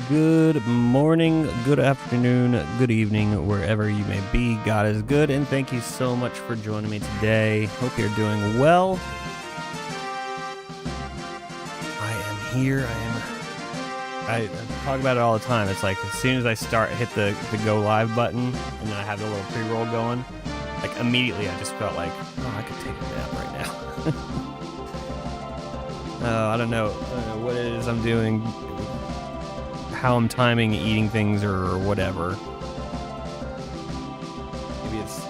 Good morning, good afternoon, good evening, wherever you may be. God is good, and thank you so much for joining me today. Hope you're doing well. I am here. I talk about it all the time. It's like as soon as I hit the go live button, and then I have the little pre-roll going, like immediately I just felt like, oh, I could take a nap right now. I don't know what it is I'm doing, how I'm timing eating things or whatever. Maybe it's the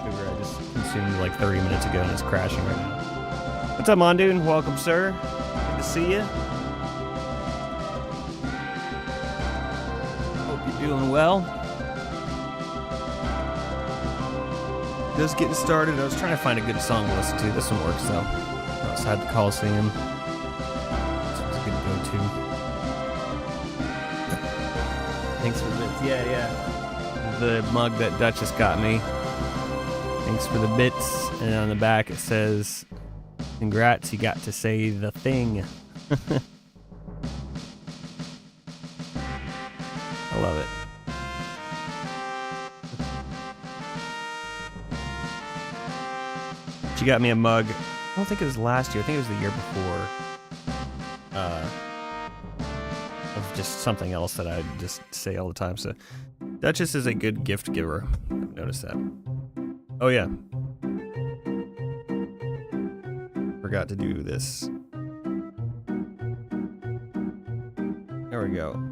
sugar I just consumed like 30 minutes ago and it's crashing right now. What's up, Mondoon? Welcome, sir. Good to see you. Hope you're doing well. Just getting started. I was trying to find a good song to listen to. This one works though. Outside the Coliseum. This one's a good go-to. Thanks for the bits. Yeah. The mug that Duchess got me. Thanks for the bits. And on the back it says, congrats, you got to say the thing. I love it. She got me a mug. I don't think it was last year. I think it was the year before. Of just something else that I just say all the time. So, Duchess is a good gift giver. I've noticed that. Oh yeah. Forgot to do this. There we go.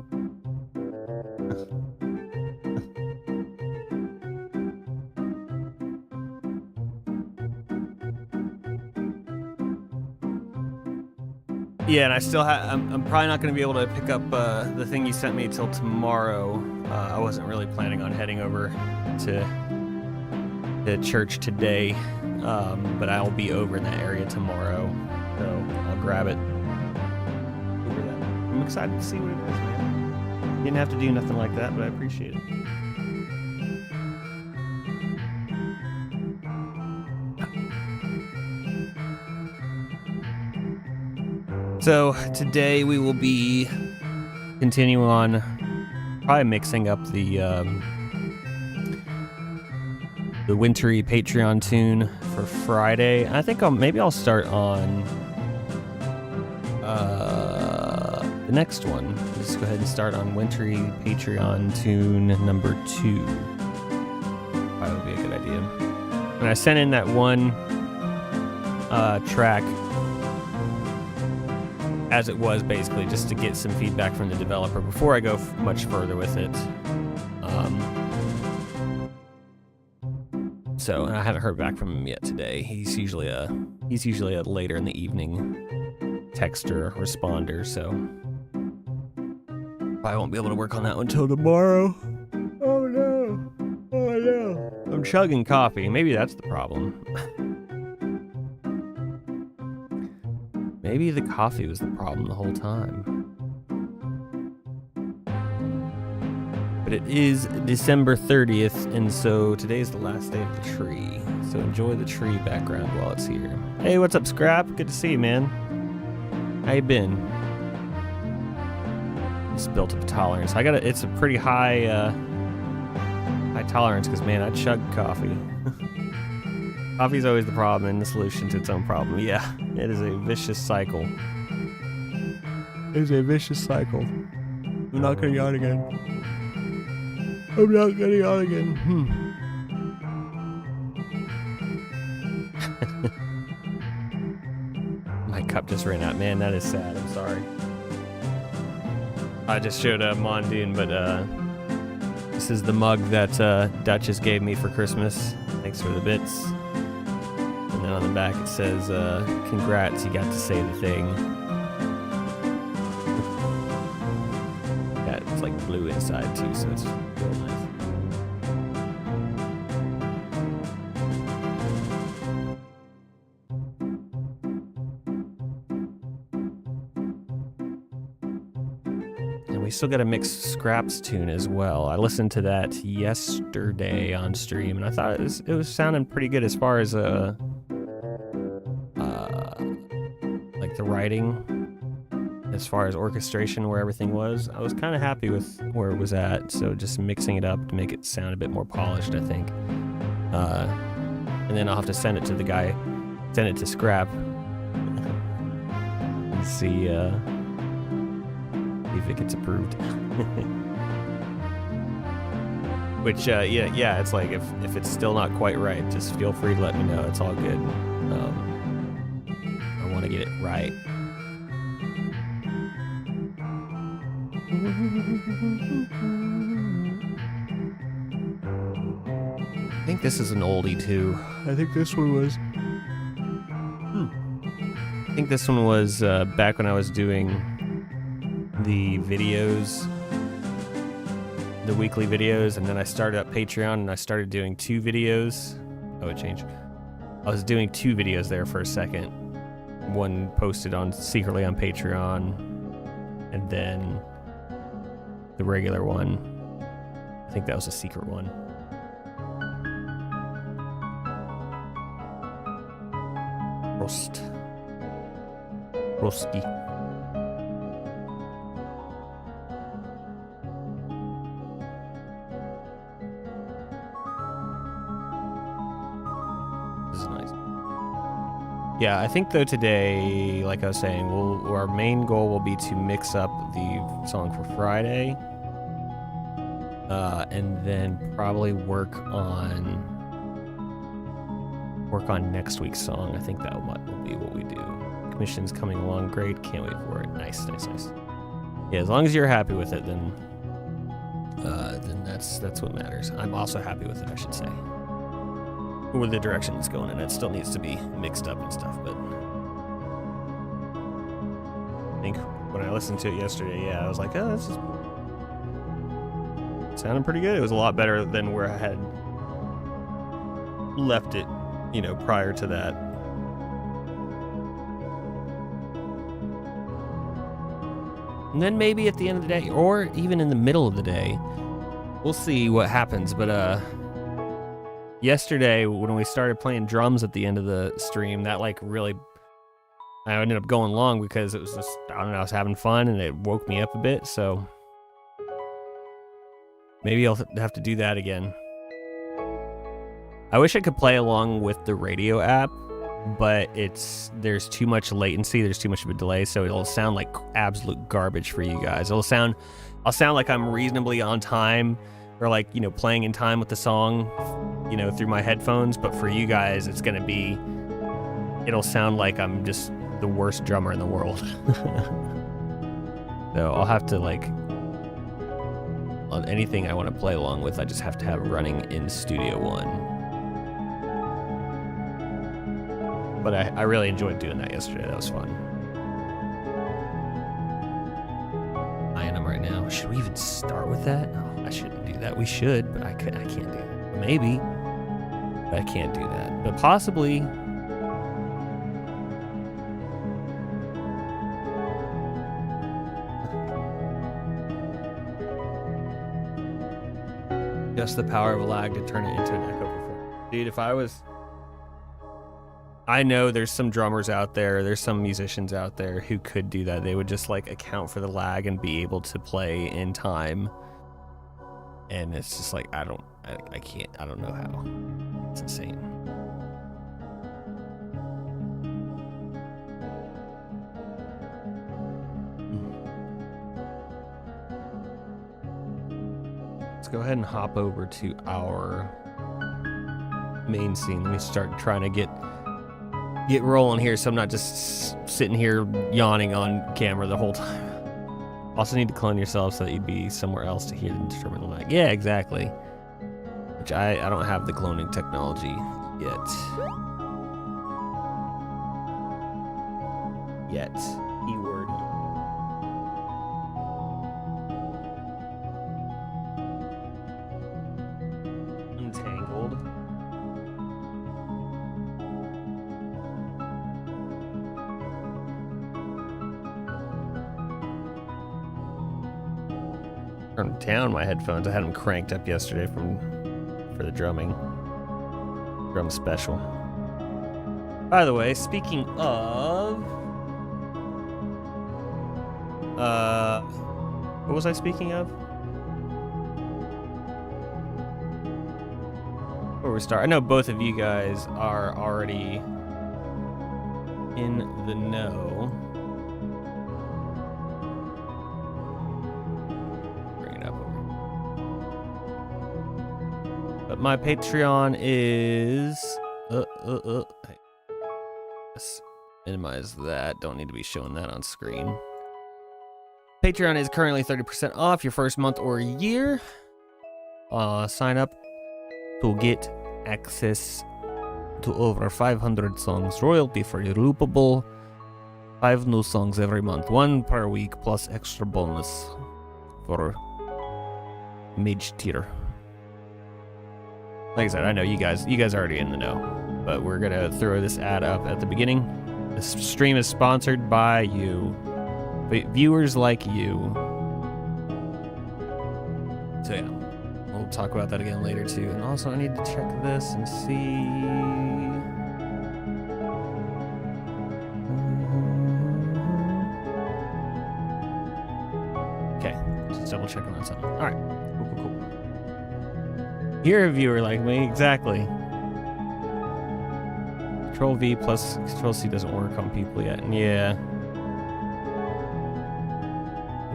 Yeah, and I still I'm probably not going to be able to pick up the thing you sent me till tomorrow. I wasn't really planning on heading over to the church today, but I'll be over in that area tomorrow, so I'll grab it. Over that. I'm excited to see what it is, man. Didn't have to do nothing like that, but I appreciate it. So today we will be continuing on, probably mixing up the wintry Patreon tune for Friday. I think maybe I'll start on the next one. Just go ahead and start on wintry Patreon tune number 2. That would be a good idea. And I sent in that one track as it was, basically, just to get some feedback from the developer before I go much further with it. So I haven't heard back from him yet today. He's usually a later in the evening texter responder, so I won't be able to work on that one until tomorrow. Oh no! I'm chugging coffee. Maybe that's the problem. Maybe the coffee was the problem the whole time. But it is December 30th, and so today's the last day of the tree. So enjoy the tree background while it's here. Hey, what's up, Scrap? Good to see you, man. How you been? Just built up a tolerance. It's a pretty high tolerance, because, man, I chug coffee. Coffee's always the problem and the solution to its own problem. Yeah, it is a vicious cycle. It is a vicious cycle. I'm not gonna yawn again. My cup just ran out. Man, that is sad. I'm sorry. I just showed Mondoon, but this is the mug that Duchess gave me for Christmas. Thanks for the bits. And then on the back it says, congrats, you got to say the thing. Yeah, it's like blue inside too, so it's real nice. And we still got a mixed Scraps tune as well. I listened to that yesterday on stream, and I thought it was sounding pretty good as far as like the writing as far as orchestration, where everything was, I was kind of happy with where it was at. So just mixing it up to make it sound a bit more polished, I think. And then I'll have to send it to the guy, send it to Scrap, and see if it gets approved. Which, yeah, it's like if it's still not quite right, just feel free to let me know. It's all good. I want to get it right. I think this is an oldie too. I think this one was. I think this one was back when I was doing the videos, the weekly videos, and then I started up Patreon and I started doing 2 videos. Oh, it changed. I was doing 2 videos there for a second. One posted on secretly on Patreon, and then the regular one. I think that was a secret one. Roski. This is nice. Yeah, I think though today, like I was saying, our main goal will be to mix up the song for Friday, and then probably work on next week's song. I think that will be what we do. Commission's coming along great. Can't wait for it. Nice. Yeah, as long as you're happy with it, then that's what matters. I'm also happy with it, I should say. With the direction it's going in, it still needs to be mixed up and stuff, but I think when I listened to it yesterday, yeah, I was like, oh, this is sounding pretty good. It was a lot better than where I had left it, prior to that. And then maybe at the end of the day, or even in the middle of the day, we'll see what happens. But yesterday when we started playing drums at the end of the stream, that really, I ended up going long because it was just, I don't know, I was having fun and it woke me up a bit. So maybe I'll have to do that again. I wish I could play along with the radio app, but there's too much latency, there's too much of a delay, so it'll sound like absolute garbage for you guys. I'll sound like I'm reasonably on time, or playing in time with the song, through my headphones, but for you guys it'll sound like I'm just the worst drummer in the world. So I'll have to on anything I want to play along with, I just have to have running in Studio One. But I really enjoyed doing that yesterday. That was fun. Eyeing them right now. Should we even start with that? No, I shouldn't do that. We should, but I can't do that. Maybe, but I can't do that. But possibly. Just the power of a lag to turn it into an echo performance. Dude, if I was... I know there's some drummers out there, there's some musicians out there who could do that. They would just account for the lag and be able to play in time. And it's just I can't, I don't know how. It's insane. Let's go ahead and hop over to our main scene. Let me start trying to get rolling here so I'm not just sitting here yawning on camera the whole time. Also need to clone yourself so that you'd be somewhere else to hear the terminal lag. Yeah, exactly. Which I don't have the cloning technology yet. Keyword. Untangled. Turned down my headphones. I had them cranked up yesterday for the drum special. By the way, speaking of, What was I speaking of? Before we start, I know both of you guys are already in the know. Bring it up over. But my Patreon is Let's minimize that. Don't need to be showing that on screen. Patreon is currently 30% off your first month or year. Sign up to get access to over 500 songs, royalty-free, loopable, 5 new songs every month, 1 per week, plus extra bonus for mage tier. Like I said, I know you guys are already in the know, but we're gonna throw this ad up at the beginning. This stream is sponsored by you, viewers like you. So yeah. We'll talk about that again later too. And also I need to check this and see. Okay, just double checking on something. All right, cool. You're a viewer like me, exactly. Control V plus Control C doesn't work on people yet. Yeah.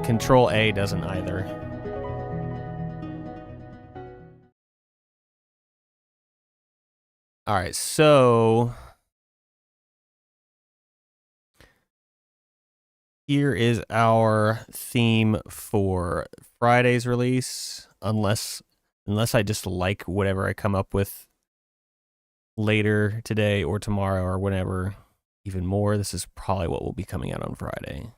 Control A doesn't either. All right, so here is our theme for Friday's release, unless I just like whatever I come up with later today or tomorrow or whenever even more. This is probably what will be coming out on Friday.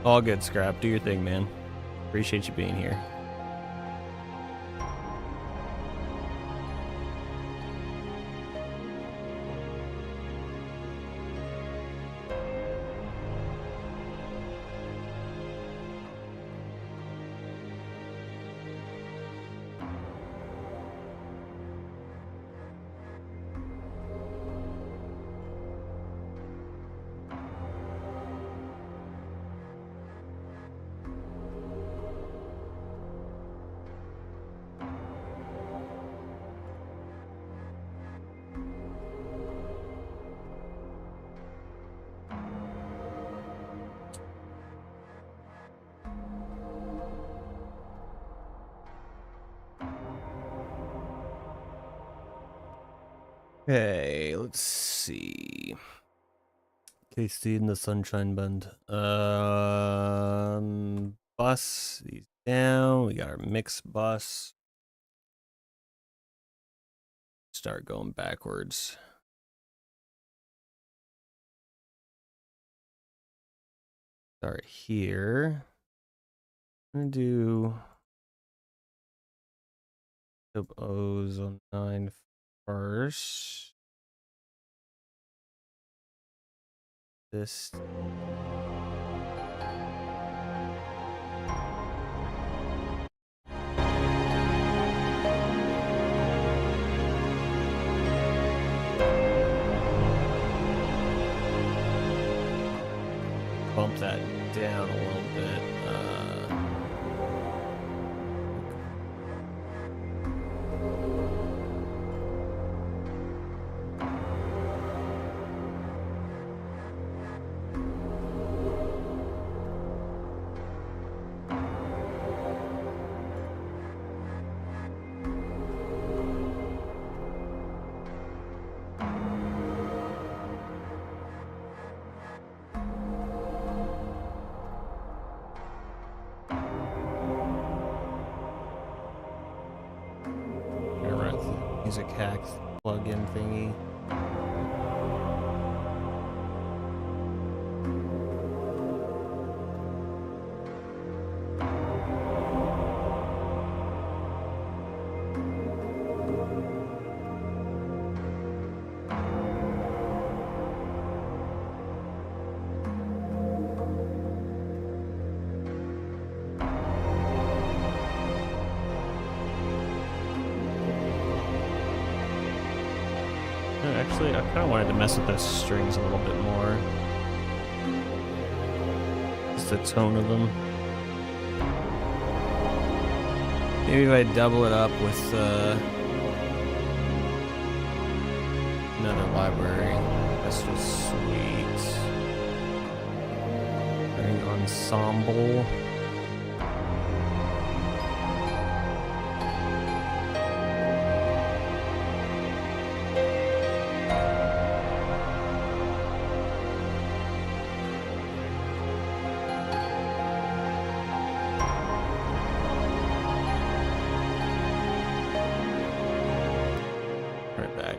All good, Scrap. Do your thing, man. Appreciate you being here. Okay, let's see. KC in the Sunshine Band. Bus, these down. We got our mix bus. Start going backwards. Start here. I'm gonna do ozone 9 first. This. Bump that down a little bit. music hacks plugin thingy. Actually, I kind of wanted to mess with those strings a little bit more. Just the tone of them. Maybe if I double it up with another library. This was sweet. Running ensemble. Right back.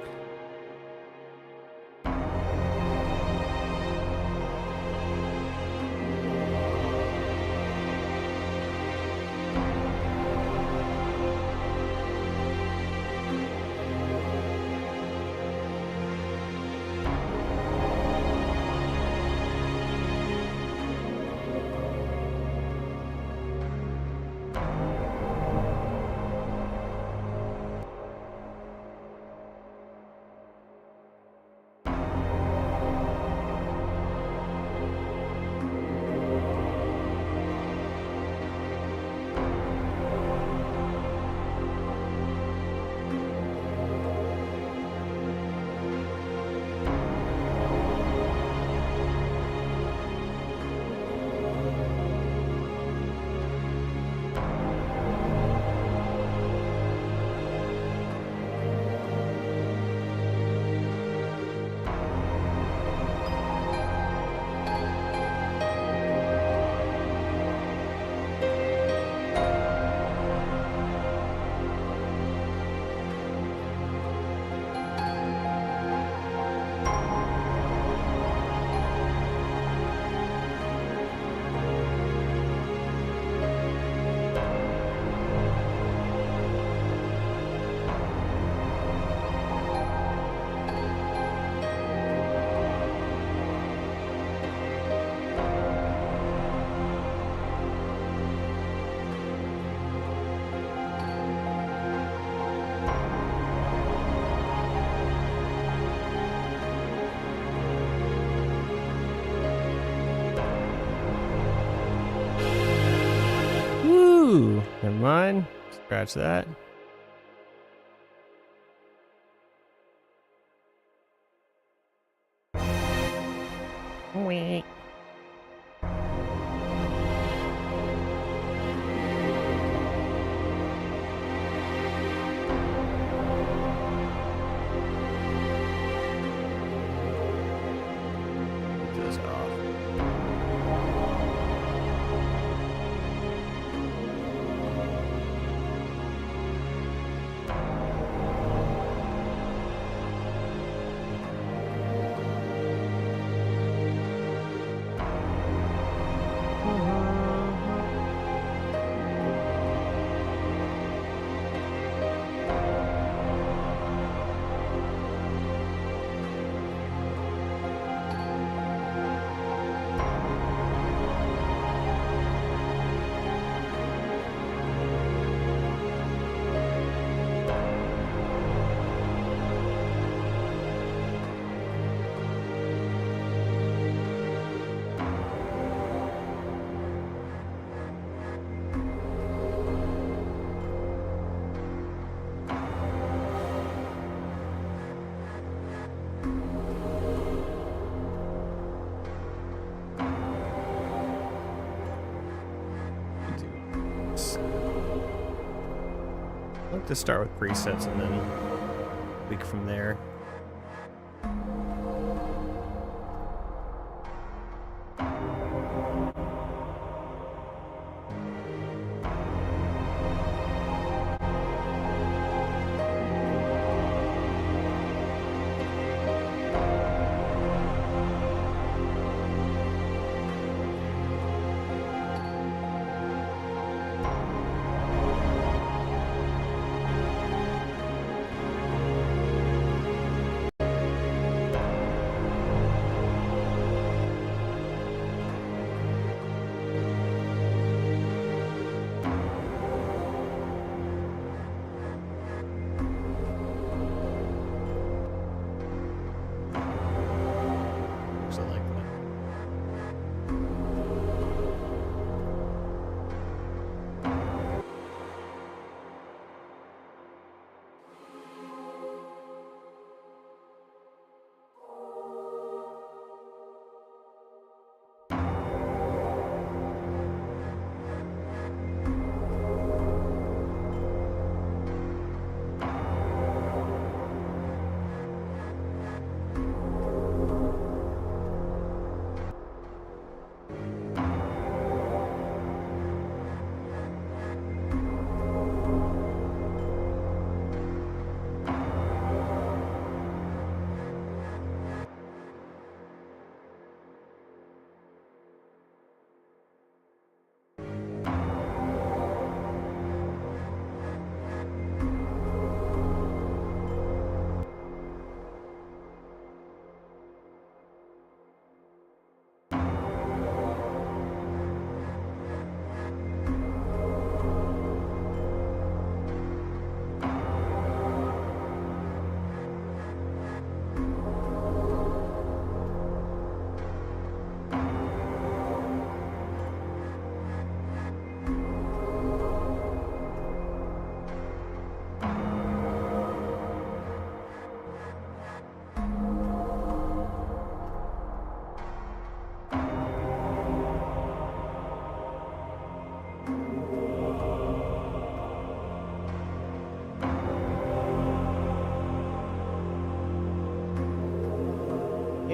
Woo! Never mind. Scratch that. Wait. This off. I like to start with presets and then tweak from there.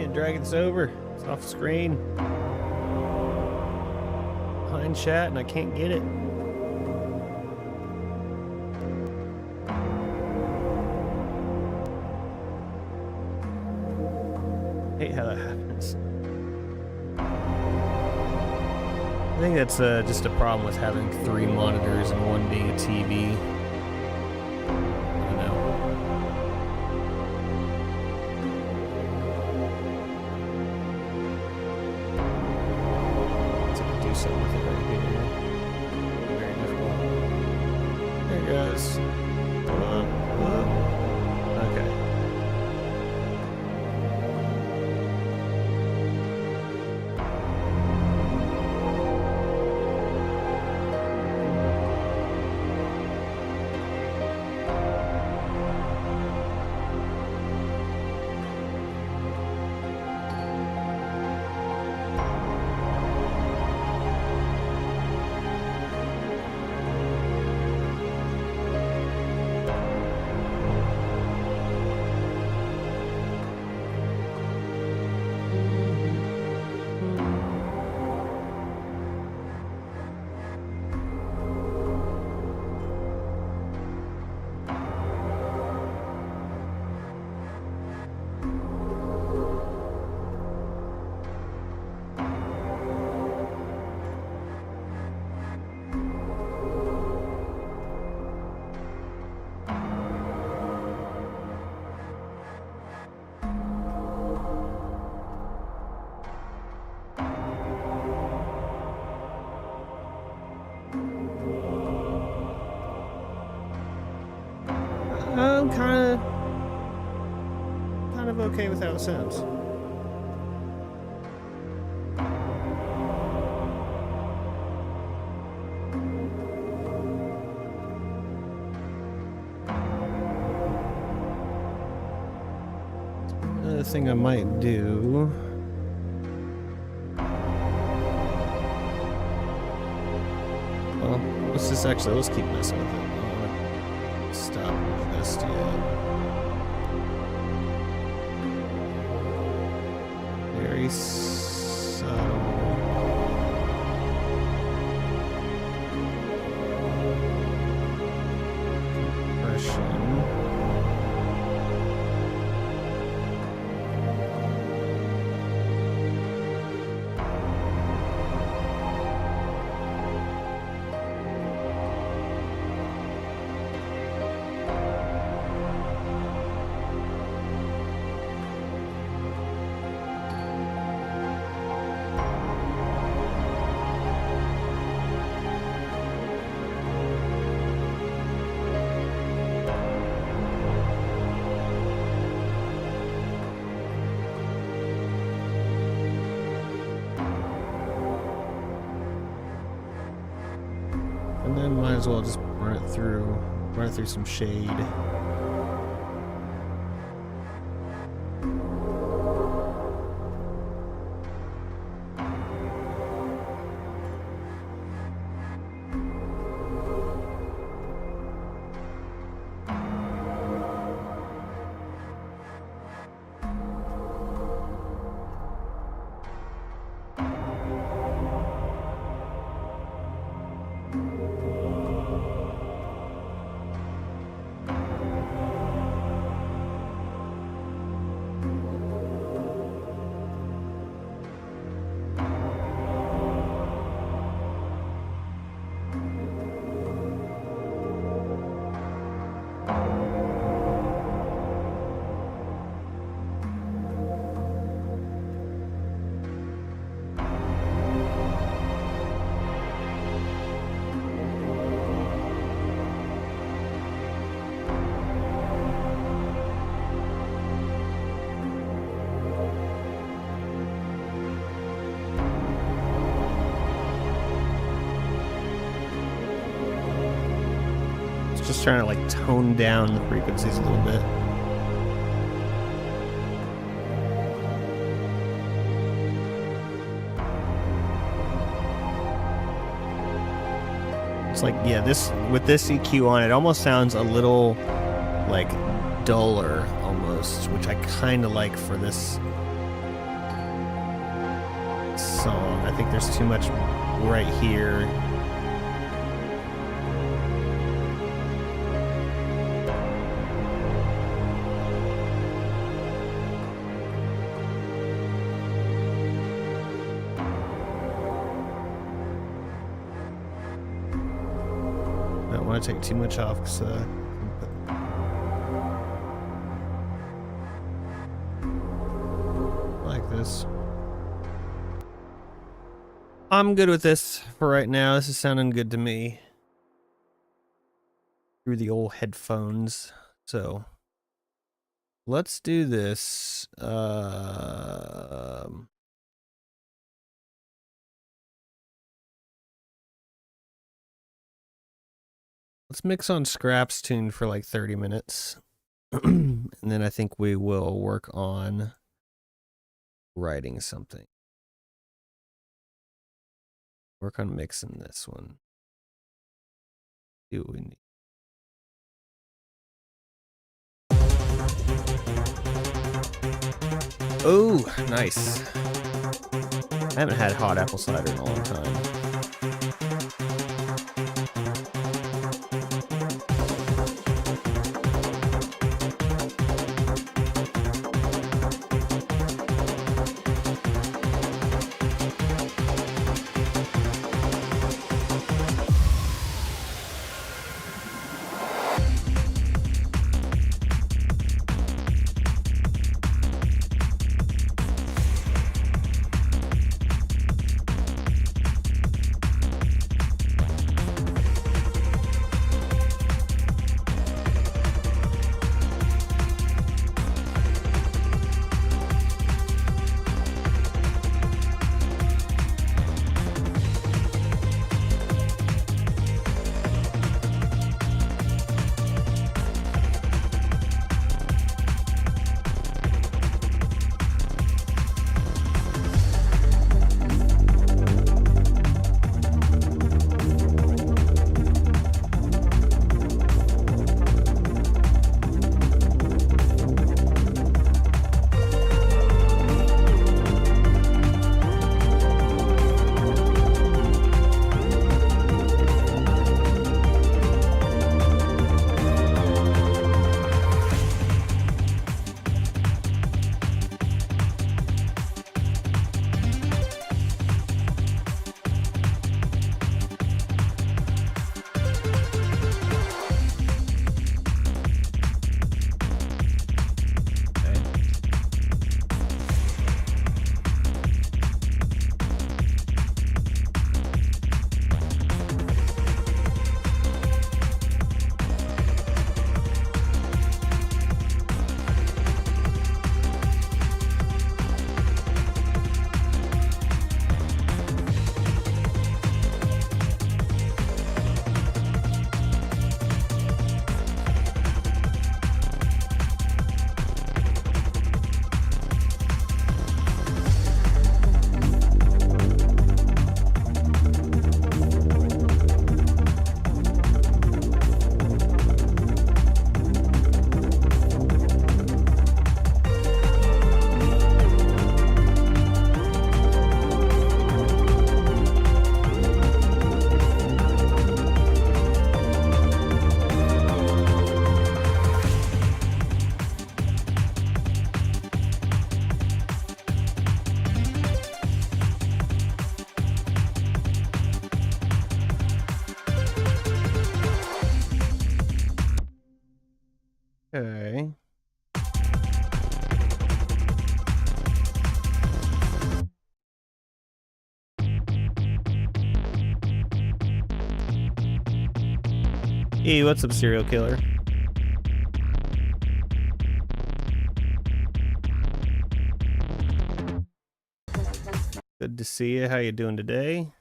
Can't drag this over. It's off the screen. Behind chat, and I can't get it. I hate how that happens. I think that's just a problem with having 3 monitors and one being a TV. I don't know. Let's see if I can do something with it right here. Very difficult. There it goes. Okay. I'm kind of okay with how it sounds. Another thing I might do. Well, let's just actually, let's keep messing with it. I don't want to stop this yet. Very subtle. Compression. And then might as well just run it through some shade. Just trying to like tone down the frequencies a little bit. It's like, yeah, this with this EQ on, it almost sounds a little like duller almost, which I kind of like for this song. I think there's too much right here. I don't want to take too much off because like this. I'm good with this for right now. This is sounding good to me through the old headphones. So let's do this. Let's mix on Scrap's tune for like 30 minutes. And then I think we will work on writing something. Work on mixing this one. See what we need. Oh, nice. I haven't had hot apple cider in a long time. Okay. Hey, what's up, serial killer? Good to see you. How you doing today?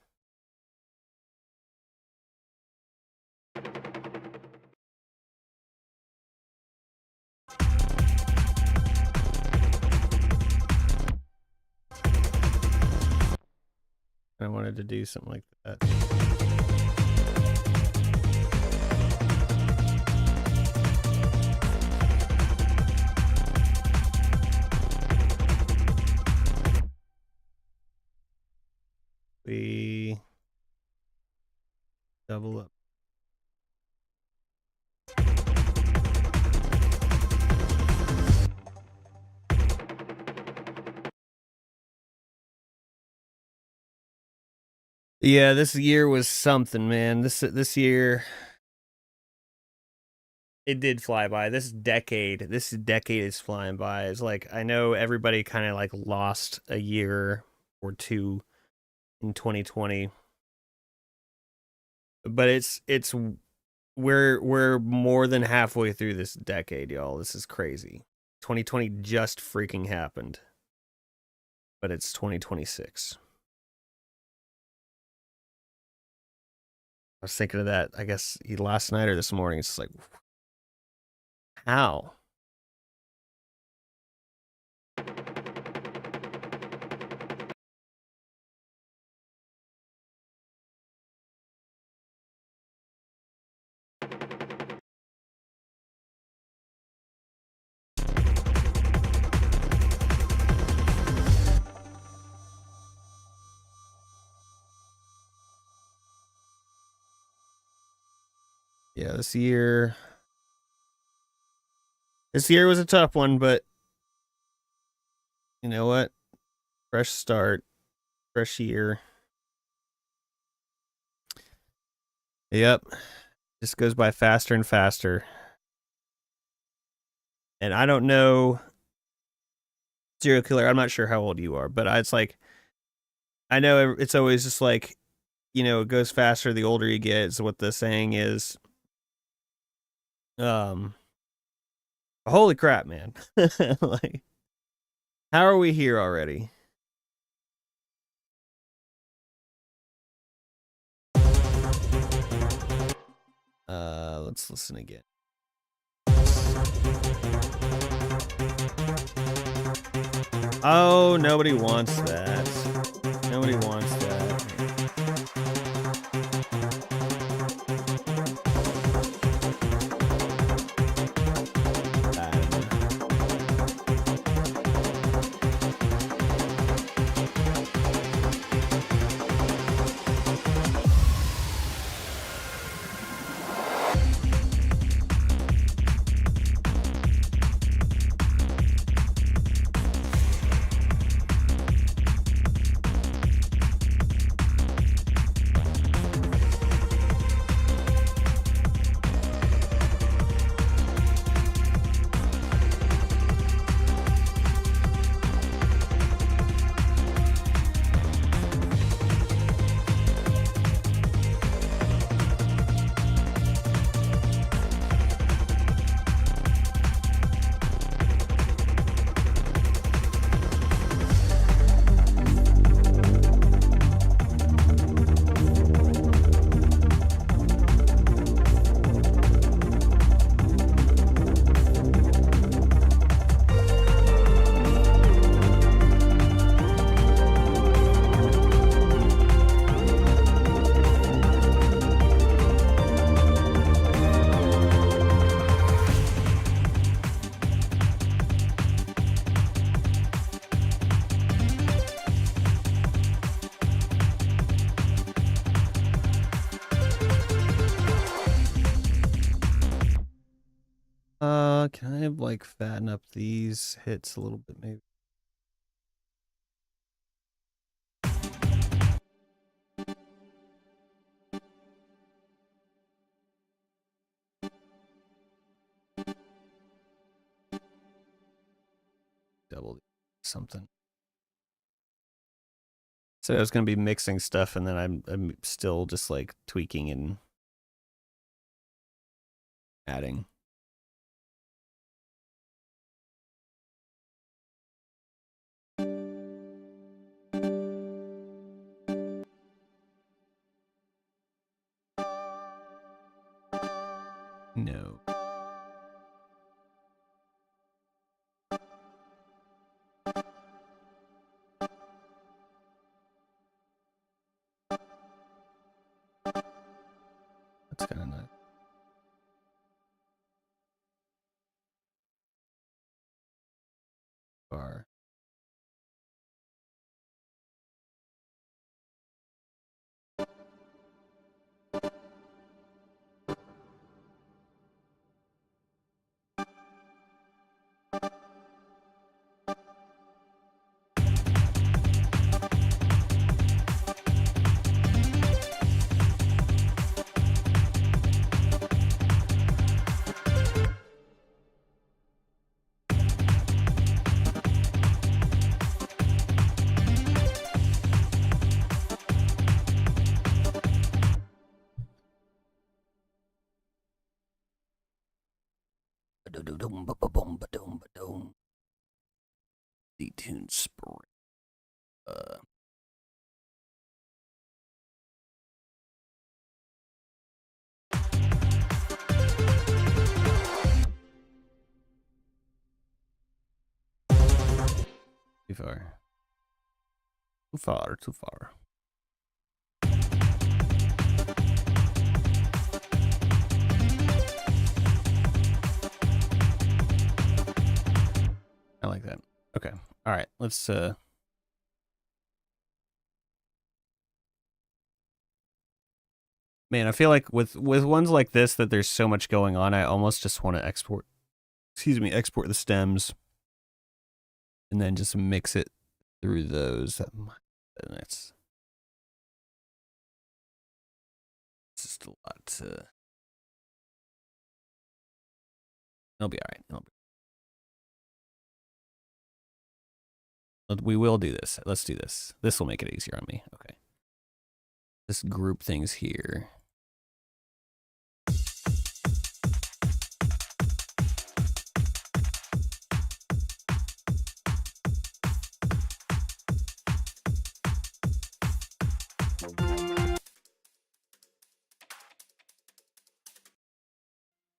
I wanted to do something like that. we double up? Yeah, this year was something, man. This year, it did fly by. This decade is flying by. It's like I know everybody kind of like lost a year or two in 2020, but it's we're more than halfway through this decade, y'all. This is crazy. 2020 just freaking happened, but it's 2026. I was thinking of that, I guess, last night or this morning. It's just like, how? Yeah, this year was a tough one, but you know what? Fresh start, fresh year. Yep. Just goes by faster and faster. And I don't know, serial killer, I'm not sure how old you are, but it's like, I know it's always just like, you know, it goes faster the older you get, is what the saying is. Holy crap, man. Like, how are we here already? Let's listen again. Oh, nobody wants that. Nobody wants that. Can I like fatten up these hits a little bit, maybe? Double something. So I was gonna be mixing stuff, and then I'm still just like tweaking and adding. No. That's kind of nice. Bar. Detune Spring. Too far. Too far, too far. I like that. Okay. All right. Let's man, I feel like with ones like this that there's so much going on, I almost just want to export the stems and then just mix it through those. It's just a lot to... It'll be all right. We will do this. Let's do this. This will make it easier on me. Okay. Just group things here.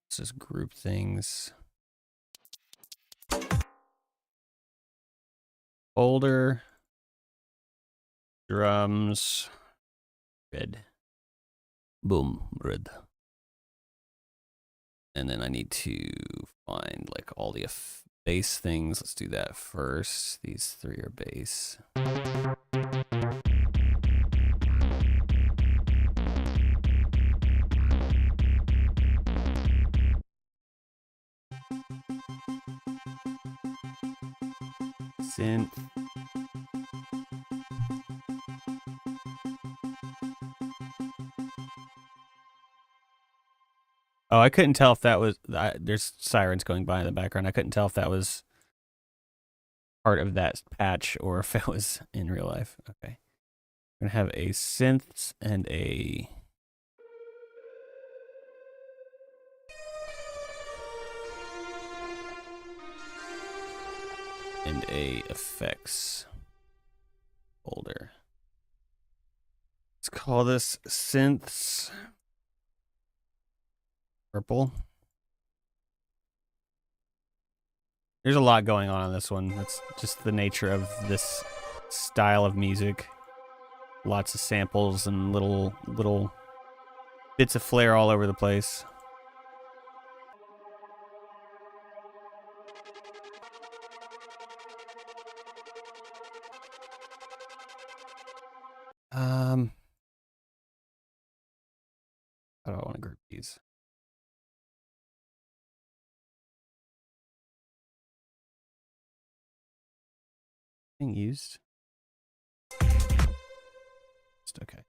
Let's just group things. Folder, drums, red, boom, red. And then I need to find like all the bass things. Let's do that first. These three are bass. Synth. Oh, I couldn't tell if that was... there's sirens going by in the background. I couldn't tell if that was part of that patch or if it was in real life. Okay. We're going to have a synth and a... and a effects folder. Let's call this synths purple. There's a lot going on this one. That's just the nature of this style of music. Lots of samples and little bits of flair all over the place. How do I want to group these? Being used. Just okay.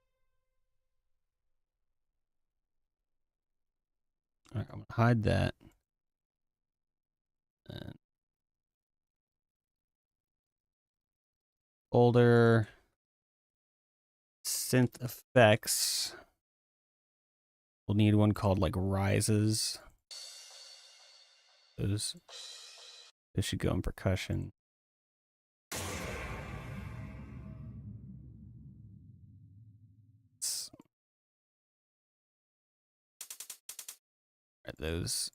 All right, I'm gonna hide that. And folder, synth effects. We'll need one called like rises. Those should go in percussion. Right, those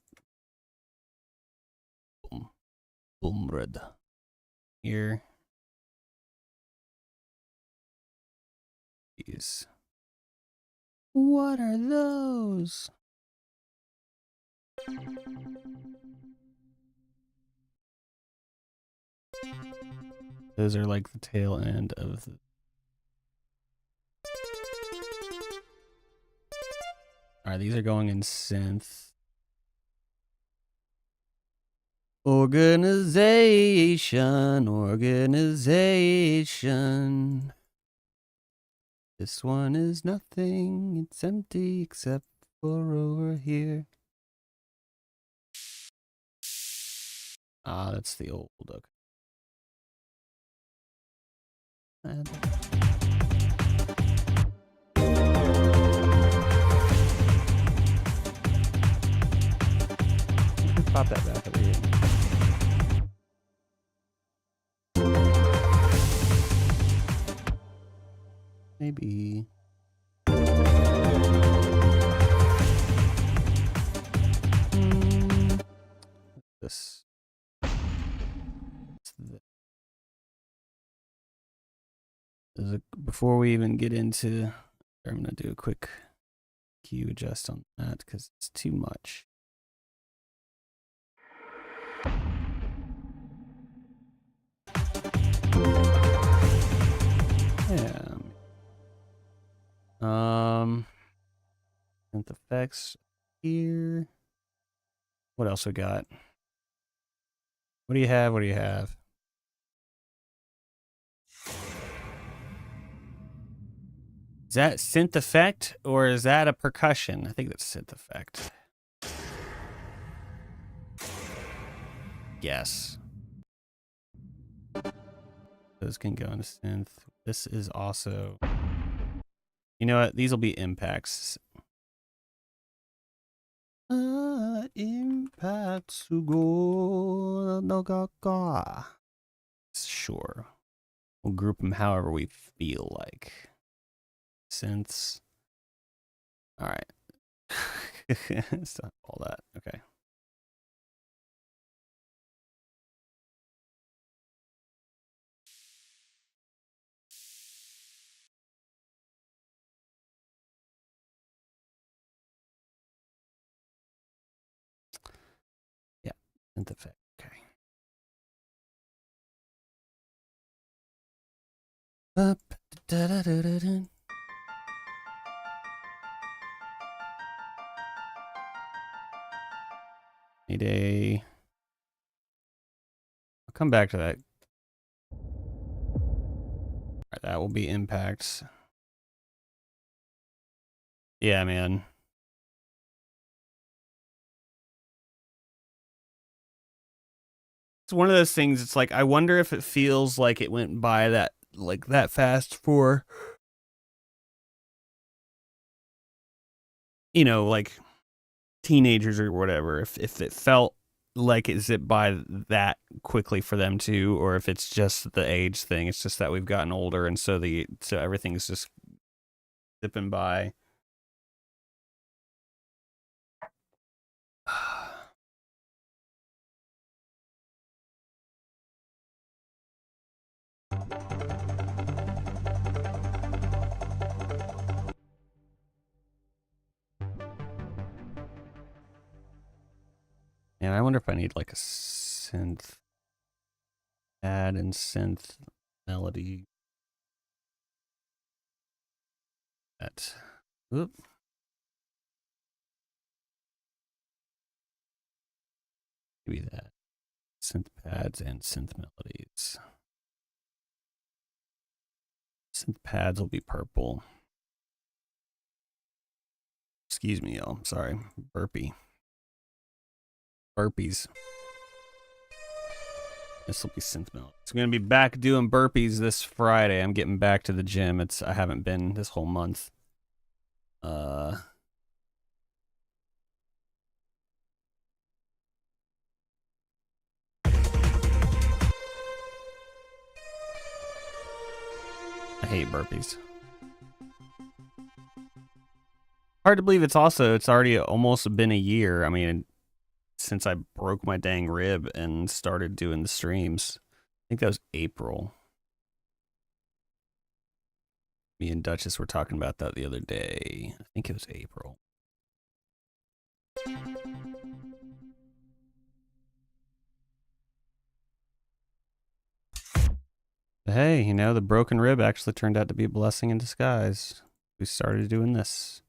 boom red here. These. What are those? Those are like the tail end of the... Alright, these are going in synth. Organization. This one is nothing, it's empty except for over here. Ah, that's the old, okay. Pop that back up. Maybe. This. Before we even get into, I'm going to do a quick Q adjust on that because it's too much. Yeah. Synth effects here. What else we got? What do you have? What do you have? Is that synth effect or is that a percussion? I think that's synth effect. Yes. Those can go into synth. This is also... You know what? These will be impacts. Impacts go. Sure. We'll group them however we feel like. Synths. All right. Stop all that. Okay. Yeah, synth effect. Okay. Up. Da, da, da, da, da. Need a... I'll come back to that. All right, that will be impacts. Yeah, man. It's one of those things. It's like, I wonder if it feels like it went by that, like that fast for, you know, like teenagers or whatever. If it felt like it zipped by that quickly for them too, or if it's just the age thing. It's just that we've gotten older, and so everything's just zipping by. And I wonder if I need like a synth add and synth melody. That. Oop. Maybe that. Synth pads and synth melodies. Synth pads will be purple. Excuse me, y'all. Sorry. Burpee. Burpees. This will be synth melodies. I'm going to be back doing burpees this Friday. I'm getting back to the gym. I haven't been this whole month. I hate burpees. Hard to believe it's already almost been a year. I mean, since I broke my dang rib and started doing the streams. I think that was April. Me and Duchess were talking about that the other day. I think it was April. But hey, you know, the broken rib actually turned out to be a blessing in disguise. We started doing this.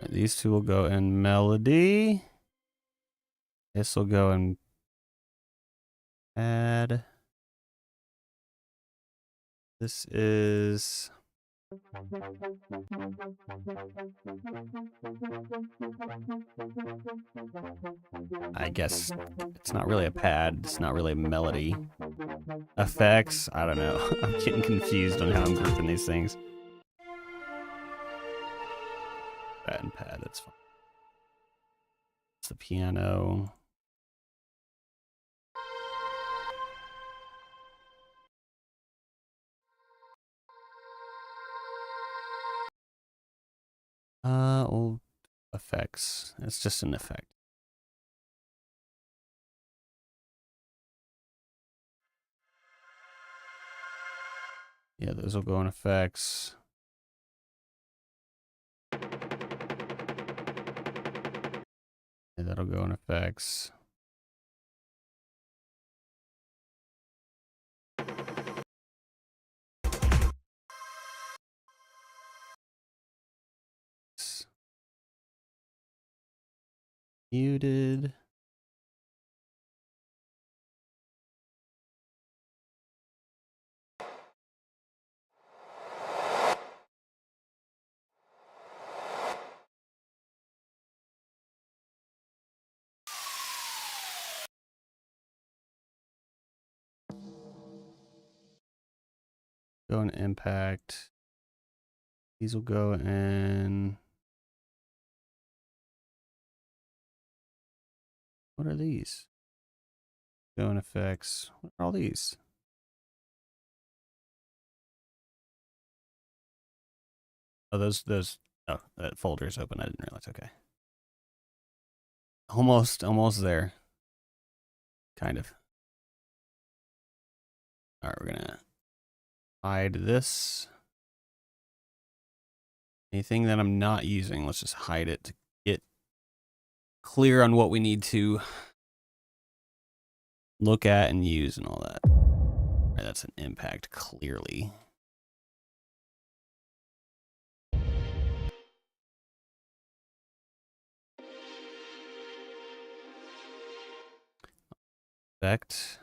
These two will go in melody. This will go in add. This is... I guess it's not really a pad. It's not really a melody. Effects? I don't know. I'm getting confused on how I'm grouping these things. satin pad. That's fine. It's the piano. Old effects. It's just an effect. Yeah, those will go in effects. Yeah, that'll go in effects. Muted. Go in impact. These will go in. What are these? Go in effects. What are all these? Oh, those. Oh, that folder is open. I didn't realize. Okay. Almost there. Kind of. All right, we're gonna hide this. Anything that I'm not using, let's just hide it to get clear on what we need to look at and use and all that. All right, that's an impact, clearly. Effect.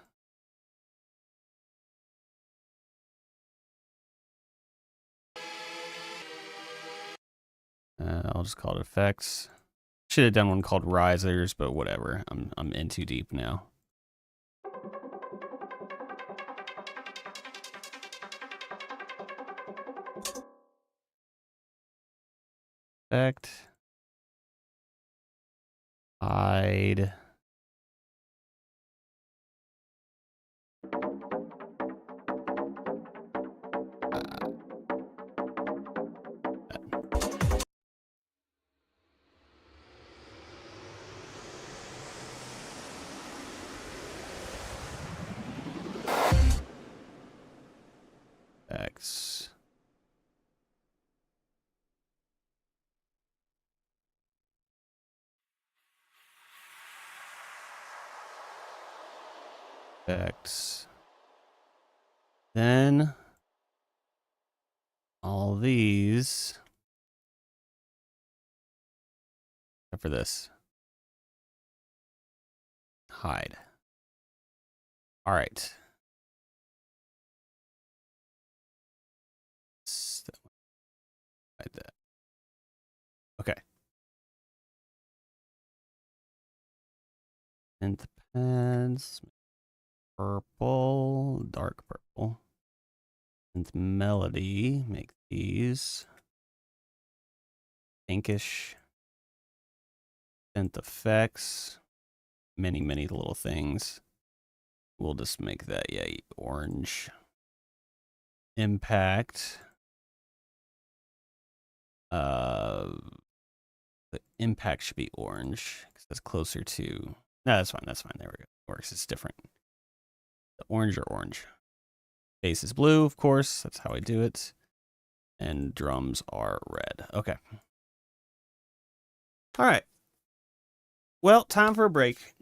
I'll just call it effects. Should have done one called risers, but whatever. I'm in too deep now. Effect. Hide. X. X. Then all these, except for this, hide. All right. Hide that. Okay. And the pads, purple, dark purple. And melody, make these pinkish. Synth effects, many little things. We'll just make that, yeah, orange. Impact. The impact should be orange because that's closer to. No, that's fine. That's fine. There we go. Works. It's different. The orange or orange. Bass is blue, of course. That's how I do it. And drums are red. Okay. All right. Well, time for a break.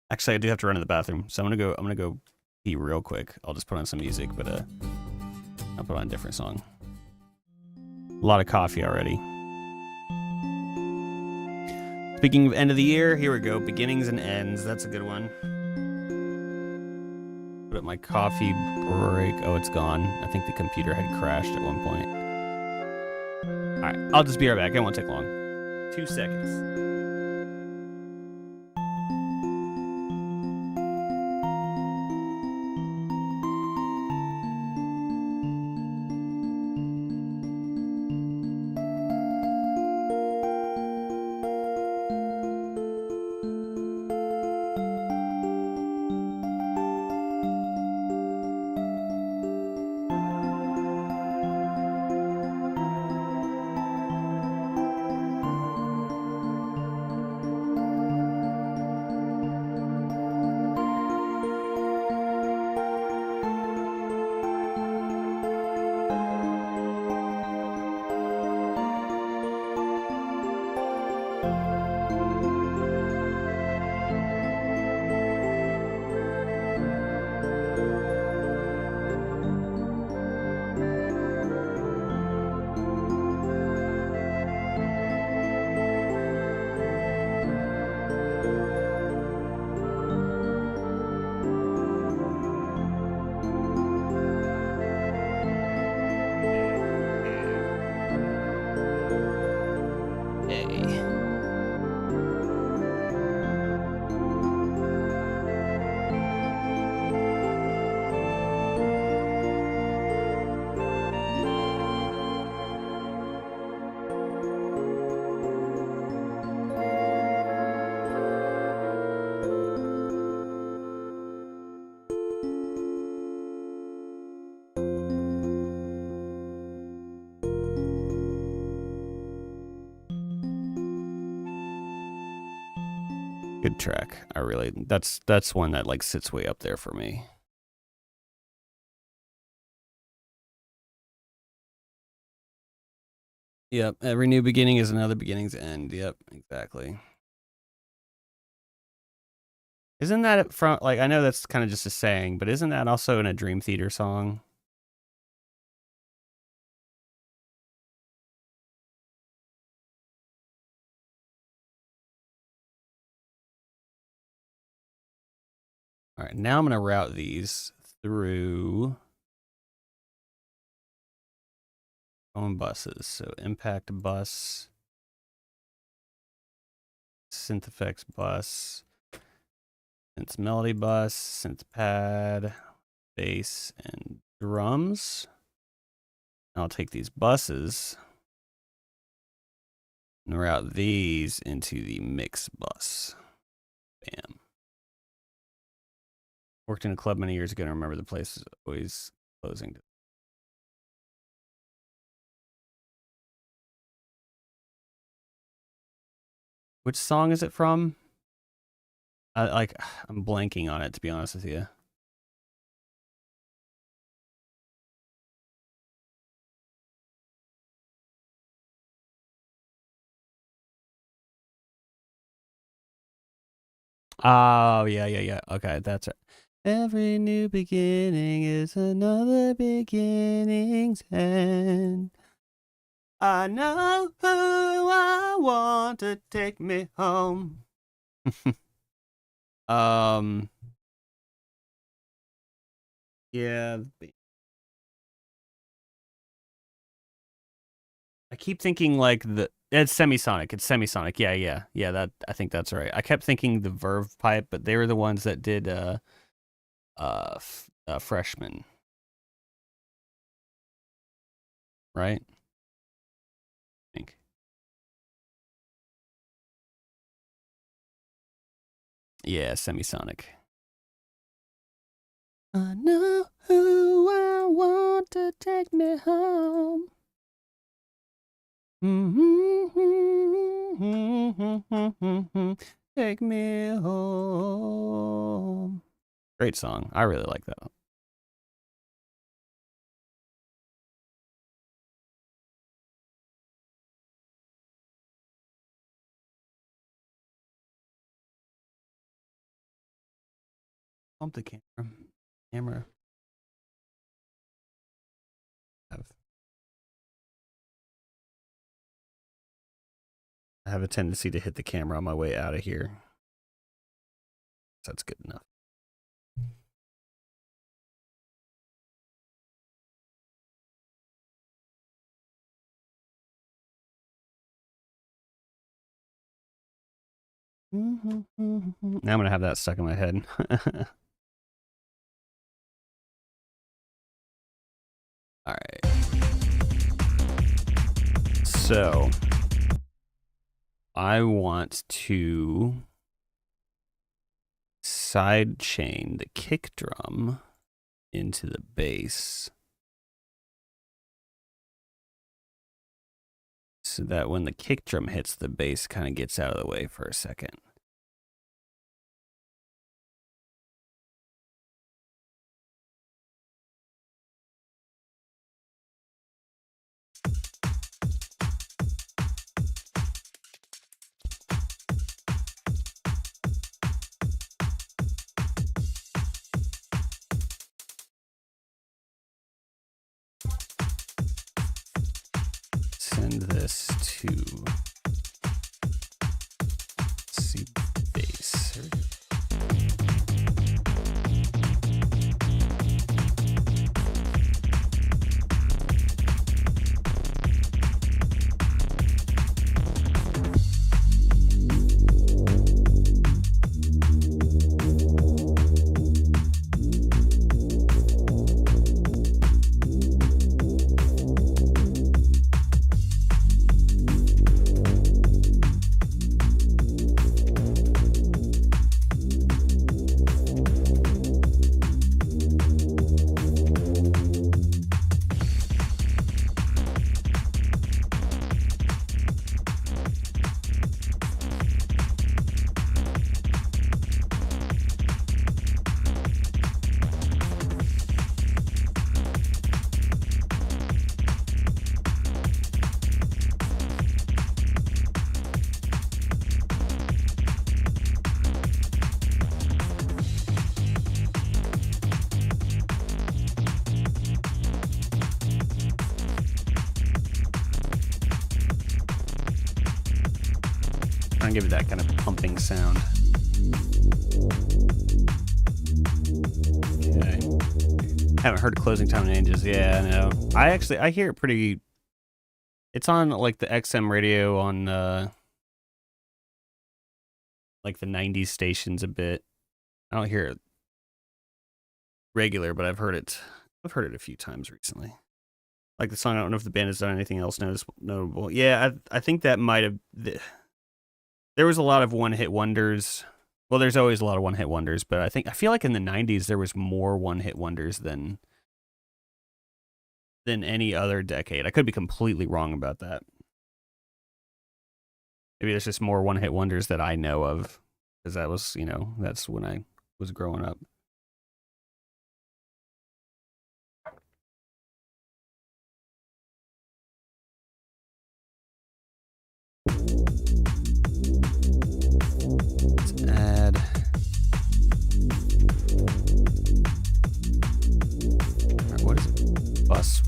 Actually, I do have to run to the bathroom, so I'm gonna go pee real quick. I'll just put on some music, but I'll put on a different song. A lot of coffee already. Speaking of end of the year, here we go. Beginnings and ends. That's a good one. Put up my coffee break. Oh, it's gone. I think the computer had crashed at one point. All right, I'll just be right back. It won't take long. 2 seconds. Good track. I really that's one that like sits way up there for me. Yep, every new beginning is another beginning's end. Yep, exactly. Isn't that from like I know that's kind of just a saying, but isn't that also in a Dream Theater song? All right, now I'm going to route these through phone buses. So Impact bus, Synth Effects bus, Synth Melody bus, Synth pad, bass, and drums. I'll take these buses and route these into the mix bus. Bam. Worked in a club many years ago and I remember the place is always closing. Which song is it from? I'm blanking on it, to be honest with you. Oh, yeah. Okay, that's right. Every new beginning is another beginning's end. I know who I want to take me home. Yeah. I keep thinking like it's Semisonic. It's Semisonic. Yeah. That I think that's right. I kept thinking the Verve Pipe, but they were the ones that did Freshman, right? I think. Yeah, Semisonic. I know who I want to take me home. Take me home. Great song. I really like that. Bump the camera. I have a tendency to hit the camera on my way out of here. So that's good enough. Now I'm going to have that stuck in my head. All right. So I want to sidechain the kick drum into the bass so that when the kick drum hits, the bass kind of gets out of the way for a second. Send this to C bass. trying to give it that kind of pumping sound. Okay. Haven't heard Closing Time in Ages. Yeah, I know. I hear it pretty. It's on like the XM radio on like the 90s stations a bit. I don't hear it regular, but I've heard it a few times recently. Like the song, I don't know if the band has done anything else notable. Yeah, I think that might have. There was a lot of one-hit wonders. Well, there's always a lot of one-hit wonders, but I feel like in the 90s there was more one-hit wonders than any other decade. I could be completely wrong about that. Maybe there's just more one-hit wonders that I know of, because that was, that's when I was growing up. Let's add. What is it? Bus.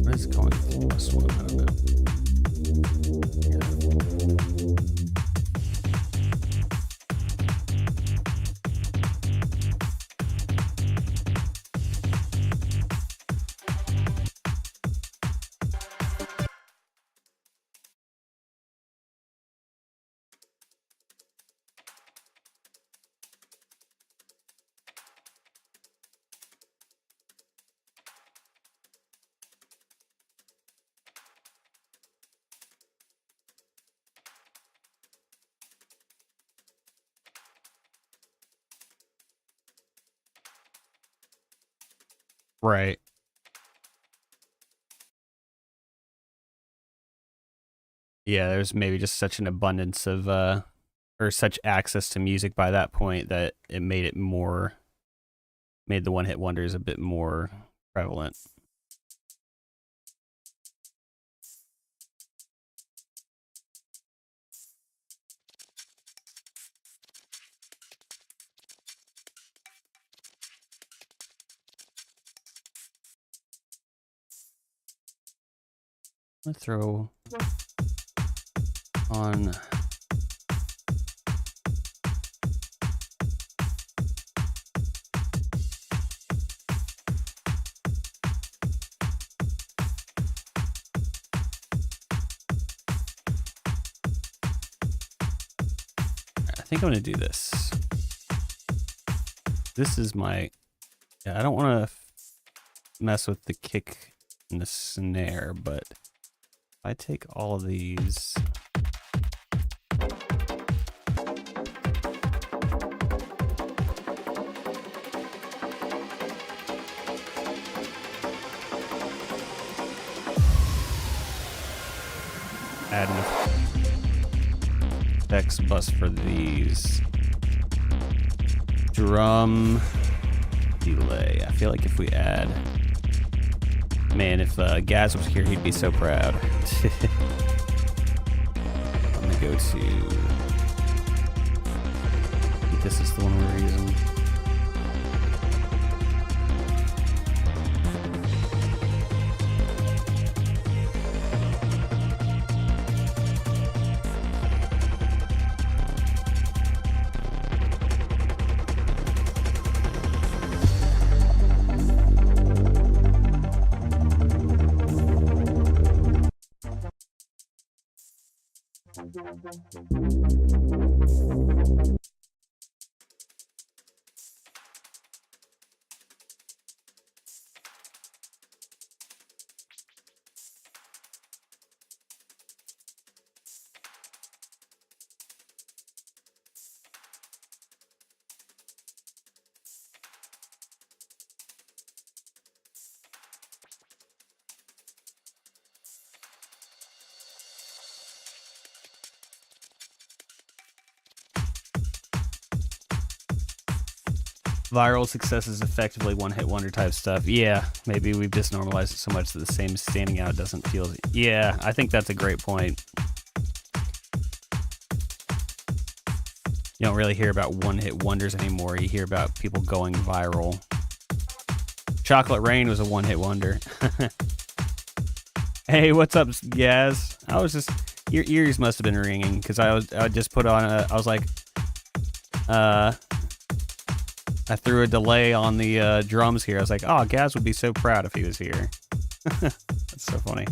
What is it calling it? Bus one? I don't know. Right. Yeah, there's maybe just such an abundance of or such access to music by that point that it made the one-hit wonders a bit more prevalent. Let's throw on. I think I'm going to do this. This is my. Yeah, I don't want to mess with the kick and the snare, but if I take all of these. Add an effects bus for these. Drum delay. I feel like if we add, man, if Gaz was here, he'd be so proud. I'm gonna go to. I think this is the one we're using. Viral success is effectively one-hit wonder type stuff. Yeah, maybe we've just normalized it so much that the same standing out doesn't feel. Yeah, I think that's a great point. You don't really hear about one-hit wonders anymore. You hear about people going viral. Chocolate Rain was a one-hit wonder. Hey, what's up, Gaz? I was just Your ears must have been ringing because I just put on I was like, I threw a delay on the drums here. I was like, oh, Gaz would be so proud if he was here. That's so funny.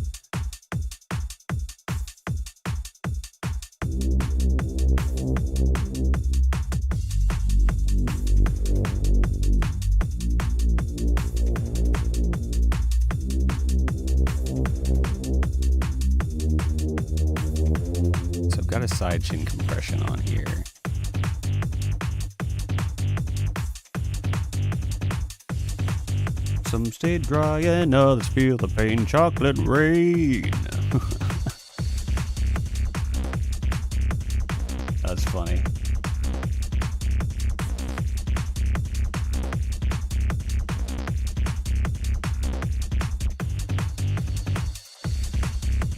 So I've got a side chin compression on here. Some stay dry and others feel the pain. Chocolate rain. That's funny.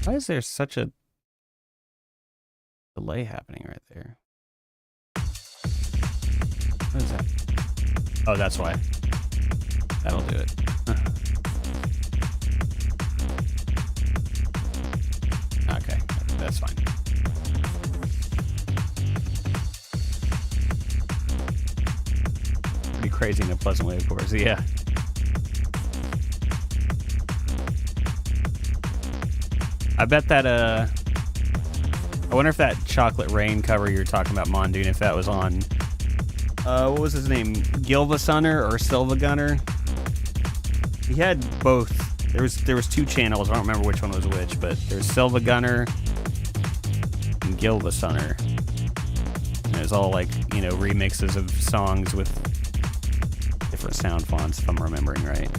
Why is there such a delay happening right there? What is that? Oh, that's why. That'll do it. Okay, that's fine. Pretty crazy in a pleasant way, of course. Yeah. I bet that I wonder if that Chocolate Rain cover you were talking about, Mondoon, if that was on what was his name? Gilvasunner or Silva Gunner? He had both. There was two channels. I don't remember which one was which, but there's Silva Gunner and Gilvasunner. And it was all like, you know, remixes of songs with different sound fonts, if I'm remembering right.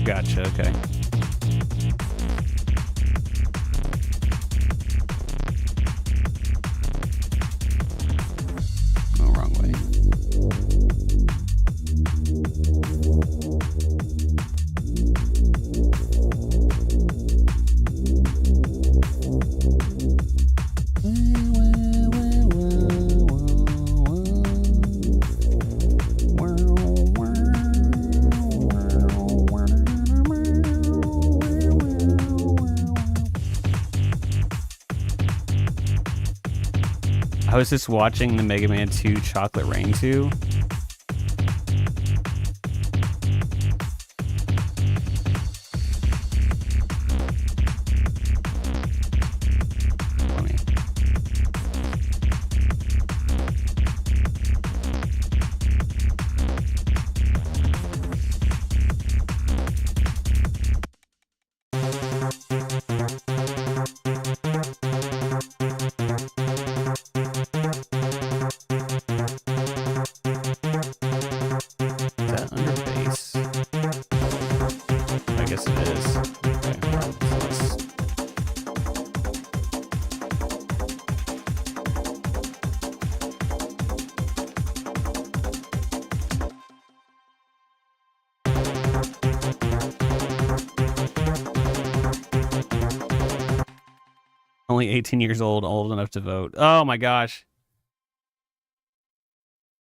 Gotcha, okay. Oh, wrong way. I was just watching the Mega Man 2 Chocolate Rain 2. Funny. Only 18 years old enough to vote. Oh my gosh.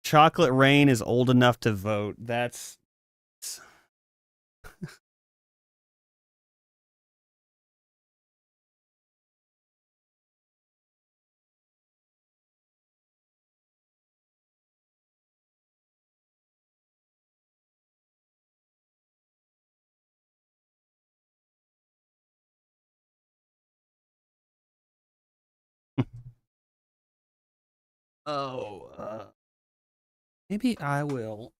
Chocolate Rain is old enough to vote. That's... Oh, maybe I will.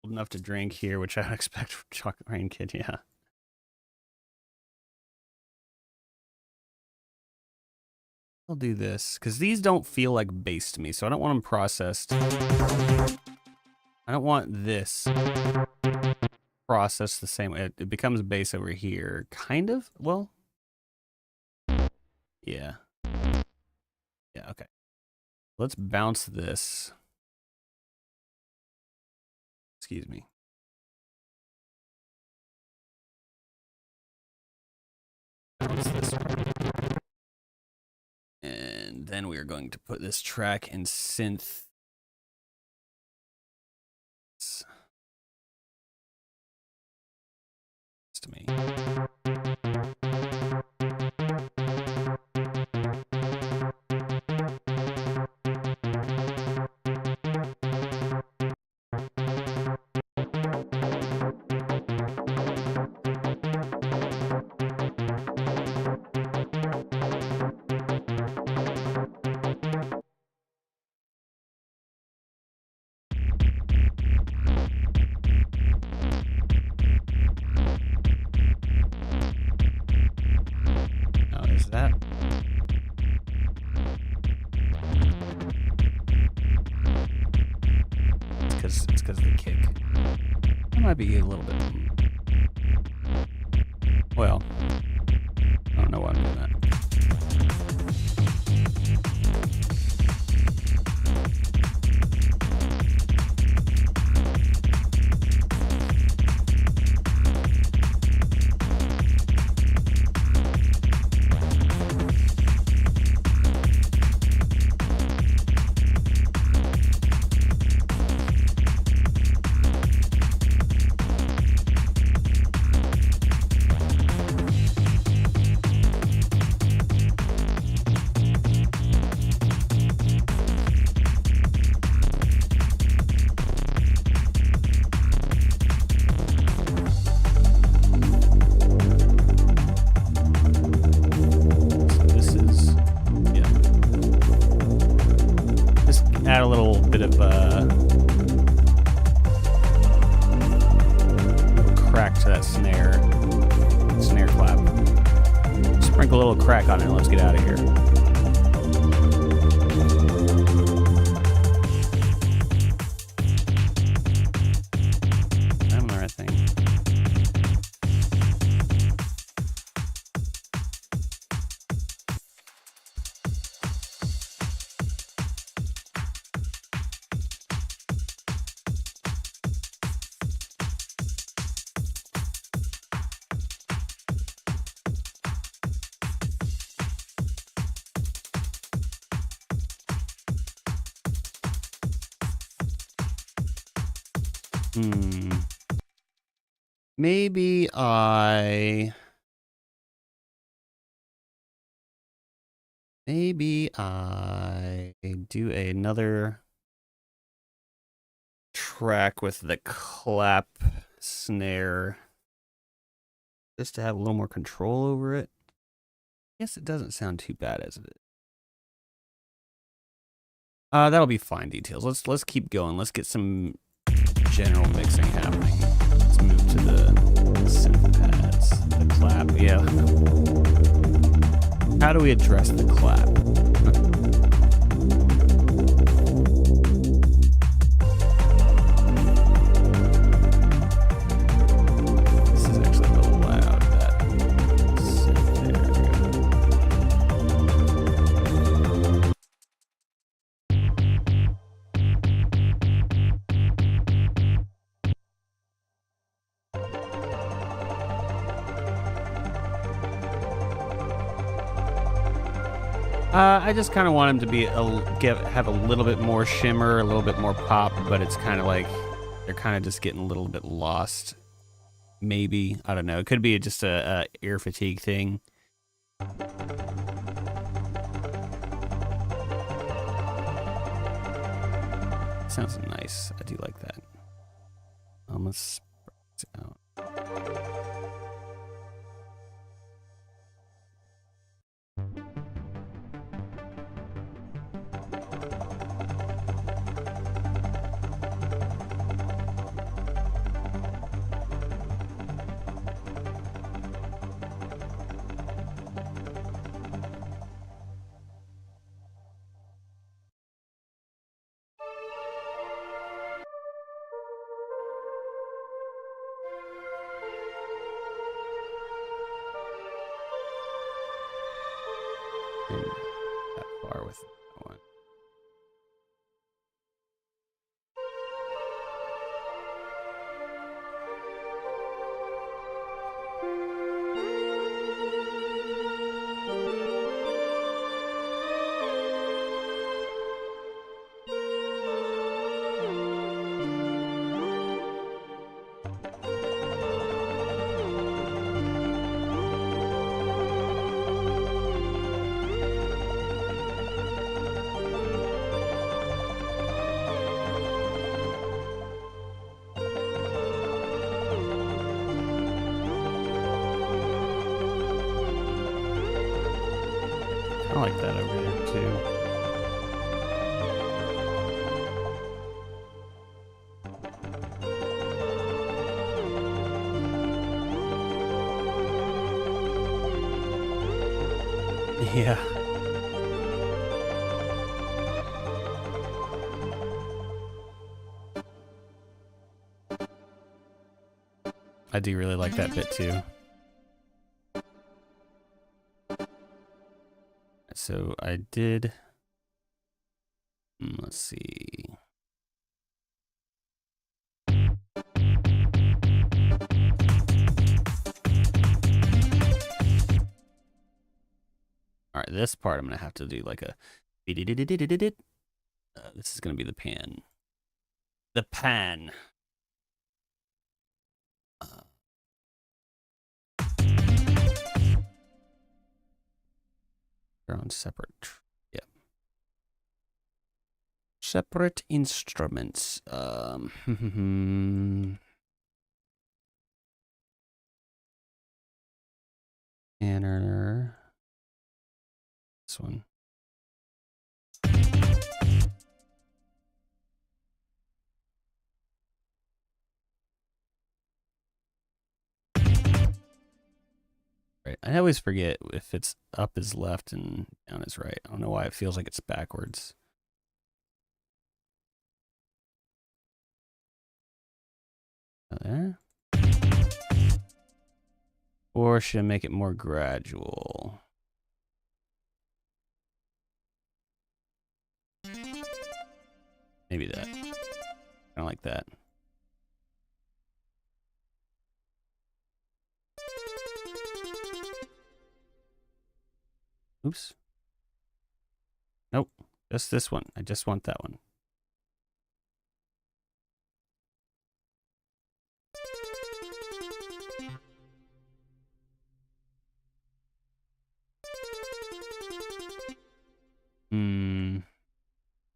Old enough to drink here, which I would expect from Chocolate Rain Kid, yeah. I'll do this because these don't feel like bass to me, so I don't want them processed. I don't want this processed the same way. It becomes bass over here, kind of. Well, yeah, yeah. Okay, let's bounce this. Excuse me. Bounce this one. And then we are going to put this track in synth. To me. That it's because of the kick. That might be a little bit. Well, I don't know why I'm doing that. Add a little bit of crack to that snare clap. Sprinkle a little crack on it and let's get out of here. I'm the right thing. Maybe I do another track with the clap snare just to have a little more control over it. I guess it doesn't sound too bad as it is. That'll be fine details. Let's keep going. Let's get some general mixing happening. Let's move to the synth pads, the clap. Yeah. How do we address the clap? This is actually a little loud. That synth there. I just kind of want him to be have a little bit more shimmer, a little bit more pop, but it's kind of like they're kind of just getting a little bit lost. Maybe, I don't know. It could be just a ear fatigue thing. Sounds nice. I do like that. Let's spread it out. that far with that one. I like that over there too. Yeah. I do really like that bit too. So I did, let's see. All right, this part I'm gonna have to do like a, this is gonna be the pan. The pan. They're on separate, yeah. Separate instruments. Banner. This one. Right. I always forget if it's up is left and down is right. I don't know why it feels like it's backwards. There. Or should I make it more gradual? Maybe that. Kind of like that. Oops. Nope. Just this one. I just want that one.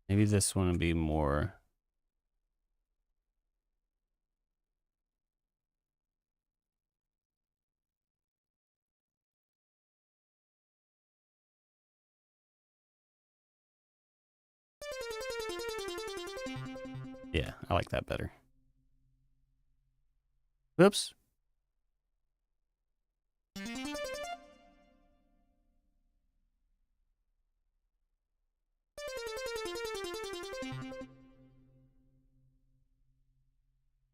Maybe this one would be more. Yeah, I like that better. Oops.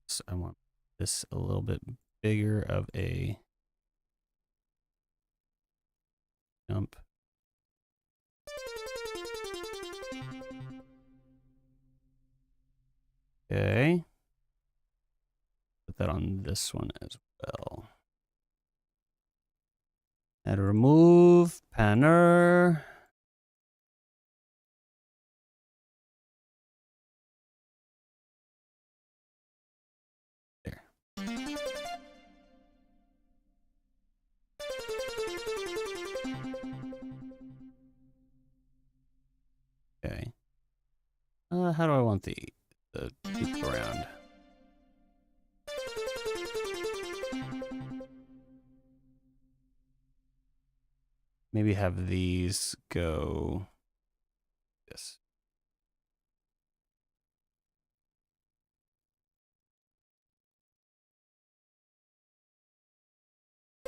So I want this a little bit bigger of a jump. Okay. Put that on this one as well. And remove panner. There. Okay. How do I want the loop around? Maybe have these go this.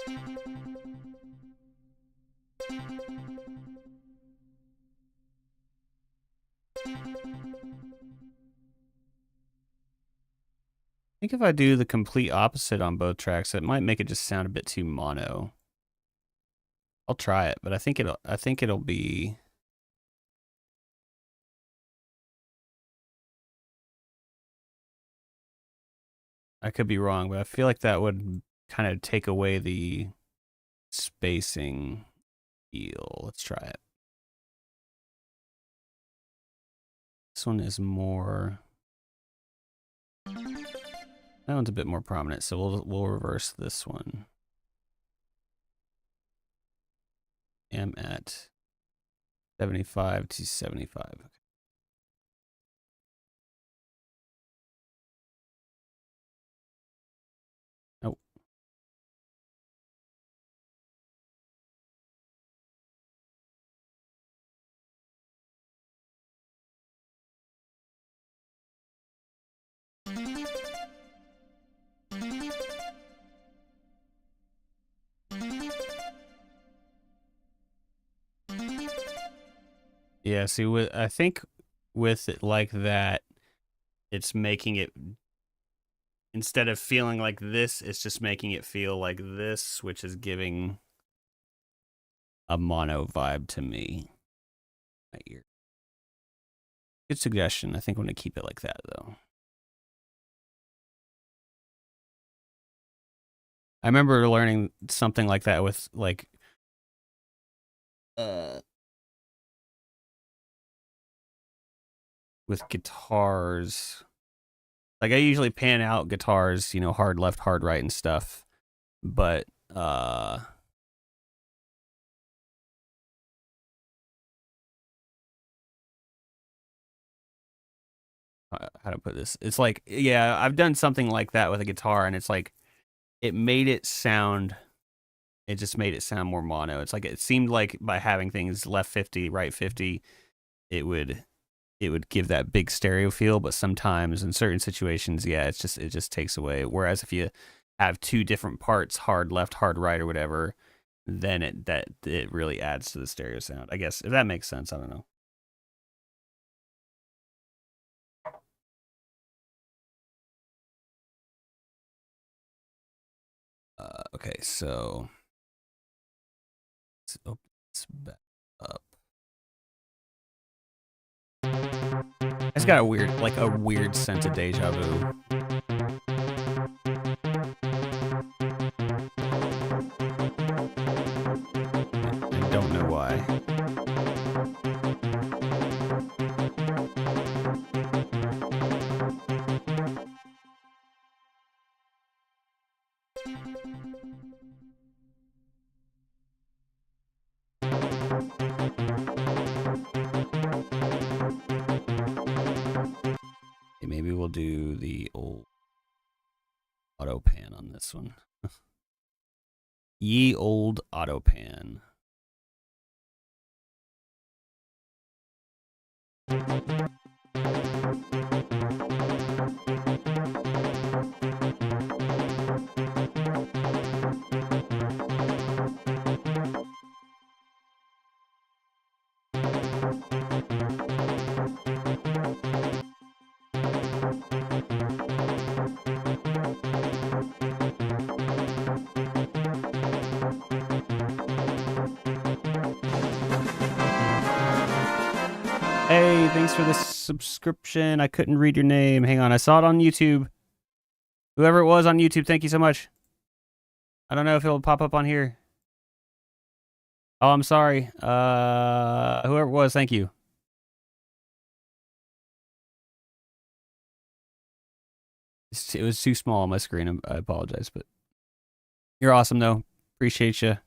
I think if I do the complete opposite on both tracks, it might make it just sound a bit too mono. I'll try it, but I think it'll be. I could be wrong, but I feel like that would kind of take away the spacing feel. Let's try it. This one is more. That one's a bit more prominent, so we'll reverse this one. I'm at 75 to 75. Oh. Yeah, see, I think with it like that, it's making it, instead of feeling like this, it's just making it feel like this, which is giving a mono vibe to me. My ear. Good suggestion. I think I'm going to keep it like that, though. I remember learning something like that with, like, with guitars. Like, I usually pan out guitars, you know, hard left, hard right and stuff. But, how to put this? It's like, yeah, I've done something like that with a guitar, and it's like, it made it sound, it just made it sound more mono. It's like, it seemed like by having things left 50, right 50, it would give that big stereo feel, but sometimes in certain situations, yeah, it just takes away. Whereas if you have two different parts, hard left, hard right, or whatever, then it really adds to the stereo sound. I guess, if that makes sense. I don't know. Okay, so let's open this back up. It's got a weird sense of deja vu. I don't know why. Maybe we'll do the old auto pan on this one. Ye old auto pan. Hey, thanks for the subscription. I couldn't read your name. Hang on, I saw it on YouTube. Whoever it was on YouTube, thank you so much. I don't know if it'll pop up on here. Oh, I'm sorry. Whoever it was, thank you. It was too small on my screen. I apologize, but you're awesome, though. Appreciate you.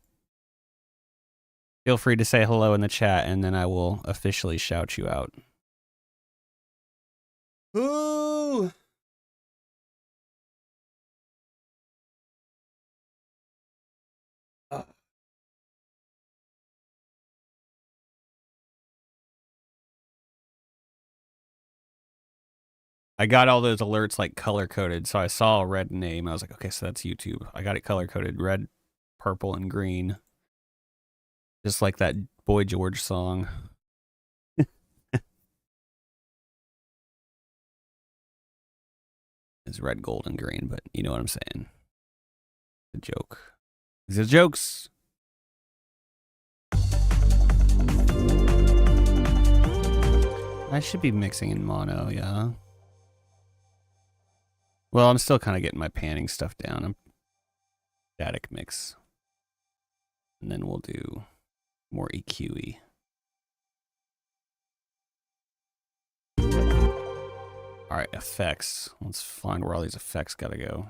Feel free to say hello in the chat, and then I will officially shout you out. Ooh! I got all those alerts like color coded, so I saw a red name. I was like, okay, so that's YouTube. I got it color coded, red, purple, and green, just like that Boy George song. It's red, gold, and green, but you know what I'm saying. A joke. These are jokes. I should be mixing in mono, yeah. Well, I'm still kind of getting my panning stuff down. I'm static mix. And then we'll do more EQ-y. All right, effects. Let's find where all these effects gotta go.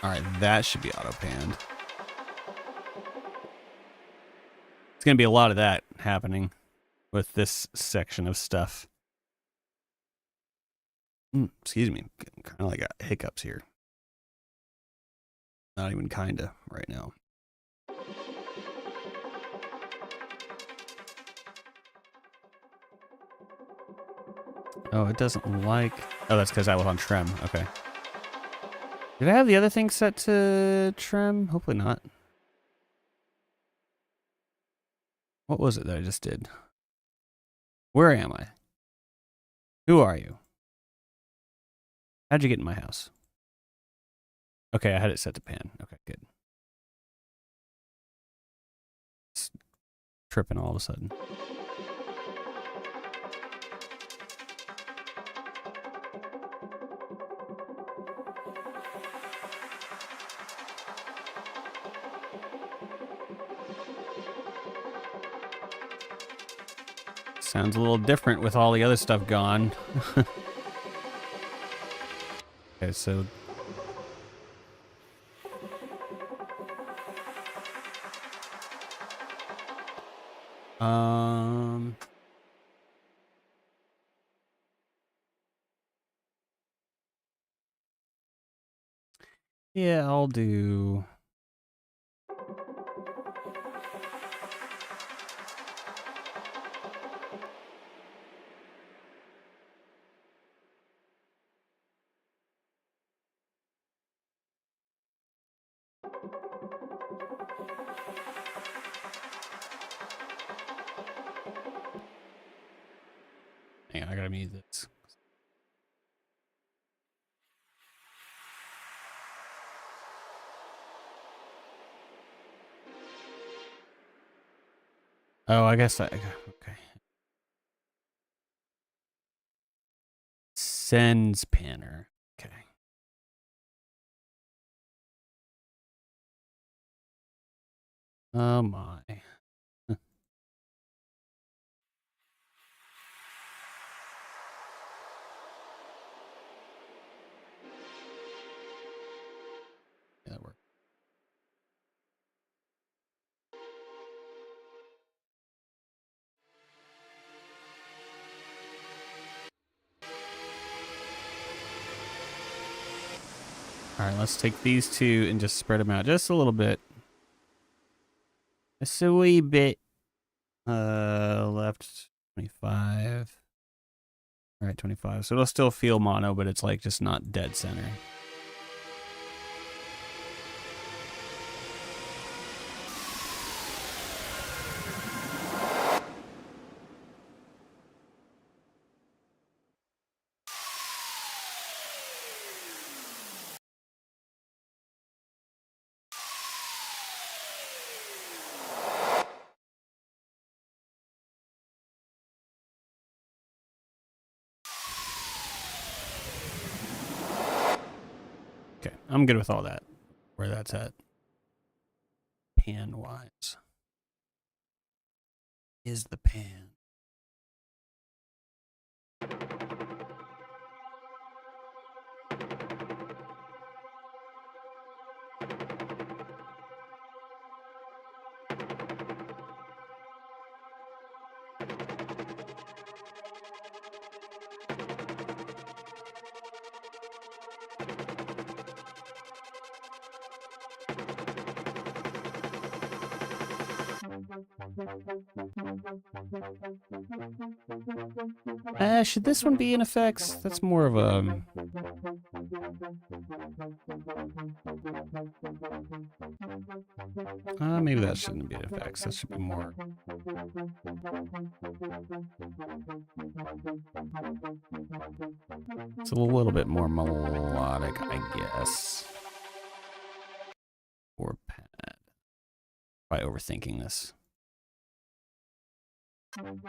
All right, that should be auto-panned. It's gonna be a lot of that happening with this section of stuff. Excuse me, kind of like got hiccups here. Not even kinda right now. Oh, it doesn't like... Oh, that's because I was on Trem. Okay. Did I have the other thing set to Trem? Hopefully not. What was it that I just did? Where am I? Who are you? How'd you get in my house? Okay, I had it set to pan. Okay, good. It's tripping all of a sudden. Sounds a little different with all the other stuff gone. Okay, so... Yeah, I'll do... Hang on, I gotta mute this. Oh, I guess I... Okay. Sends panner. Okay. Oh my. Yeah, that worked. All right, let's take these two and just spread them out just a little bit. Just a wee bit. Left 25. All right, 25. So it'll still feel mono, but it's like just not dead center. Okay, I'm good with all that. Where that's at. Pan wise. Is the pan. Should this one be in effects? That's more of a... maybe that shouldn't be in effects. That should be more... It's a little bit more melodic, I guess. Or pad. Probably overthinking this. Probably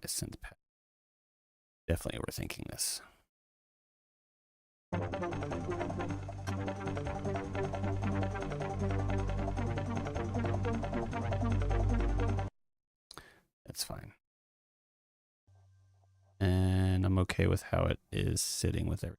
a synth pad. Definitely overthinking this. That's fine. And I'm okay with how it is sitting with everything.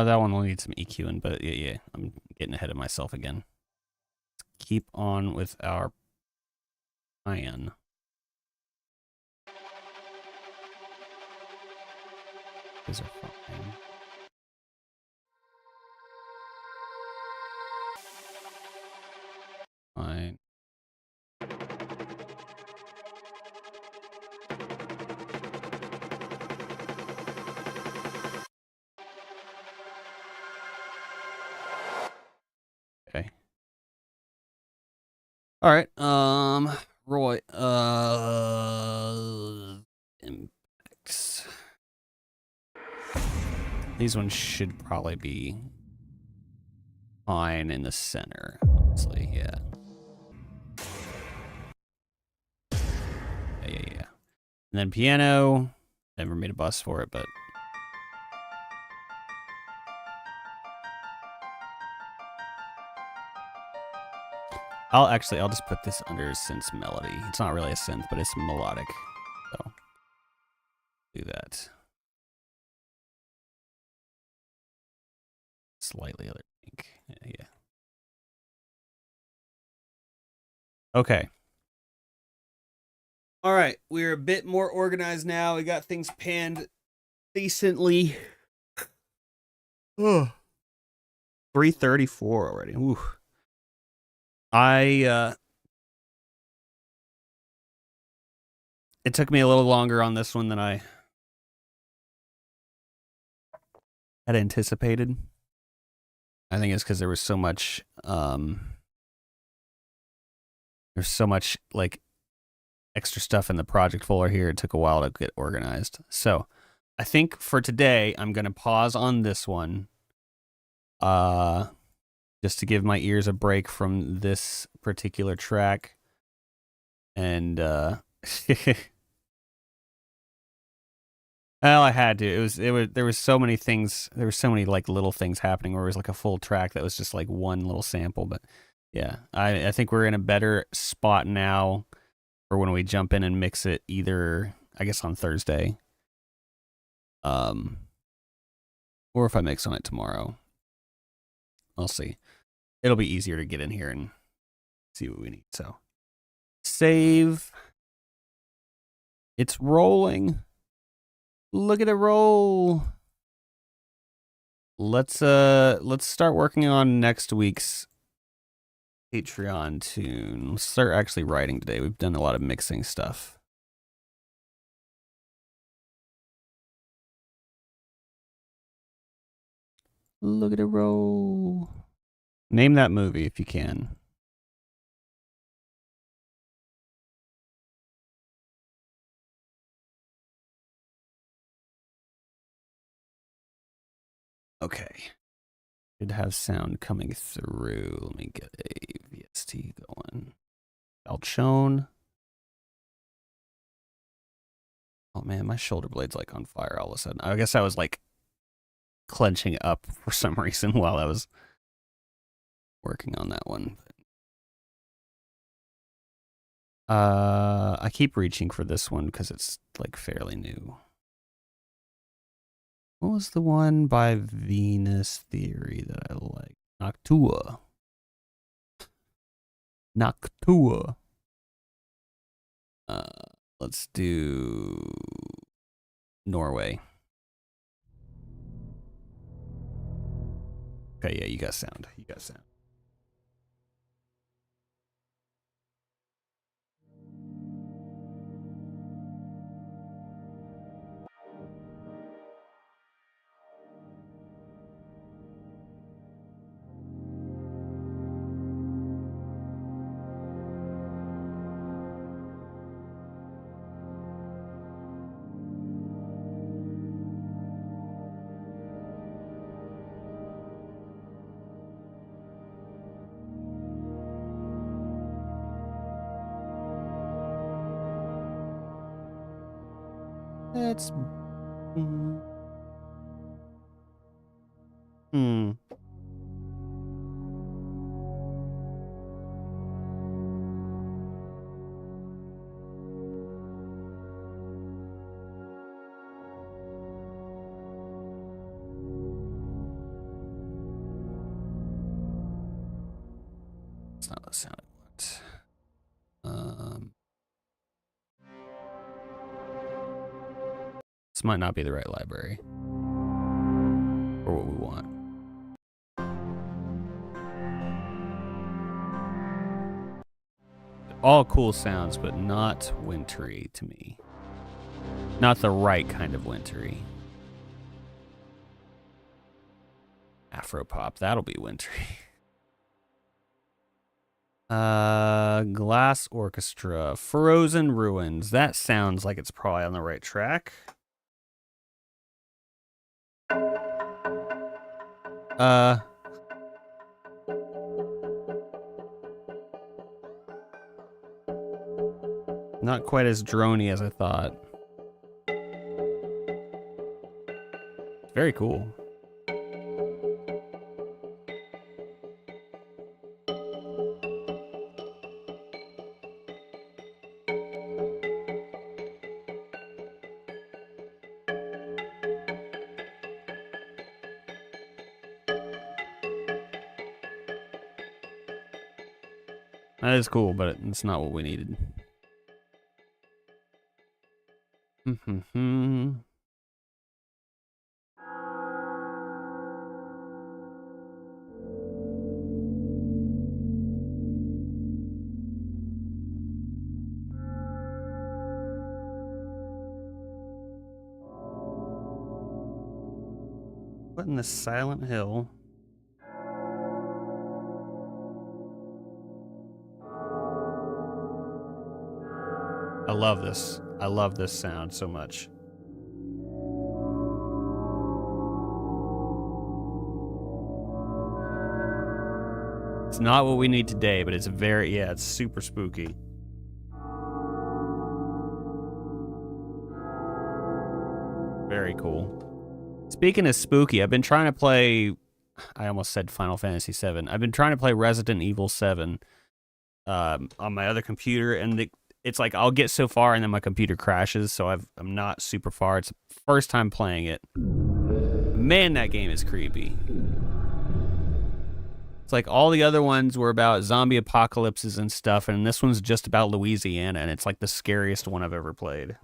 That one will need some EQing, but yeah, I'm getting ahead of myself again. Let's keep on with our plan. These are fine. Fine. Okay. All right. Roy. Impacts. These ones should probably be fine in the center. Honestly, yeah. Yeah. And then piano. Never made a bus for it, but. I'll just put this under synth melody. It's not really a synth, but it's melodic. So do that. Slightly other pink. Yeah. Okay. All right, we're a bit more organized now. We got things panned decently. Oh. 3:34 already. Ooh. It took me a little longer on this one than I had anticipated. I think it's because there was so much, there's so much like extra stuff in the project folder here. It took a while to get organized. So I think for today, I'm going to pause on this one. Just to give my ears a break from this particular track. And, well, I had to. There was so many things. There were so many like little things happening where it was like a full track that was just like one little sample. But yeah, I think we're in a better spot now for when we jump in and mix it either, I guess, on Thursday. Or if I mix on it tomorrow. I'll see. It'll be easier to get in here and see what we need. So save. It's rolling. Look at it roll. Let's start working on next week's Patreon tune. Let's start actually writing today. We've done a lot of mixing stuff. Look at it roll. Name that movie if you can. Okay. Should have sound coming through. Let me get a VST going. Alchone. Oh man, my shoulder blade's like on fire all of a sudden. I guess I was like clenching up for some reason while I was working on that one. I keep reaching for this one because it's like fairly new. What was the one by Venus Theory that I like? Noctua. Noctua. Let's do Norway. Okay, yeah, you got sound. You got sound. That's It's not the sound I want. This might not be the right library for what we want. All cool sounds, but not wintry to me. Not the right kind of wintry. Afropop, that'll be wintry. Glass Orchestra, Frozen Ruins. That sounds like it's probably on the right track. Not quite as droney as I thought. Very cool. That is cool, but it's not what we needed. What in the Silent Hill? I love this. I love this sound so much. It's not what we need today, but it's very, yeah, it's super spooky. Very cool. Speaking of spooky, I've been trying to play, I almost said Final Fantasy VII. I've been trying to play Resident Evil 7 on my other computer, and it's like I'll get so far and then my computer crashes, so I'm not super far. It's the first time playing it. Man, that game is creepy. It's like all the other ones were about zombie apocalypses and stuff, and this one's just about Louisiana, and it's like the scariest one I've ever played.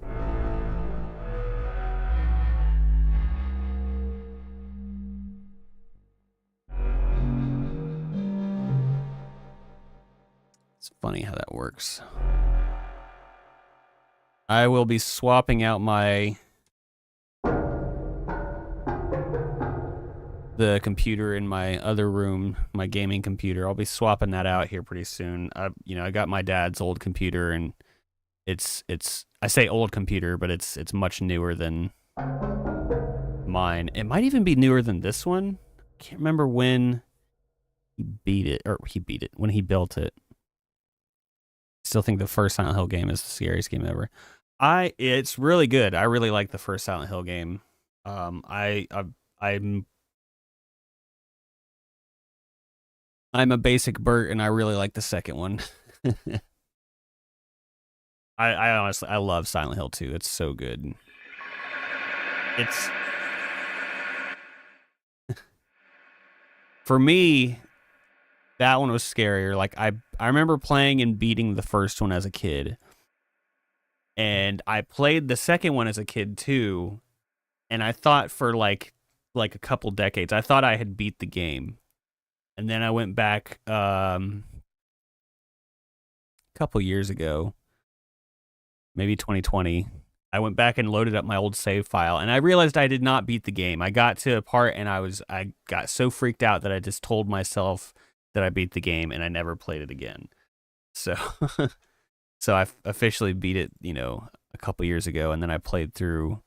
It's funny how that works. I will be swapping out the computer in my other room, my gaming computer. I'll be swapping that out here pretty soon. I got my dad's old computer, and it's I say old computer, but it's much newer than mine. It might even be newer than this one. I can't remember when when he built it. Still think the first Silent Hill game is the scariest game ever. It's really good. I really like the first Silent Hill game. I'm I'm a basic Bert, and I really like the second one. I honestly, I love Silent Hill 2. It's so good. It's for me, that one was scarier. Like I remember playing and beating the first one as a kid. And I played the second one as a kid too. And I thought for like a couple decades, I thought I had beat the game. And then I went back a couple years ago, maybe 2020. I went back and loaded up my old save file, and I realized I did not beat the game. I got to a part, and I got so freaked out that I just told myself that I beat the game, and I never played it again. So, so I officially beat it, a couple years ago, and then I played through,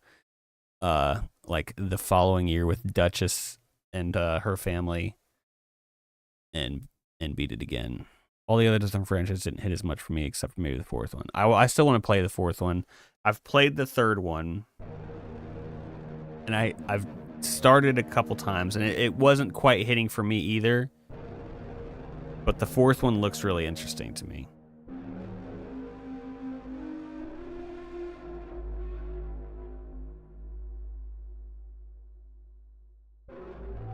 like the following year with Duchess and her family, and beat it again. All the other different franchises didn't hit as much for me, except for maybe the fourth one. I still want to play the fourth one. I've played the third one, and I've started a couple times, and it wasn't quite hitting for me either. But the fourth one looks really interesting to me.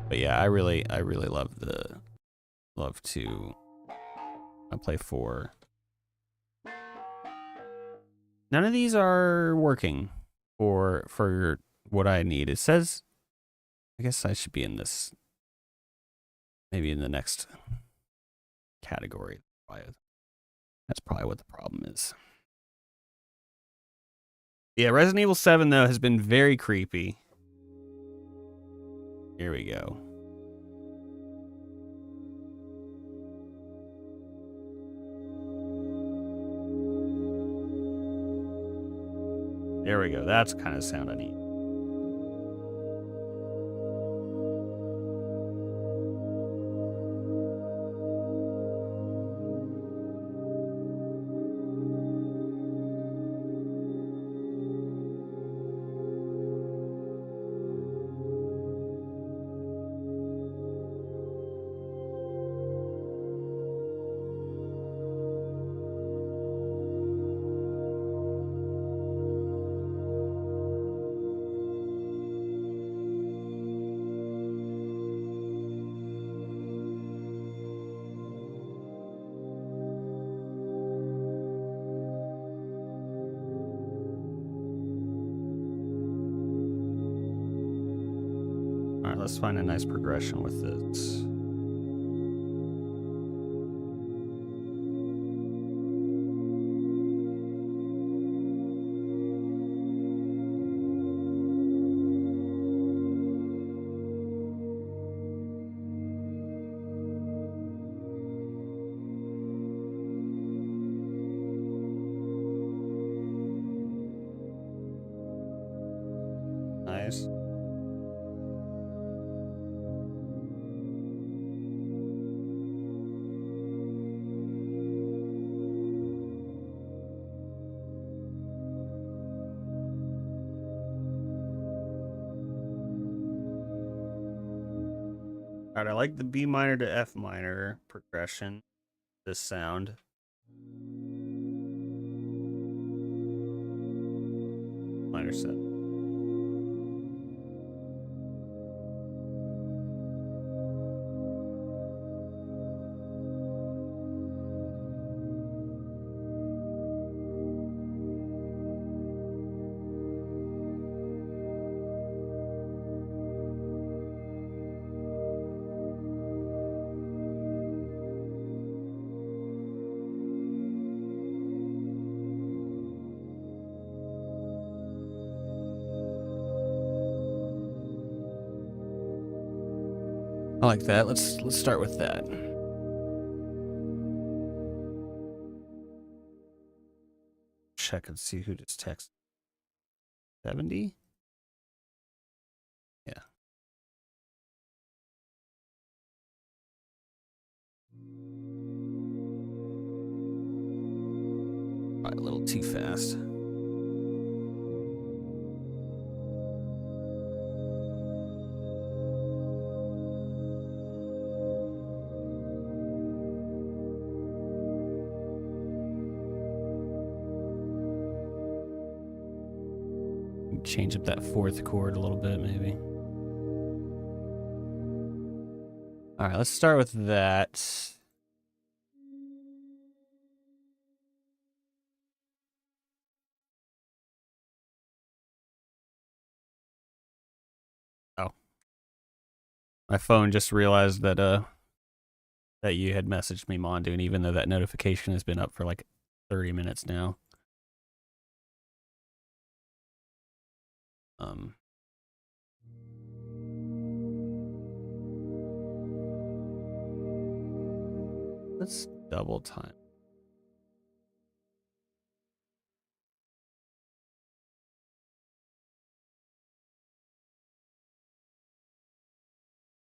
But yeah, I really love to. I play 4. None of these are working for what I need. It says, I guess I should be in this, maybe in the next category. That's probably what the problem is. Yeah, Resident Evil 7, though, has been very creepy. Here we go. There we go. That's kind of sound I need. All right, let's find a nice progression with this. Nice. All right, I like the B minor to F minor progression. This sound. Minor 7. I like that. Let's start with that. Check and see who just texted. 70? Yeah. Probably a little too fast. change up that fourth chord a little bit, maybe. All right, let's start with that. Oh. My phone just realized that that you had messaged me, Mondoon, even though that notification has been up for like 30 minutes now. Let's double time.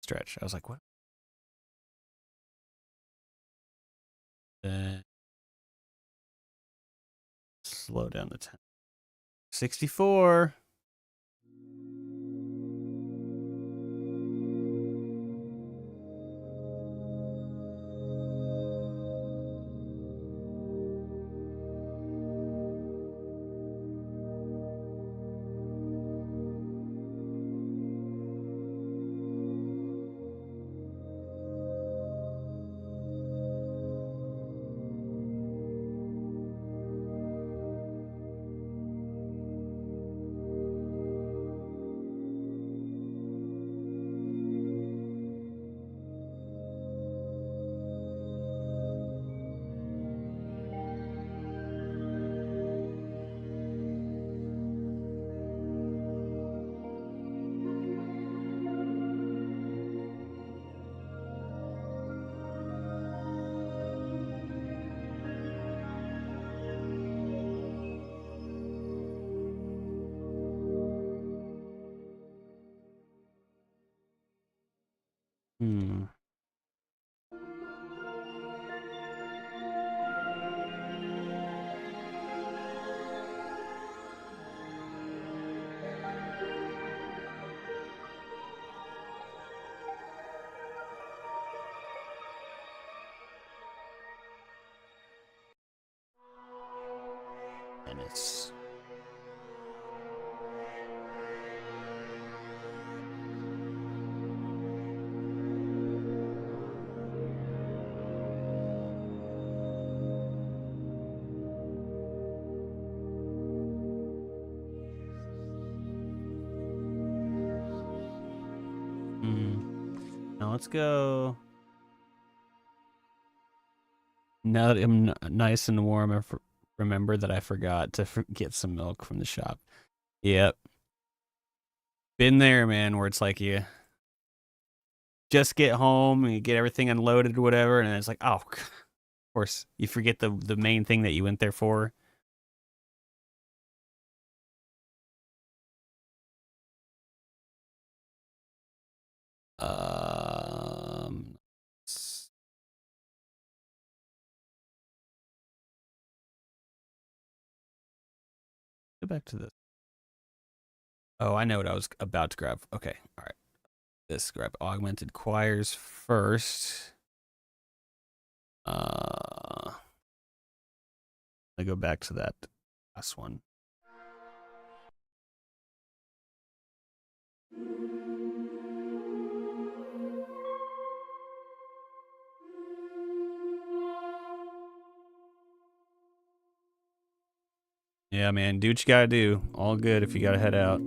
Stretch. I was like, what? Slow down the time. 64. And it's now let's go. Now that I'm nice and warm, I remember that I forgot to get some milk from the shop. Yep. Been there, man, where it's like you just get home and you get everything unloaded or whatever, and it's like, oh, of course, you forget the main thing that you went there for. Go back to this. Oh, I know what I was about to grab. Okay, all right. This grab augmented choirs first. I go back to that last one. Yeah, man, do what you gotta do. All good if you gotta head out.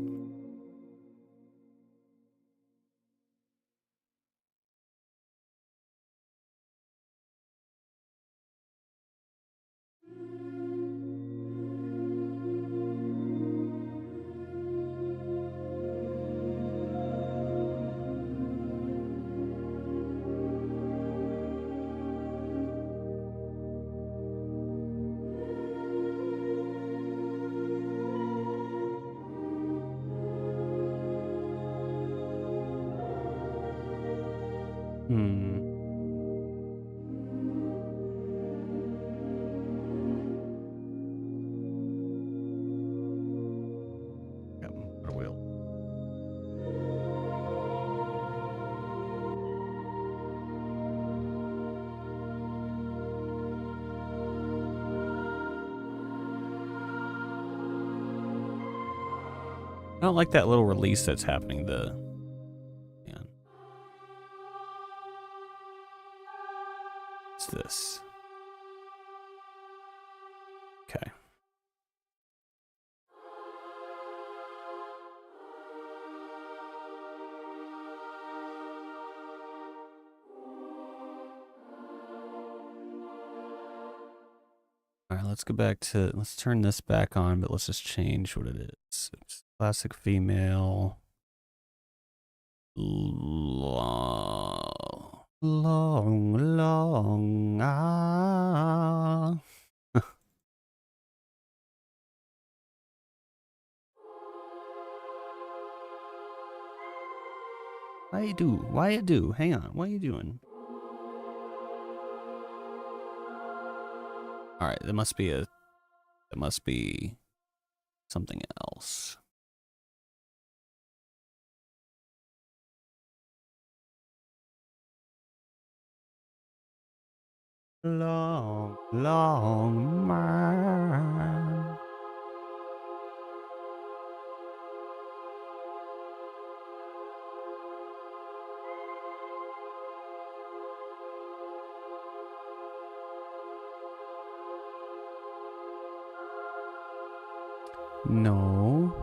I don't like that little release that's happening. Man. What's this? Okay. All right, let's go back to, let's turn this back on, but let's just change what it is. It's classic female. Long, long, ah. Why you do? Why you do? Hang on, what are you doing? All right, that must be something else. Long, long man. No.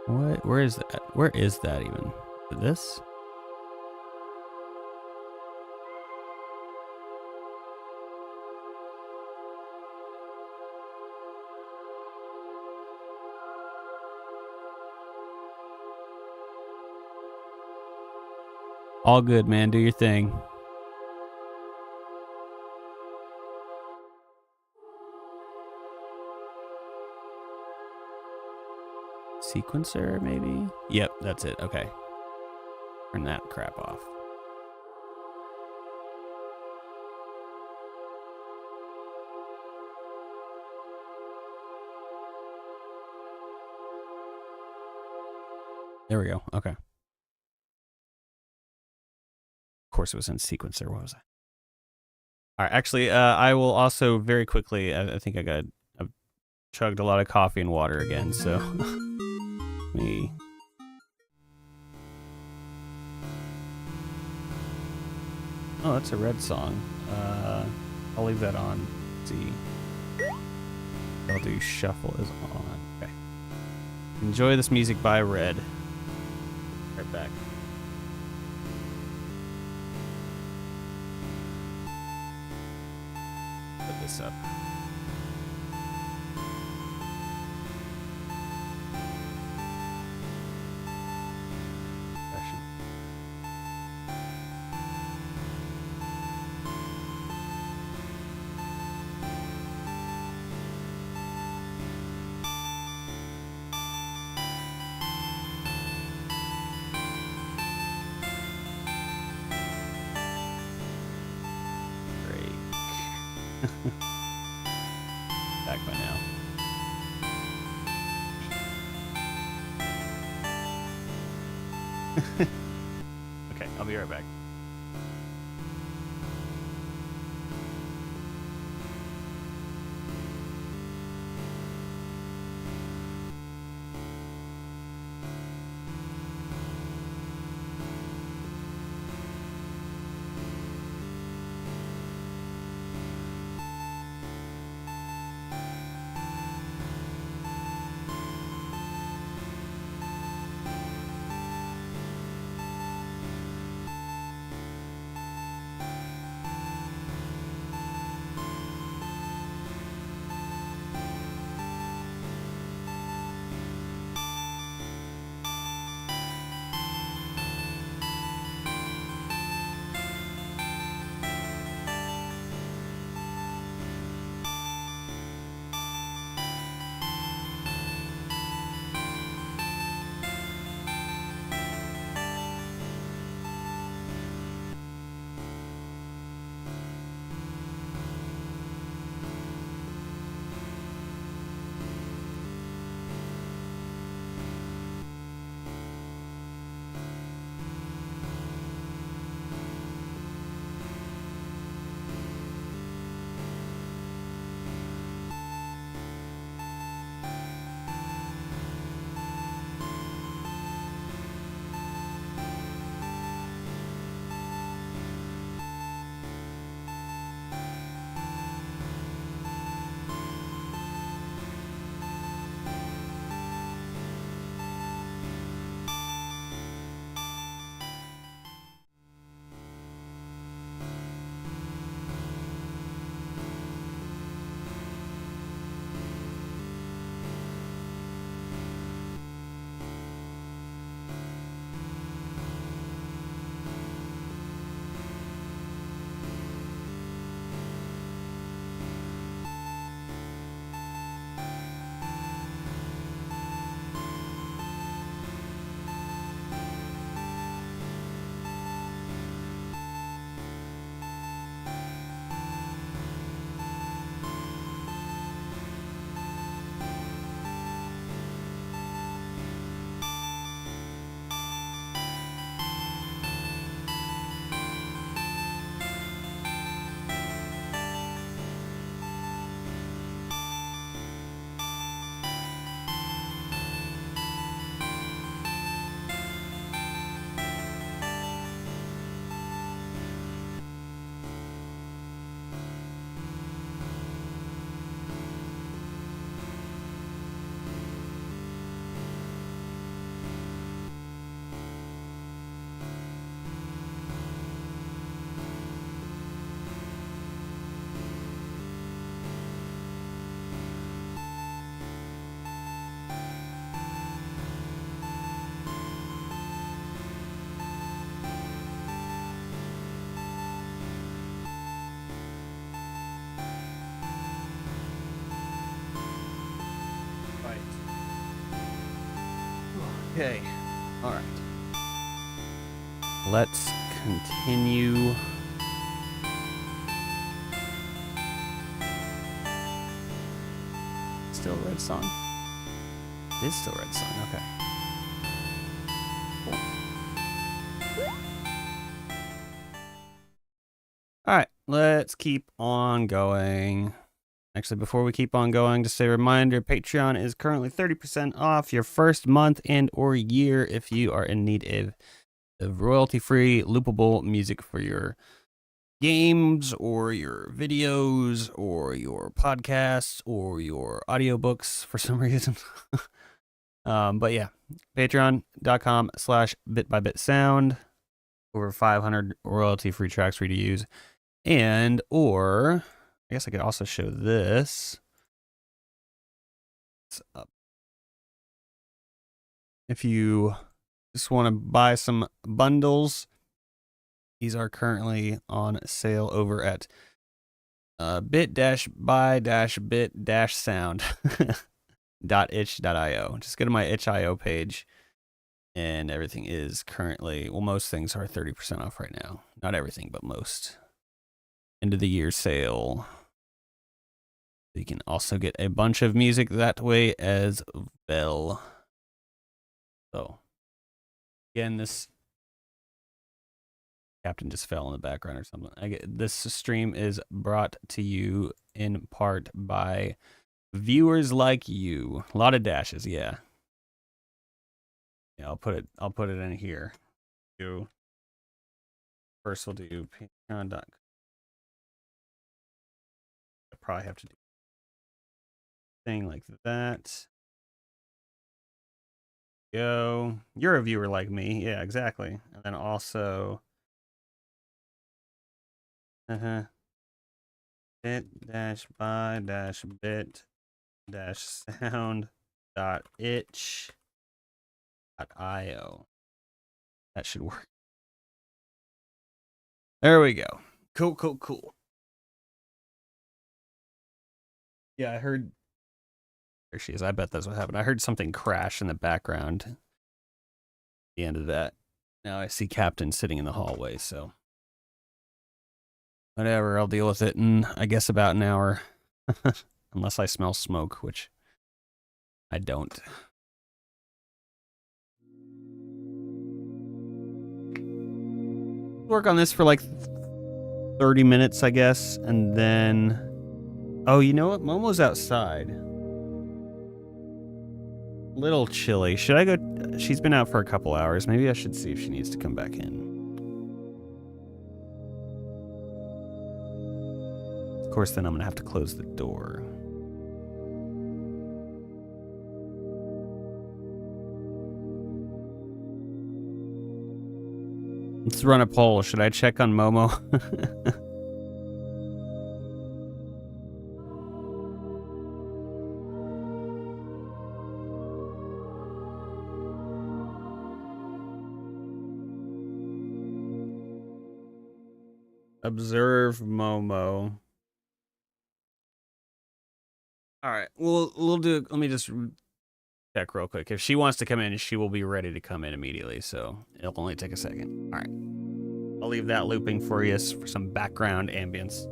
What? Where is that? Where is that even? This? All good, man. Do your thing. Sequencer, maybe? Yep, that's it. Okay. Turn that crap off. There we go. Okay. Of course it was in sequencer. What was I? All right. Actually, I will also very quickly, I think I've chugged a lot of coffee and water again, so me. Oh, that's a Red song. I'll leave that on. Let's see. I'll do shuffle is on. Okay. Enjoy this music by Red. Right back. Put this up. Back by now. Okay, I'll be right back. Okay. All right. Let's continue. Still Red Song. It is still Red Song. Okay. Cool. All right. Let's keep on going. Actually, before we keep on going, just a reminder, Patreon is currently 30% off your first month and or year if you are in need of royalty-free, loopable music for your games or your videos or your podcasts or your audiobooks for some reason. But yeah, patreon.com/bitbybitsound. Over 500 royalty-free tracks for you to use. And, or, I guess I could also show this. If you just want to buy some bundles, these are currently on sale over at bit-by-bit-sound.itch.io. Just go to my itch.io page, and everything is currently, well, most things are 30% off right now. Not everything, but most. End of the year sale. You can also get a bunch of music that way as well. So, again, this Captain just fell in the background or something. This stream is brought to you in part by viewers like you. A lot of dashes, yeah. Yeah, I'll put it in here. First we'll do patreon.com. I probably have to do a thing like that. Go. You're a viewer like me. Yeah, exactly. And then also bit-by-bit-sound.itch.io. That should work. There we go. Cool. Yeah, I heard. There she is. I bet that's what happened. I heard something crash in the background. At the end of that. Now I see Captain sitting in the hallway, so. Whatever, I'll deal with it in, I guess, about an hour. Unless I smell smoke, which I don't. Work on this for like 30 minutes, I guess, and then... Oh, you know what? Momo's outside. Little chilly. Should I go... She's been out for a couple hours. Maybe I should see if she needs to come back in. Of course, then I'm gonna have to close the door. Let's run a poll. Should I check on Momo? Observe Momo. All right. We'll do. Let me just check real quick. If she wants to come in, she will be ready to come in immediately. So it'll only take a second. All right. I'll leave that looping for you for some background ambience.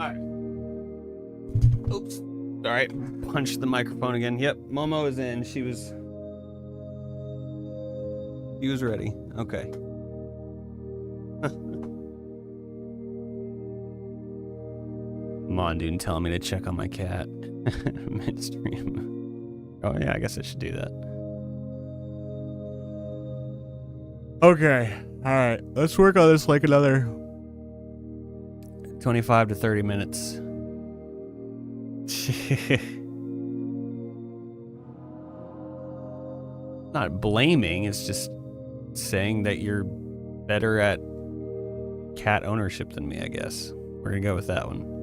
All right. Oops. All right. Punch the microphone again. Yep. Momo is in. She was ready. Okay. Come on, dude, telling me to check on my cat midstream. Oh yeah, I guess I should do that. Okay. All right. Let's work on this like another 25 to 30 minutes. Not blaming, it's just saying that you're better at cat ownership than me, I guess. We're gonna go with that one.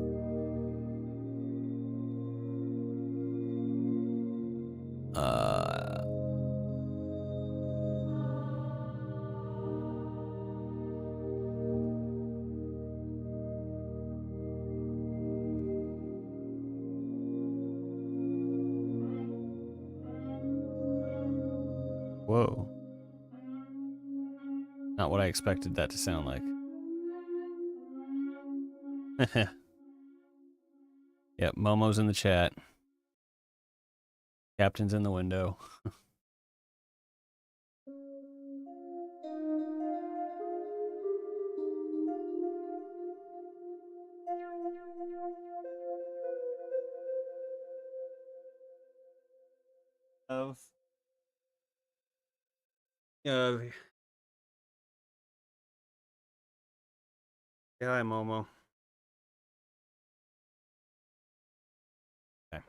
Whoa. Not what I expected that to sound like. Yep, Momo's in the chat. Captain's in the window. Yeah, hi, Momo. Okay.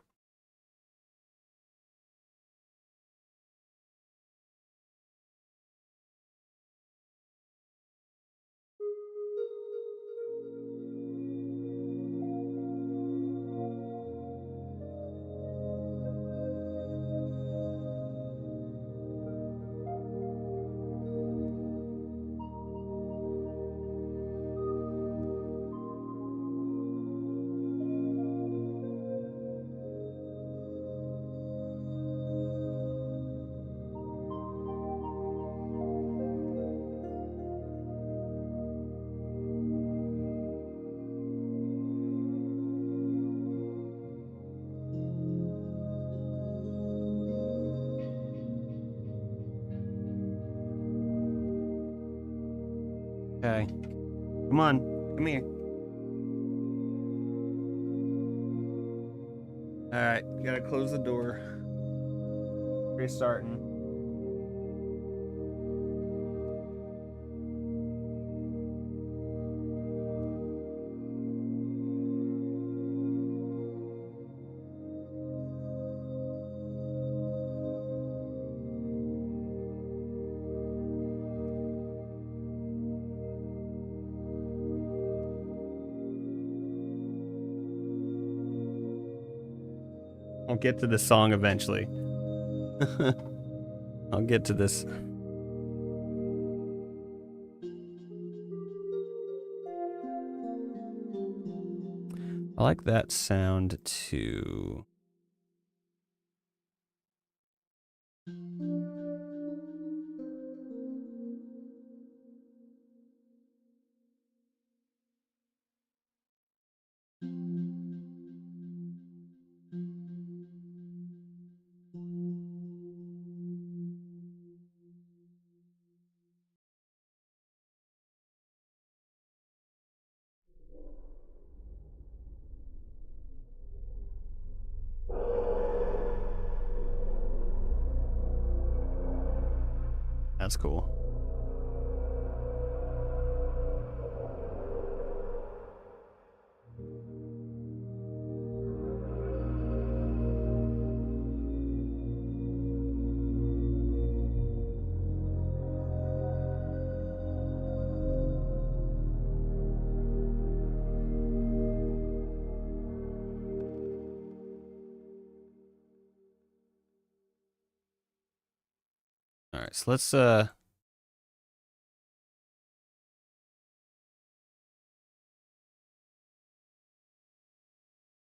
Okay. Come on. Come here. Alright, you gotta close the door. Restarting. I'll get to this song eventually. I'll get to this. I like that sound too. That's cool. All right, so let's what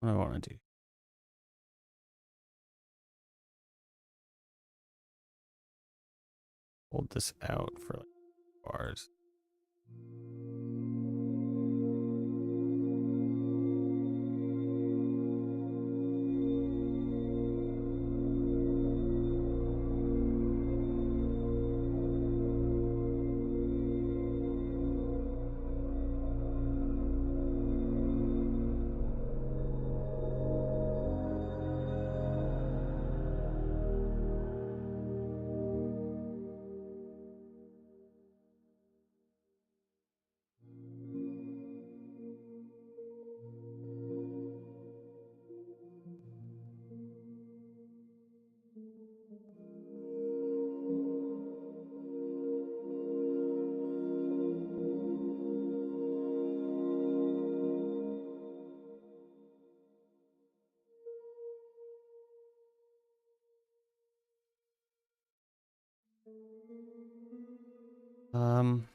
do I want to do? Hold this out for like bars. Um.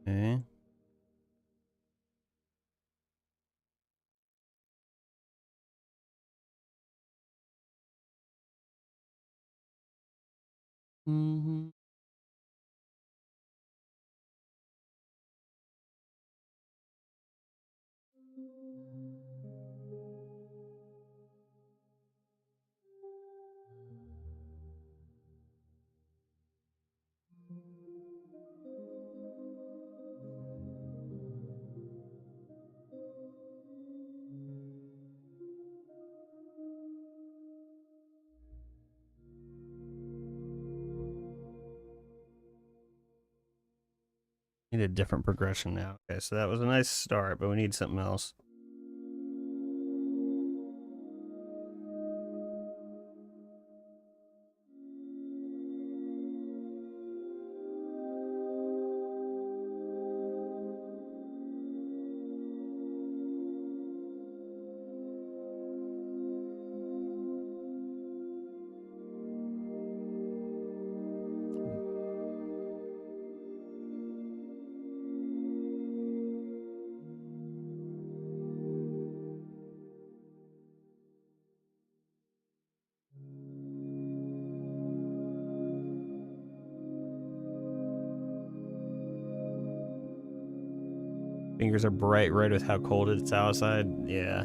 Okay. Mm-hmm. Need a different progression now. Okay, so that was a nice start, but we need something else. Fingers are bright red with how cold it's outside. Yeah.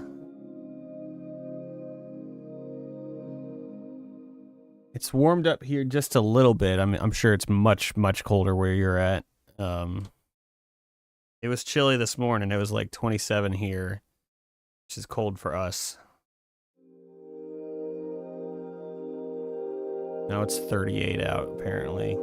It's warmed up here just a little bit. I mean, I'm sure it's much, much colder where you're at. It was chilly this morning. It was like 27 here, which is cold for us. Now it's 38 out, apparently.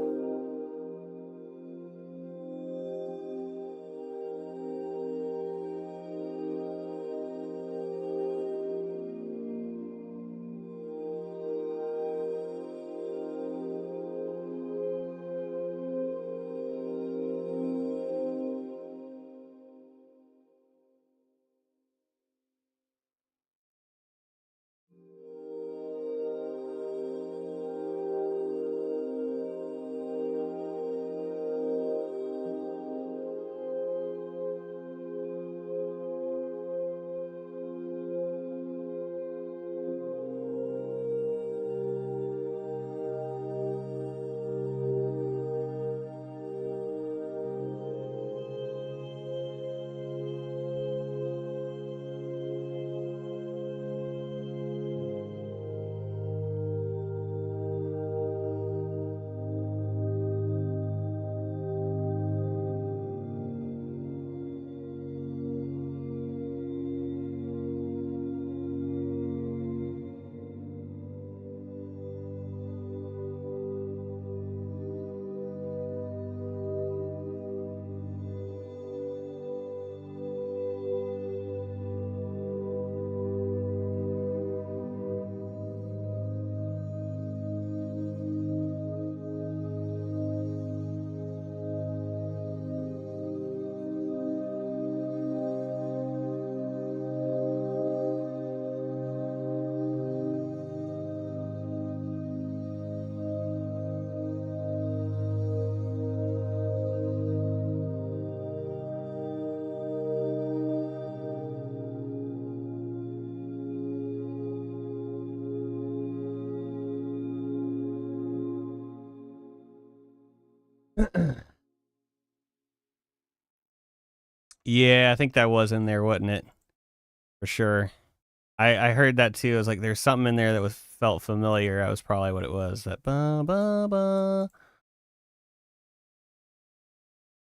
Yeah, I think that was in there, wasn't it? For sure. I heard that too. I was like, there's something in there that was felt familiar. That was probably what it was. That ba ba ba.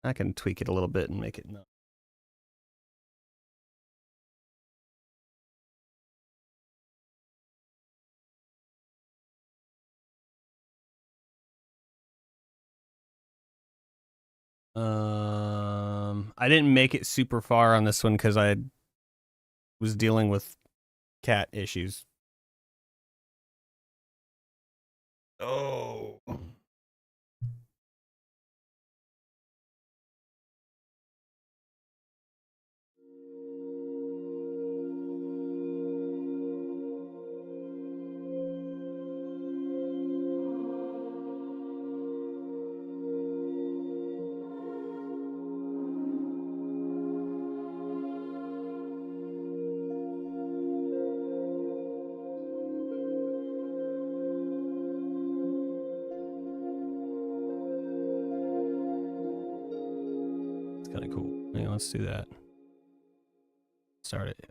I can tweak it a little bit and make it not. I didn't make it super far on this one because I was dealing with cat issues. Oh. It's kind of cool. Yeah, let's do that. Start it.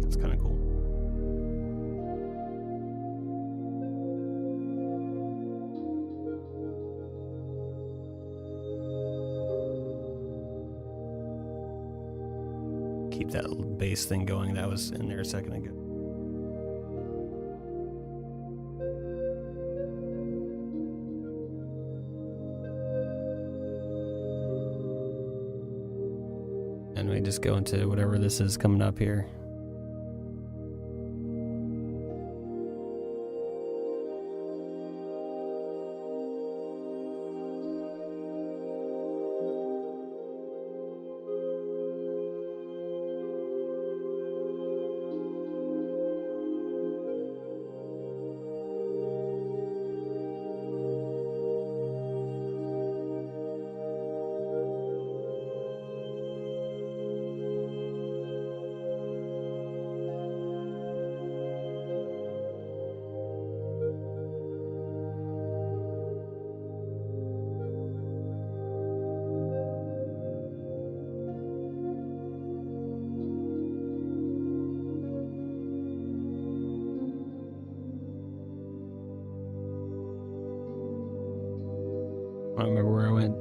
That's kind of cool. Keep that bass thing going. That was in there a second ago. And we just go into whatever this is coming up here. I don't remember where I went.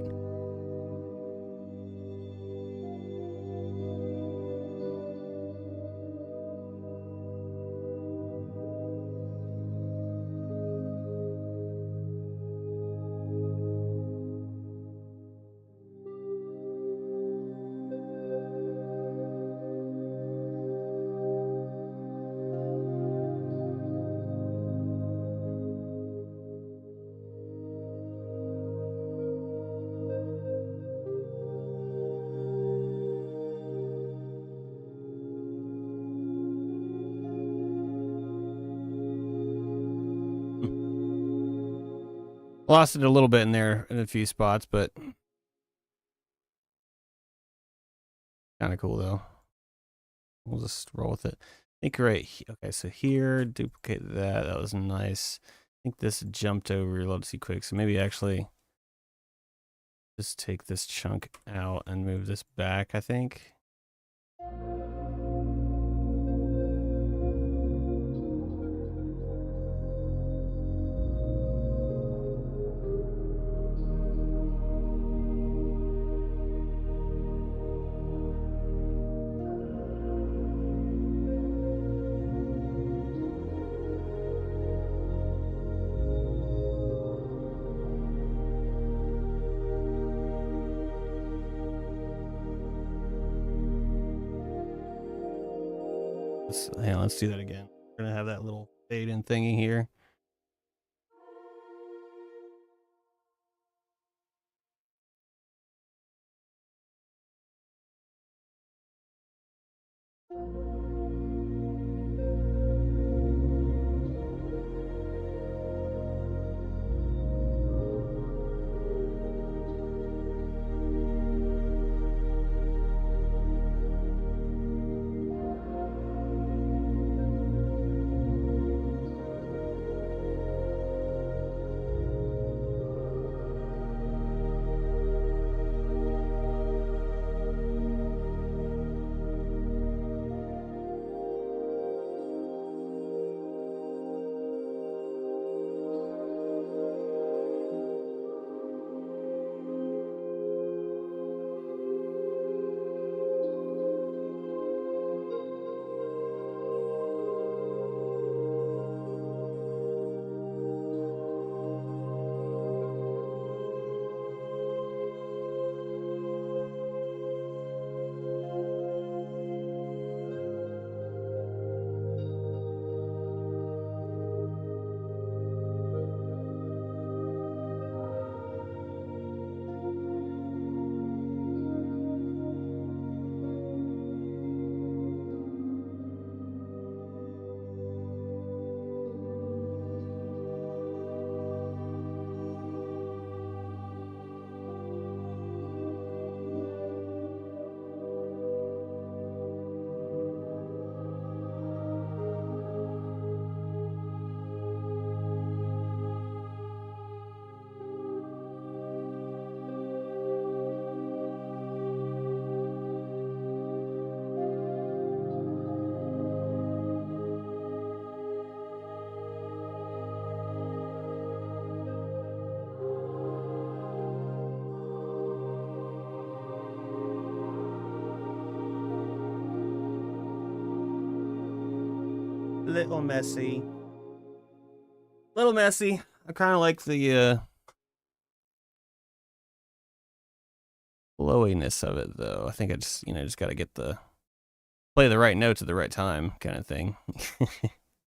Lost it a little bit in there in a few spots, but kind of cool though. We'll just roll with it. I think okay, so here, duplicate that. That was nice. I think this jumped over. Let's see quick. So maybe actually just take this chunk out and move this back, I think. Let's do that again. We're gonna have that little fade in thingy here. Little messy. Little messy. I kind of like the flowiness of it, though. I think I just, just got to get play the right notes at the right time kind of thing.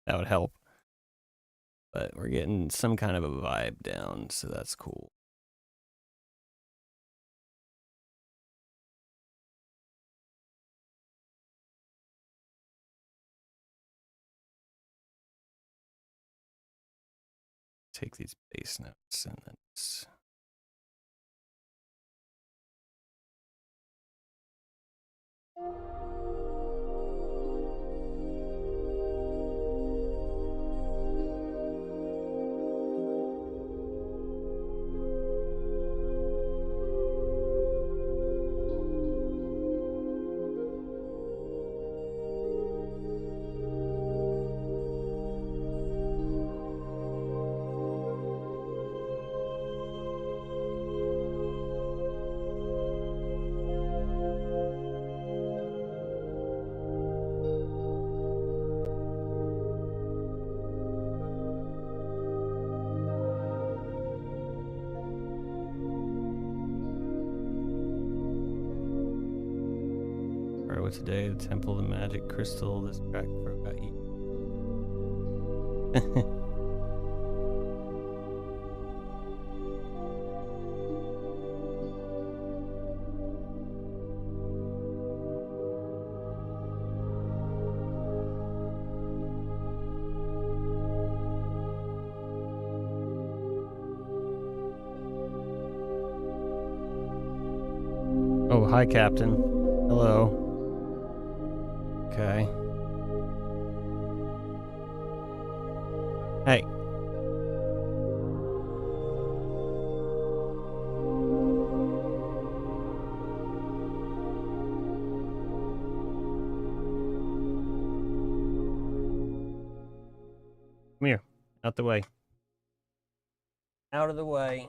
That would help. But we're getting some kind of a vibe down, so that's cool. Take these bass notes and then today, the Temple of the Magic Crystal, this track forgot you. Oh, hi, Captain. Hello. Okay. Hey. Come here. Out the way. Out of the way.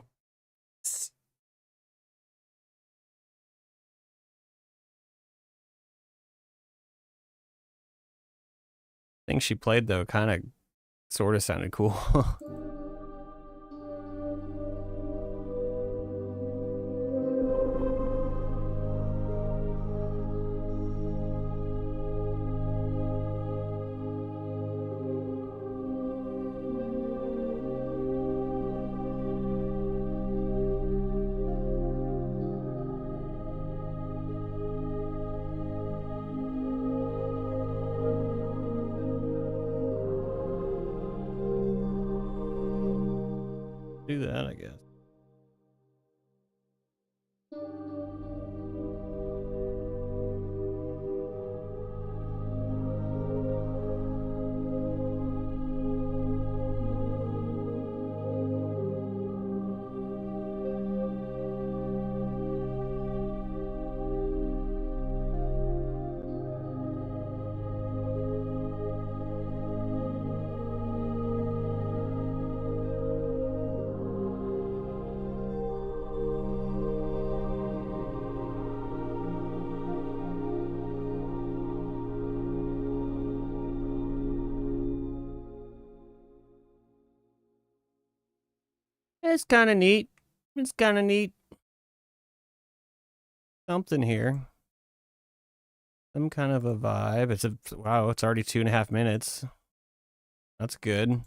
Things she played, though, kind of sort of sounded cool. Do that, I guess. It's kind of neat. It's kind of neat. Something here. Some kind of a vibe. Wow, it's already 2.5 minutes. That's good.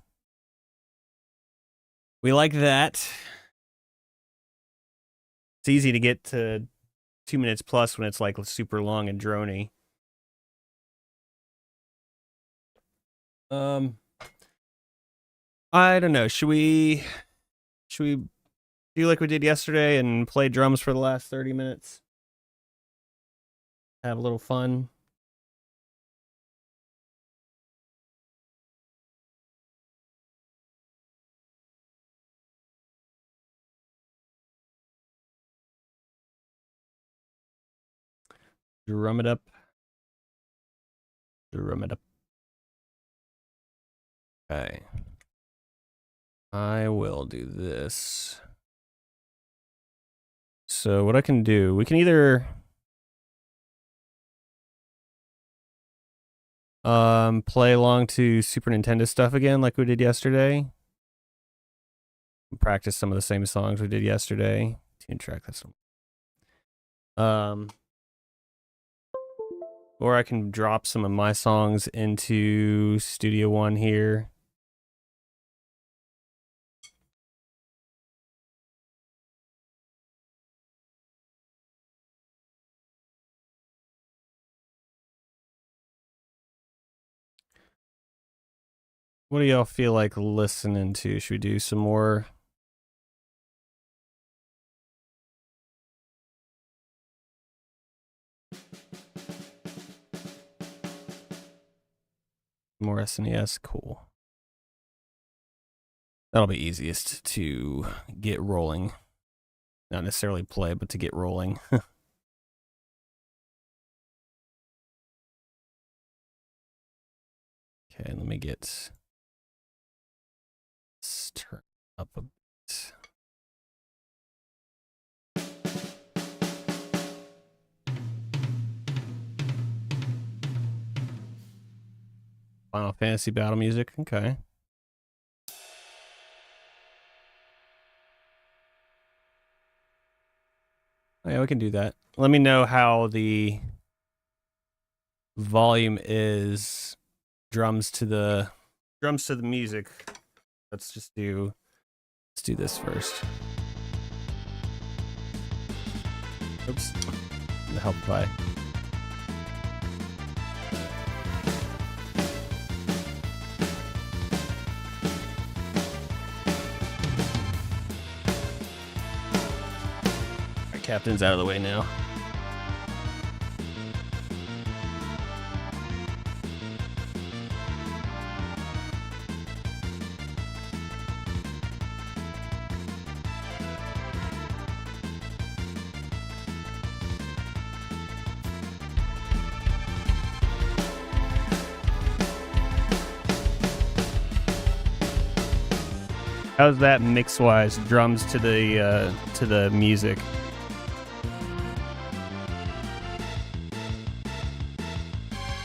We like that. It's easy to get to 2 minutes plus when it's like super long and drony. I don't know. Should we do like we did yesterday and play drums for the last 30 minutes? Have a little fun. Drum it up. Drum it up. Okay. I will do this. So what I can do, we can either play along to Super Nintendo stuff again like we did yesterday. Practice some of the same songs we did yesterday. Tune track this one. Or I can drop some of my songs into Studio One here. What do y'all feel like listening to? Should we do some more? More SNES? Cool. That'll be easiest to get rolling. Not necessarily play, but to get rolling. Okay, let me get... Let's turn up a bit. Final Fantasy battle music, okay. Oh, yeah, we can do that. Let me know how the volume is. Drums to the music. Let's do this first. Oops. The help by. Our captain's out of the way now. How's that mix-wise? Drums to the music.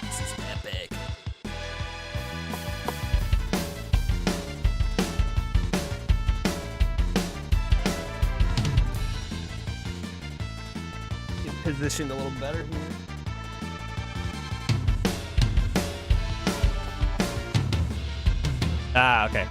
This is epic. Get positioned a little better here. Ah, okay.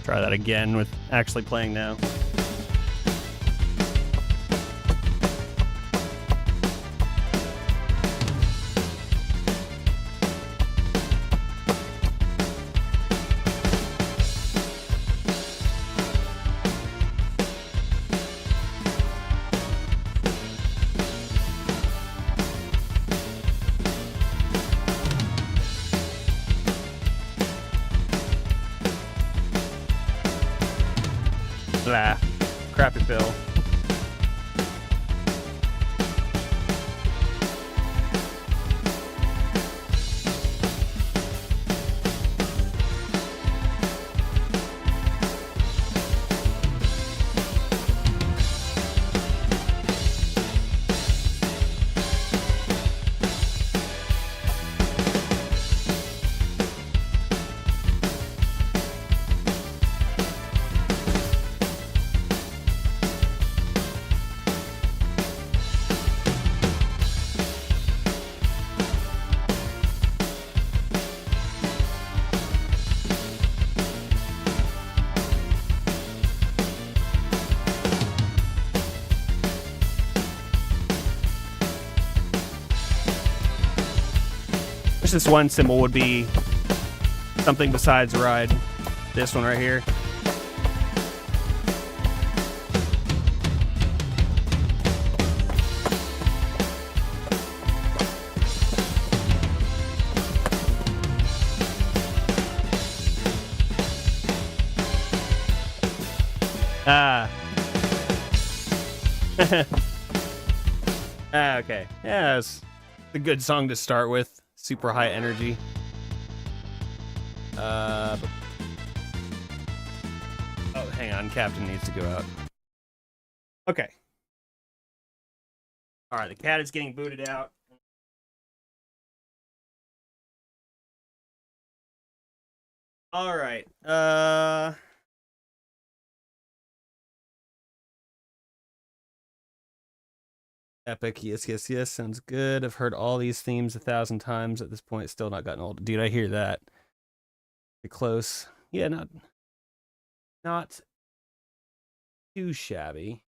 Try that again with actually playing now. Blah. Crappy pill. This one symbol would be something besides ride. This one right here. Okay. Yeah, it's a good song to start with. Super high energy. Oh, hang on. Captain needs to go out. Okay. All right, the cat is getting booted out. All right. Epic, yes, yes, yes. Sounds good. I've heard all these themes 1,000 times at this point. Still not gotten old. Dude, I hear that. You're close. Yeah, not too shabby.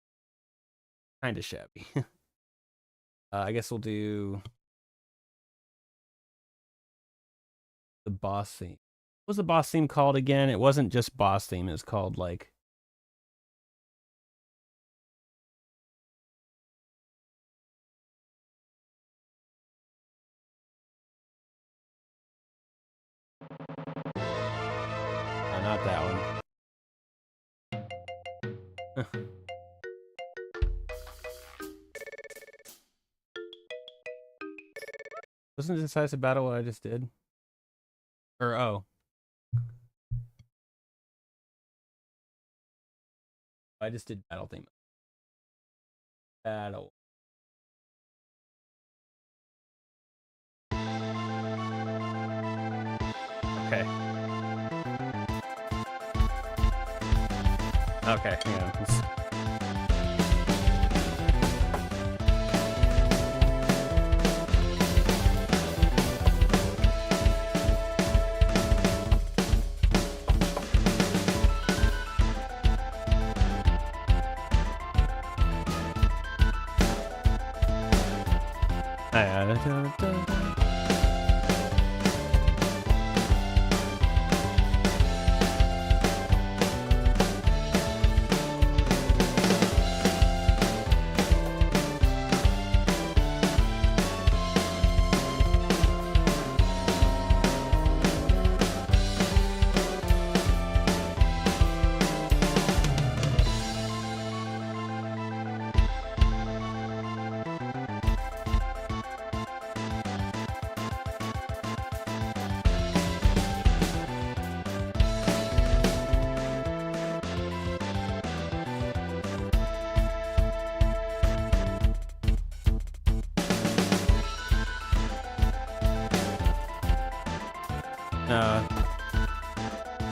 Kind of shabby. I guess we'll do the boss theme. What was the boss theme called again? It wasn't just boss theme. It was called like... No, not that one. Wasn't Decisive Battle what I just did? Or, oh. I just did battle theme. Battle. Okay. Okay, hang on.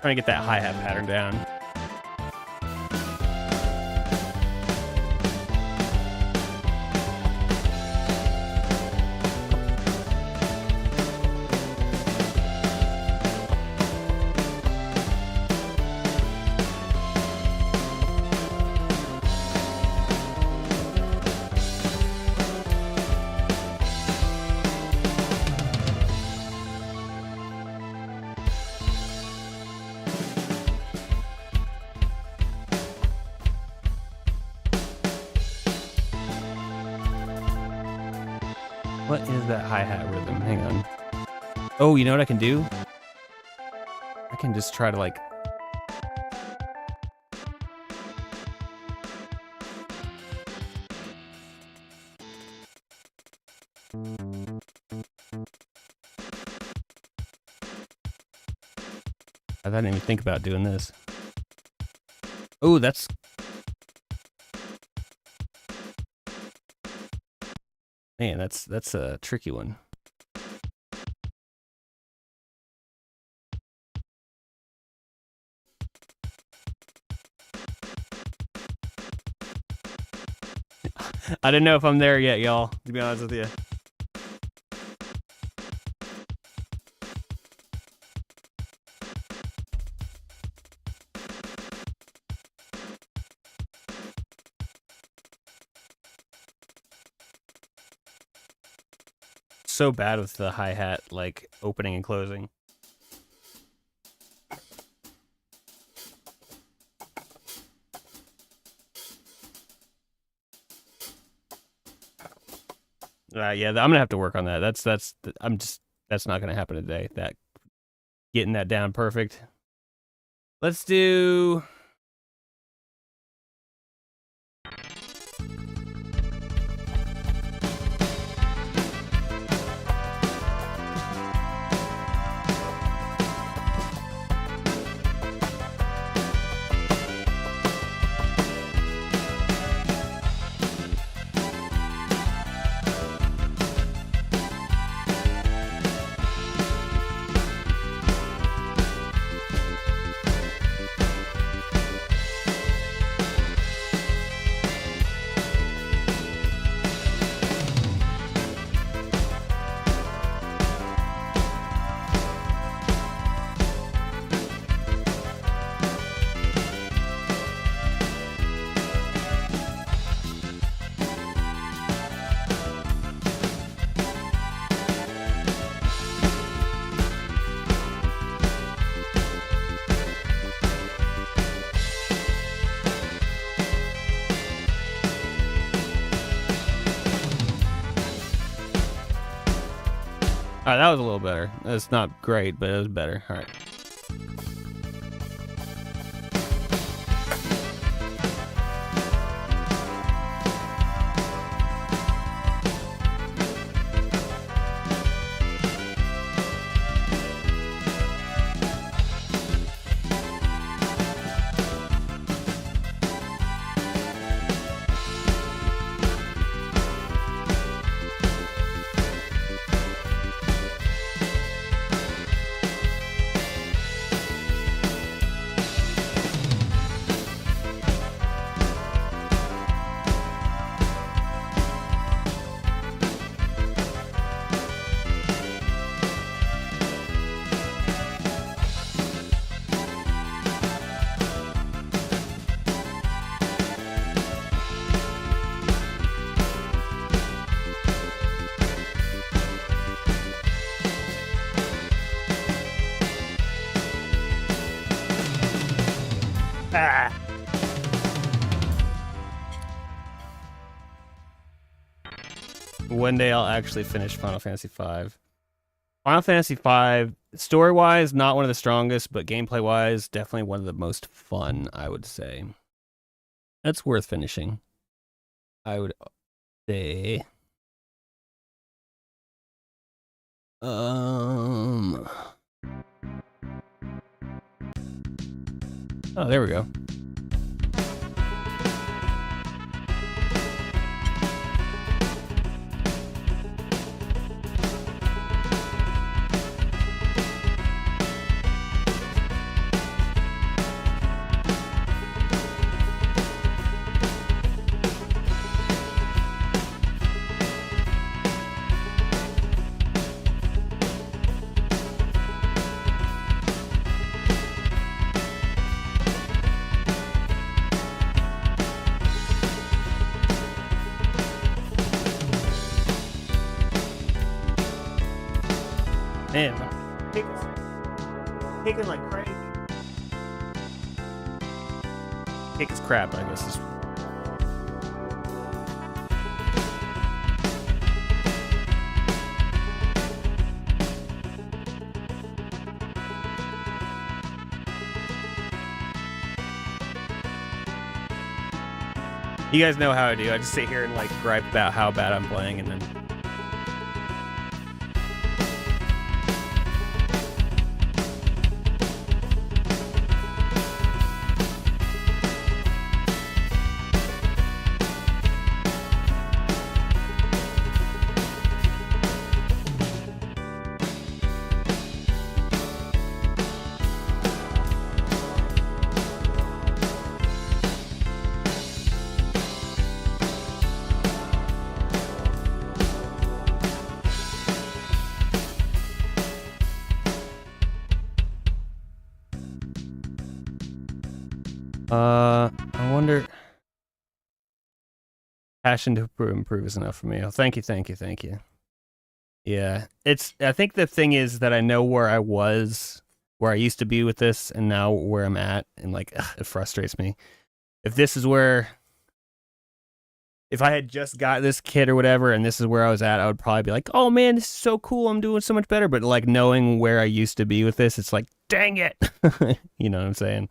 Trying to get that hi-hat pattern down. What is that hi-hat rhythm? Hang on. Oh, you know what I can do? I can just try to like... I didn't even think about doing this. Oh, that's... Man, that's a tricky one. I didn't know if I'm there yet, y'all, to be honest with you. So bad with the hi-hat, like, opening and closing. Yeah, I'm gonna have to work on that. That's not gonna happen today. That getting that down perfect. Let's do. All right, that was a little better. That's not great, but it was better. All right. One day I'll actually finish Final Fantasy V. Final Fantasy V, story-wise, not one of the strongest, but gameplay-wise, definitely one of the most fun, I would say. That's worth finishing, I would say. Oh, there we go. Man, kicking like crazy. Kick is crap, I guess. You guys know how I do. I just sit here and like gripe about how bad I'm playing, and then. I wonder. Passion to improve is enough for me. Oh, thank you. Yeah, I think the thing is that I know where I used to be with this, and now where I'm at, and like, it frustrates me. If I had just got this kit or whatever, and this is where I was at, I would probably be like, oh man, this is so cool, I'm doing so much better. But like knowing where I used to be with this, it's like, dang it. You know what I'm saying?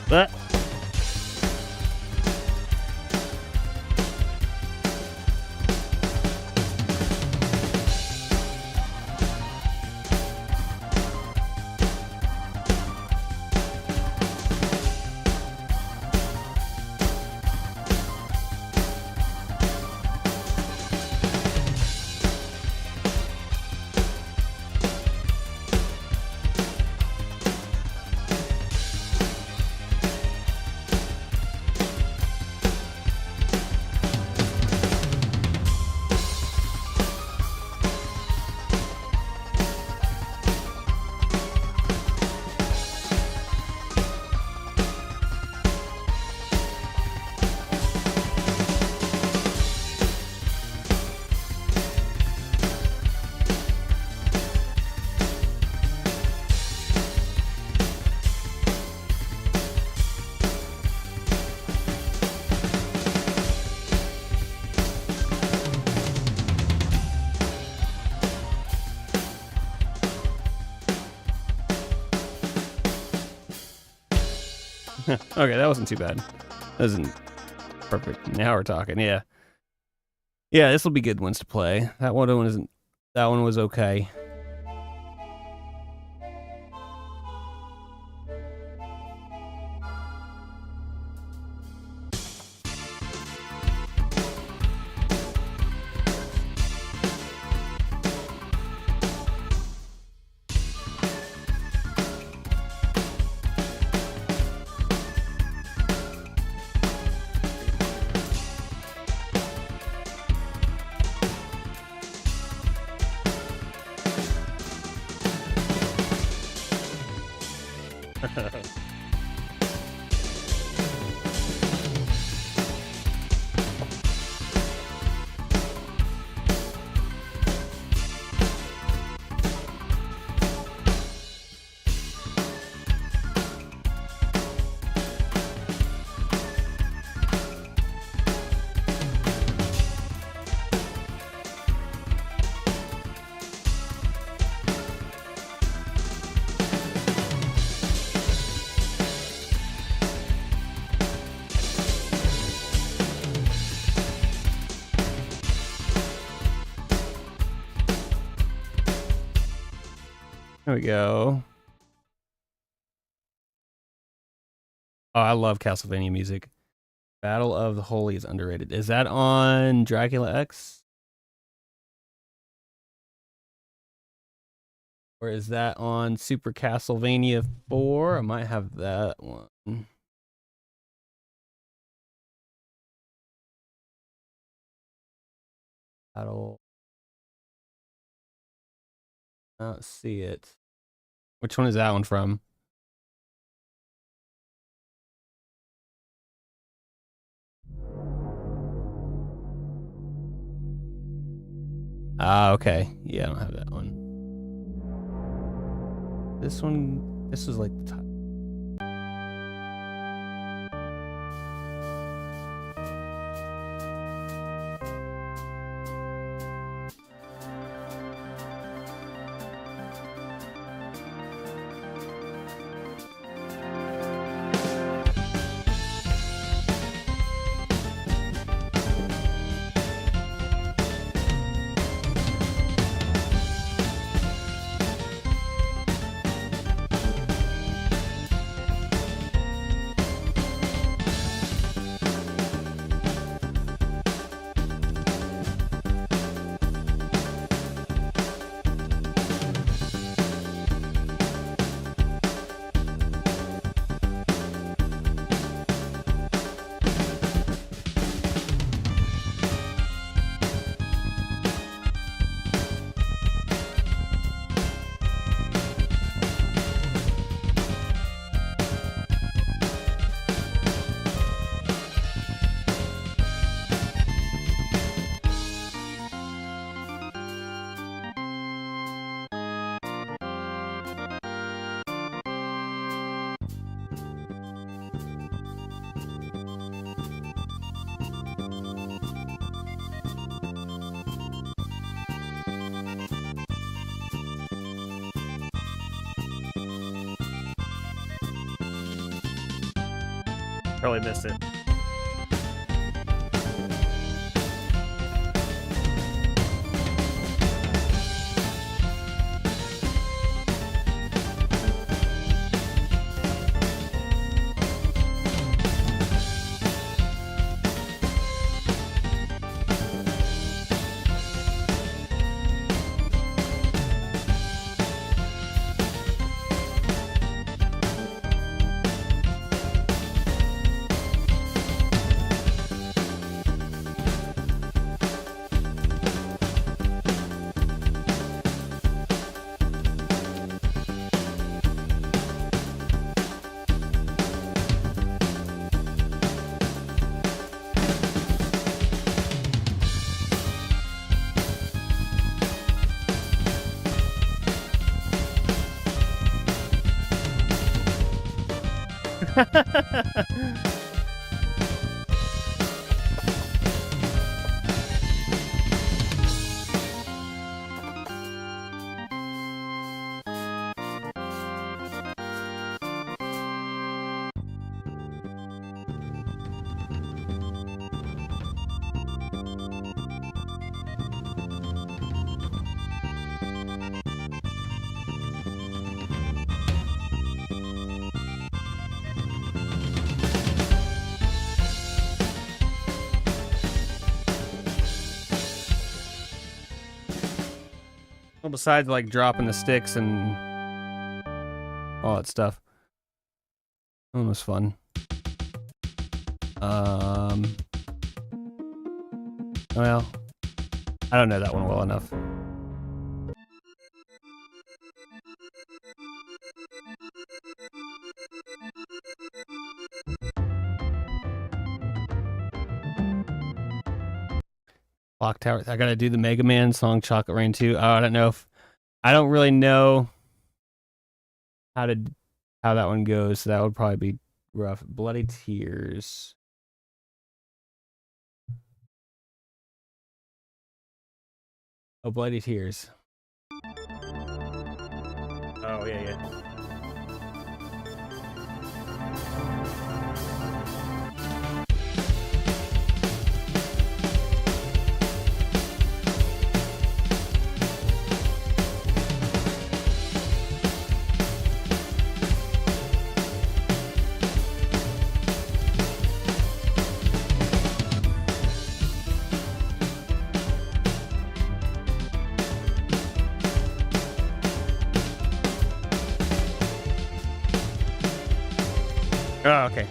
But okay, that wasn't too bad. That wasn't perfect. Now we're talking. Yeah. Yeah, this will be good ones to play. That one was okay. There we go. Oh, I love Castlevania music. Battle of the Holy is underrated. Is that on Dracula X? Or is that on Super Castlevania 4? I might have that one. Battle. I don't see it. Which one is that one from? Ah, okay. Yeah, I don't have that one. This one, this was like the top. Totally missed it. Well, besides like dropping the sticks and all that stuff. That one was fun. Well, I don't know that one well enough. Clock Tower. I gotta do the Mega Man song Chocolate Rain 2. Oh, I don't know if I don't really know how that one goes, so that would probably be rough. Bloody Tears. Oh, Bloody Tears. Oh, yeah. Oh, okay.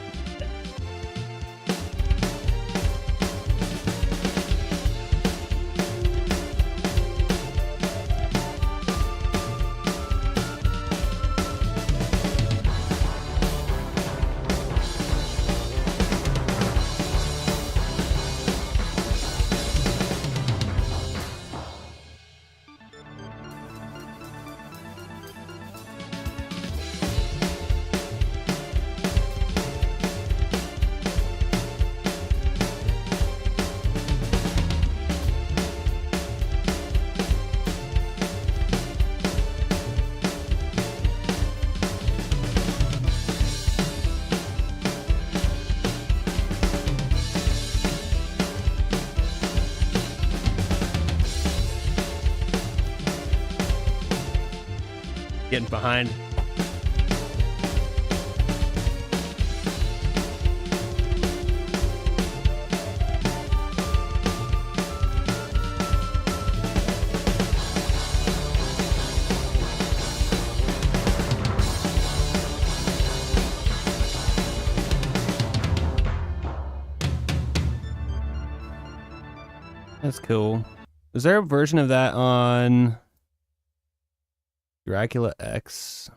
Getting behind. That's cool. Is there a version of that on Dracula X?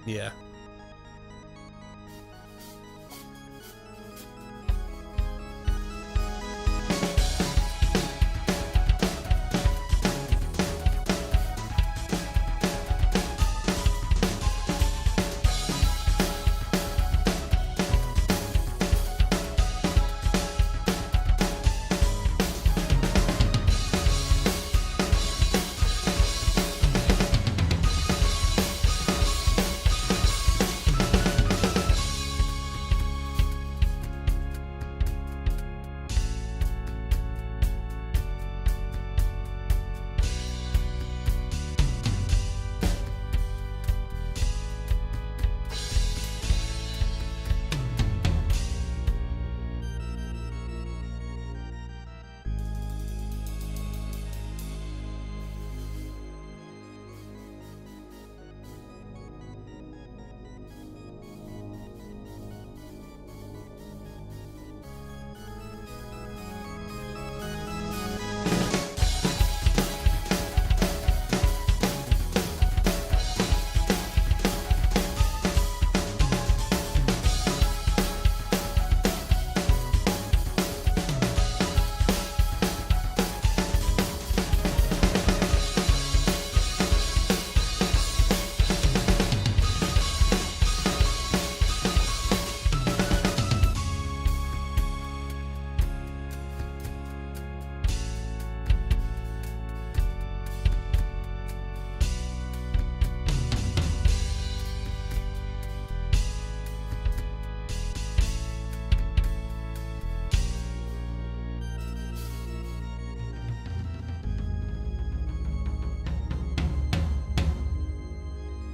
Yeah.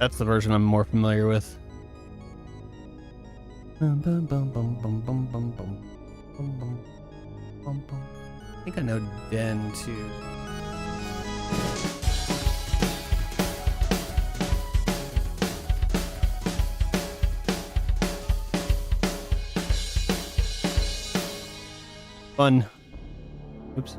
That's the version I'm more familiar with. I think I know Den too. Fun. Oops.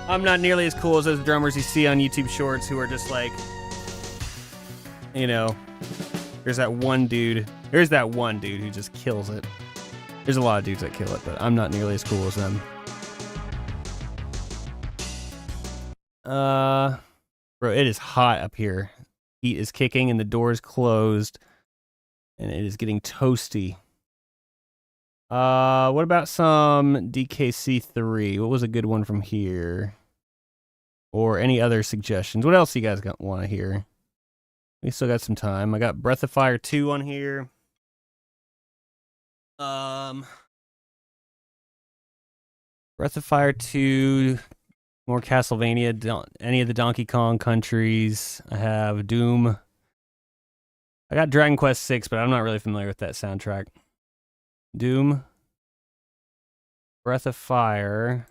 I'm not nearly as cool as those drummers you see on YouTube Shorts who are just like, you know, there's that one dude who just kills it. There's a lot of dudes that kill it, but I'm not nearly as cool as them. Bro, it is hot up here. Heat is kicking and the door is closed, and it is getting toasty. What about some DKC3? What was a good one from here? Or any other suggestions? What else you guys want to hear? We still got some time. I got Breath of Fire 2 on here. Breath of Fire 2, more Castlevania, any of the Donkey Kong countries. I have Doom. I got Dragon Quest 6, but I'm not really familiar with that soundtrack. Doom. Breath of Fire.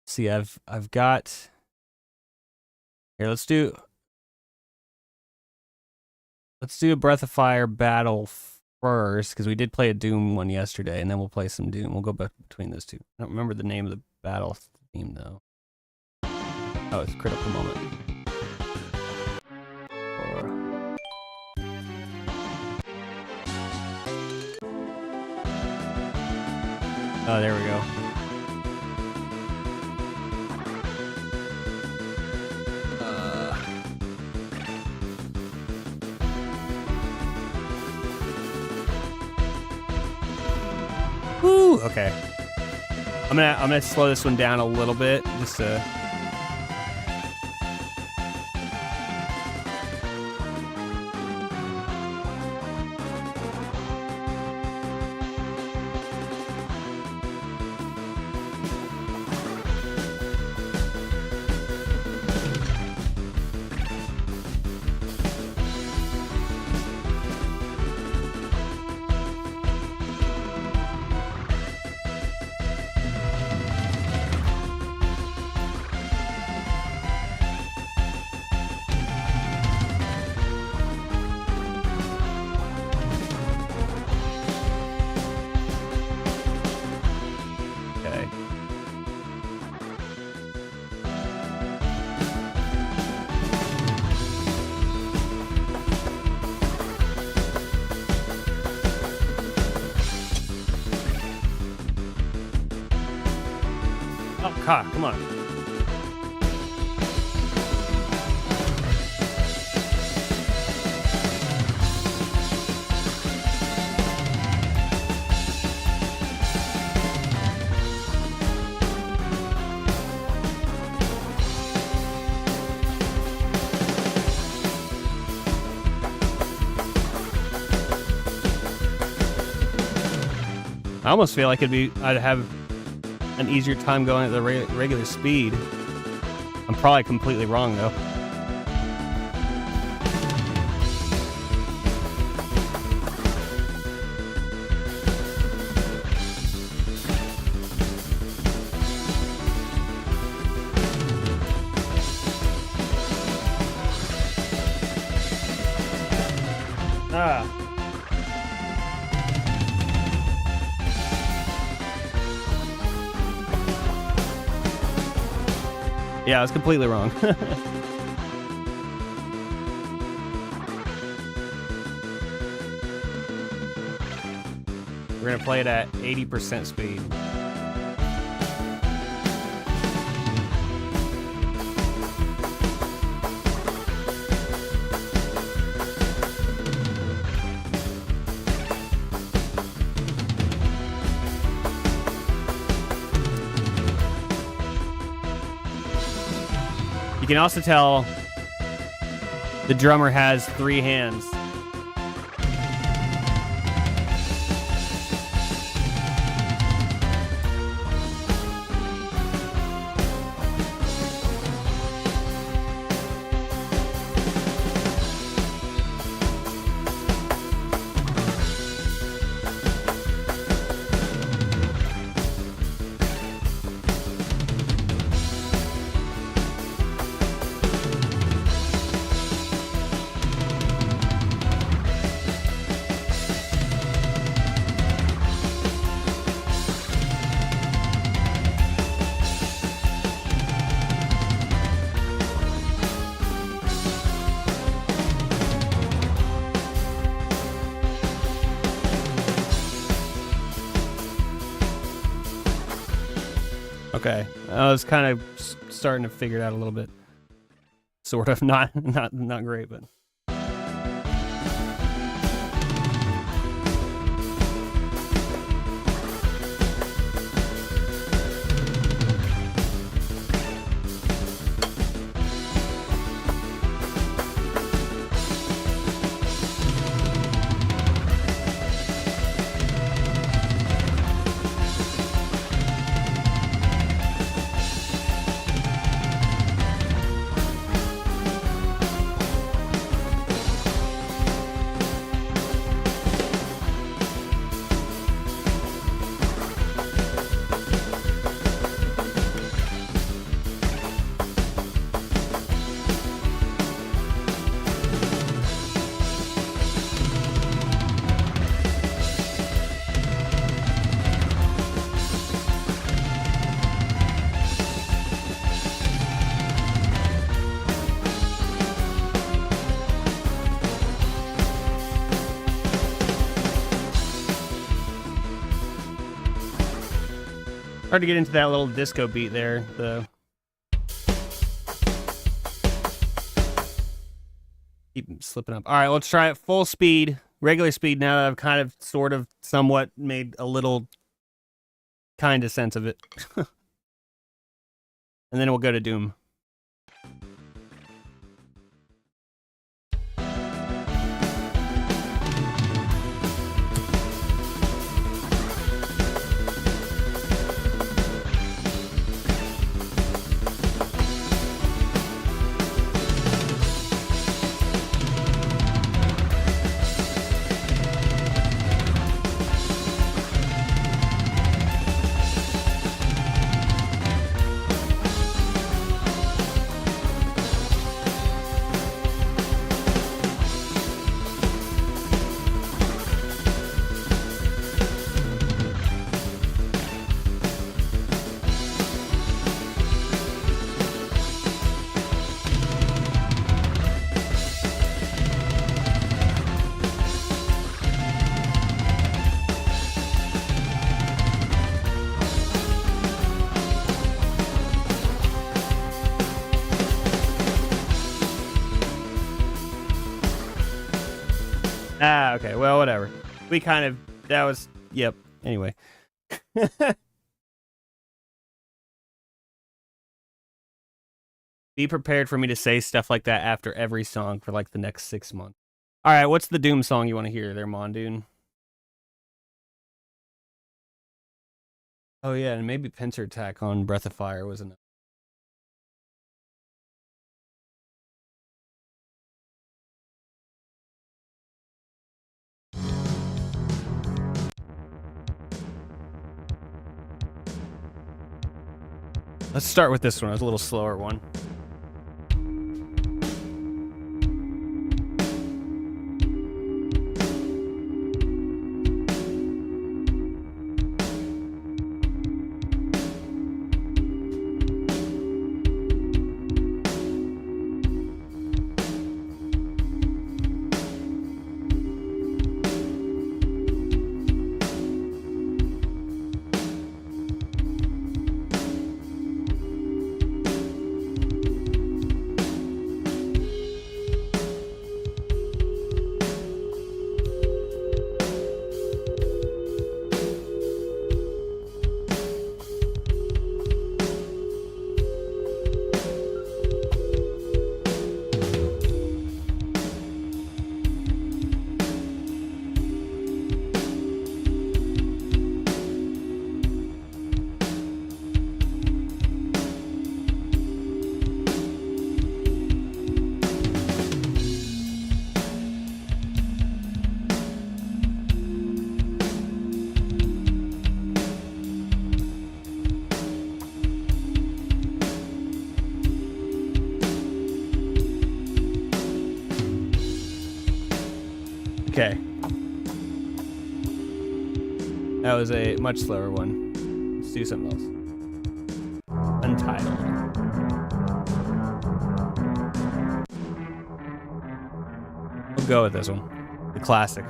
See, I've got here. Let's do a Breath of Fire battle first, because we did play a Doom one yesterday, and then we'll play some Doom. We'll go back between those two. I don't remember the name of the battle theme though. Oh, it's Critical Moment. Oh, there we go. Woo! Okay. I'm gonna slow this one down a little bit, just to. Oh, God, come on. I almost feel like I'd have an easier time going at the regular speed. I'm probably completely wrong though. Yeah, I was completely wrong. We're gonna play it at 80% speed. You can also tell the drummer has 3 hands. Okay, I was kind of starting to figure it out a little bit. Sort of, not great, but. Hard to get into that little disco beat there, though. Keep slipping up. All right, let's try it full speed, regular speed now that I've kind of, sort of, somewhat made a little kind of sense of it. And then we'll go to Doom. Ah, okay. Well, whatever. We kind of, that was, yep. Anyway. Be prepared for me to say stuff like that after every song for like the next 6 months. All right, what's the Doom song you want to hear there, Mondoon? Oh yeah, and maybe Pincer Attack on Breath of Fire was enough. Let's start with this one. It's a little slower one. Okay. That was a much slower one. Let's do something else. Untitled. We'll go with this one. The classic.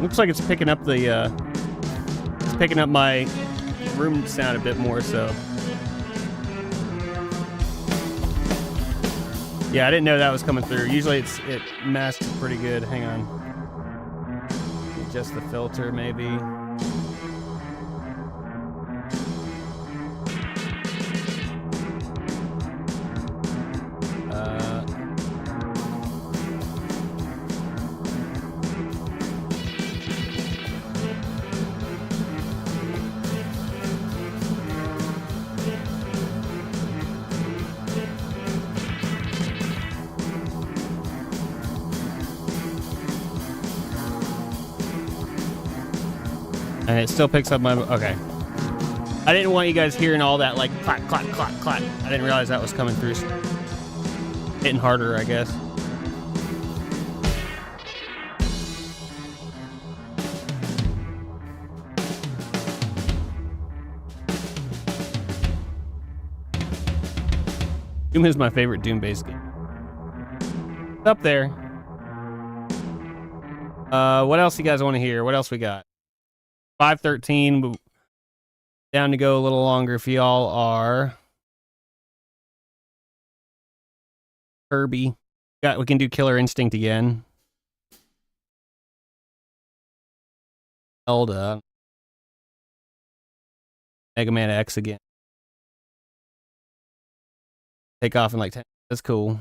Looks like it's picking up the it's picking up my room sound a bit more. So yeah, I didn't know that was coming through. Usually it masks pretty good. Hang on, adjust the filter maybe. And it still picks up my... Okay. I didn't want you guys hearing all that, like, clack, clack, clack, clack. I didn't realize that was coming through. Hitting harder, I guess. Doom is my favorite Doom-based game. It's up there. What else you guys want to hear? What else we got? 5:13, down to go a little longer if y'all are. Kirby. We can do Killer Instinct again. Zelda. Mega Man X again. Take off in like 10. That's cool.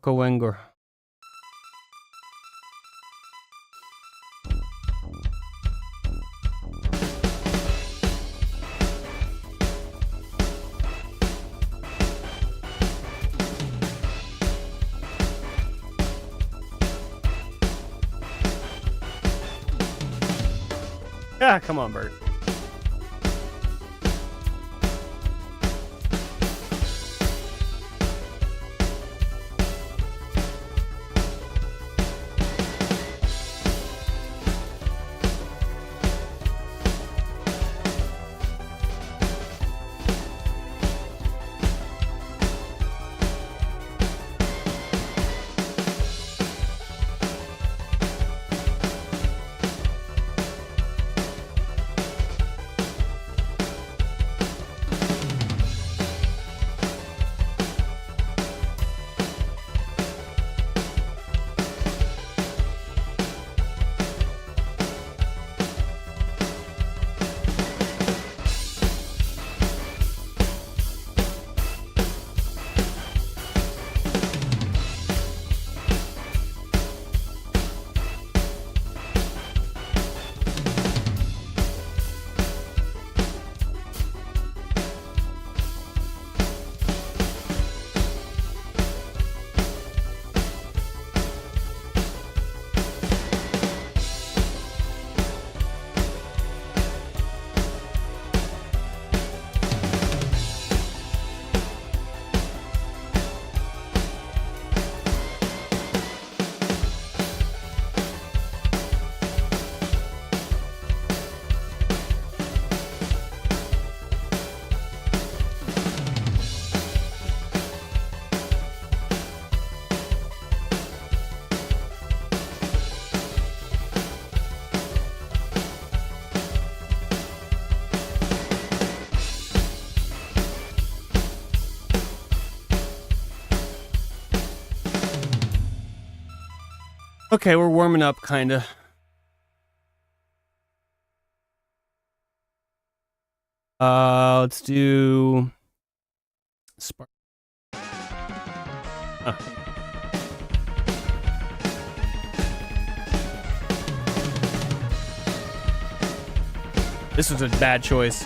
Wenger. Ah, come on, Bert. Okay, we're warming up, kinda. Let's do Spark. This was a bad choice.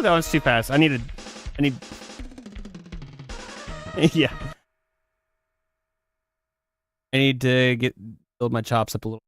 that one's too fast. I need yeah. I need to build my chops up a little.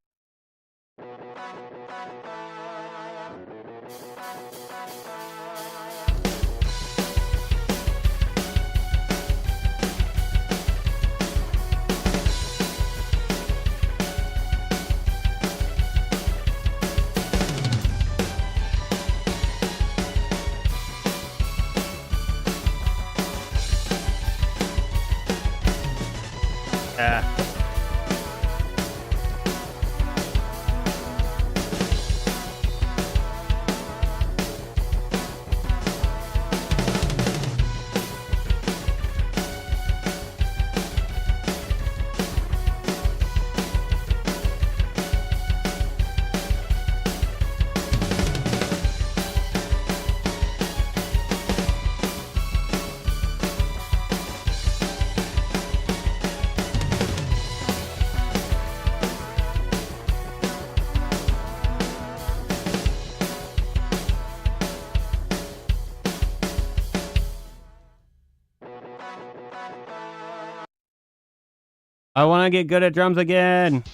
I want to get good at drums again.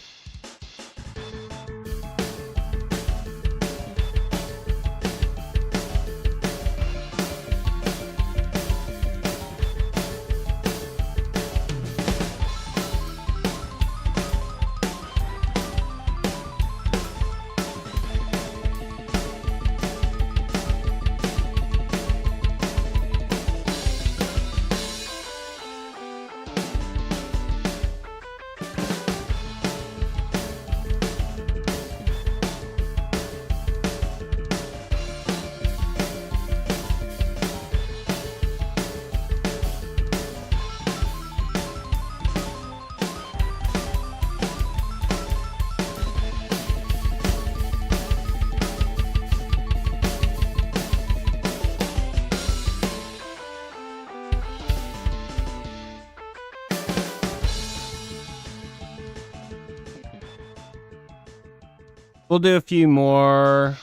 We'll do a few more.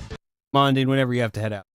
Come on, dude, whenever you have to head out.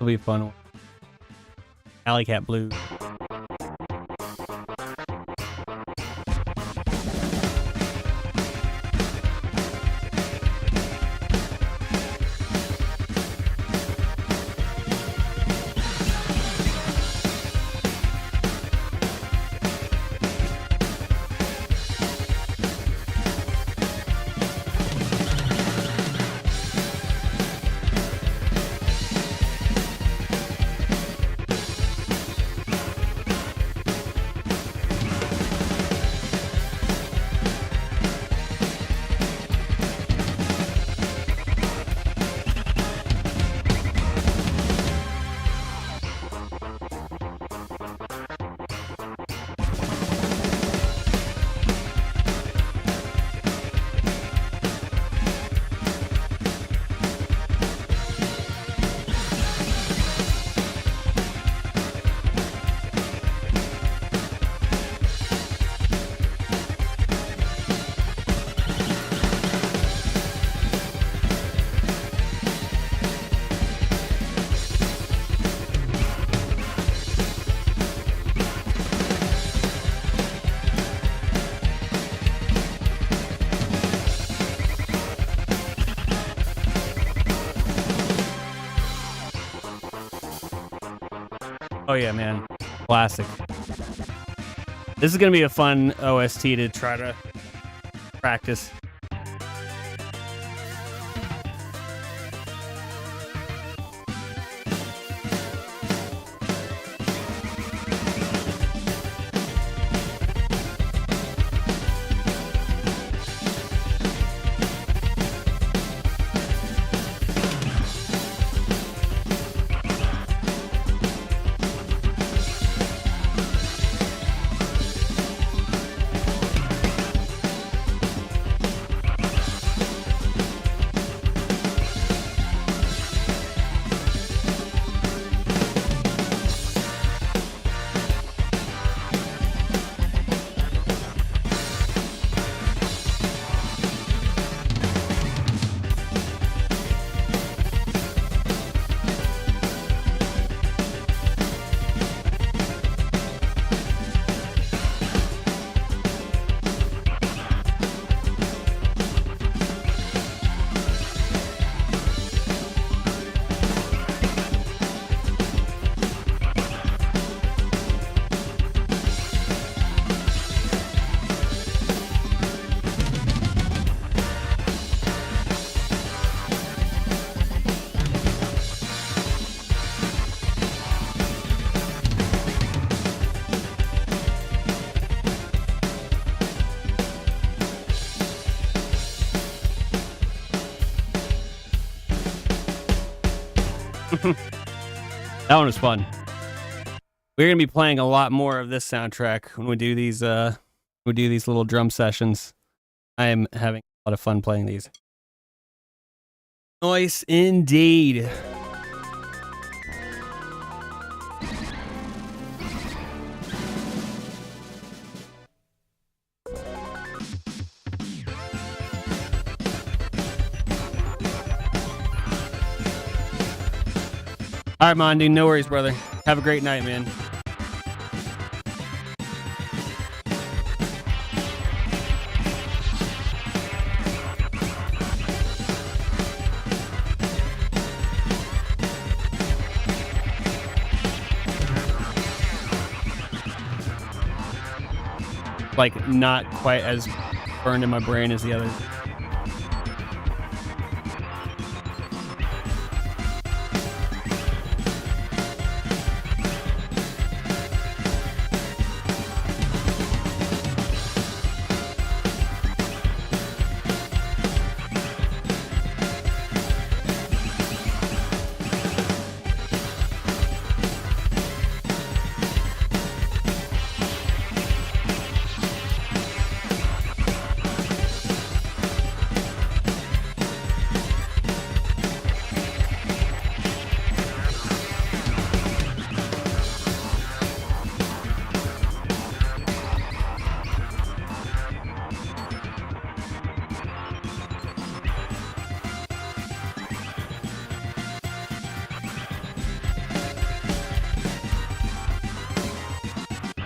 It'll be a fun one. Alley Cat Blues. Oh yeah, man. Classic. This is gonna be a fun OST to try to practice. That one was fun. We're gonna be playing a lot more of this soundtrack when we do these little drum sessions. I am having a lot of fun playing these. Nice indeed. All right, Mondi, no worries, brother. Have a great night, man. Like, not quite as burned in my brain as the others.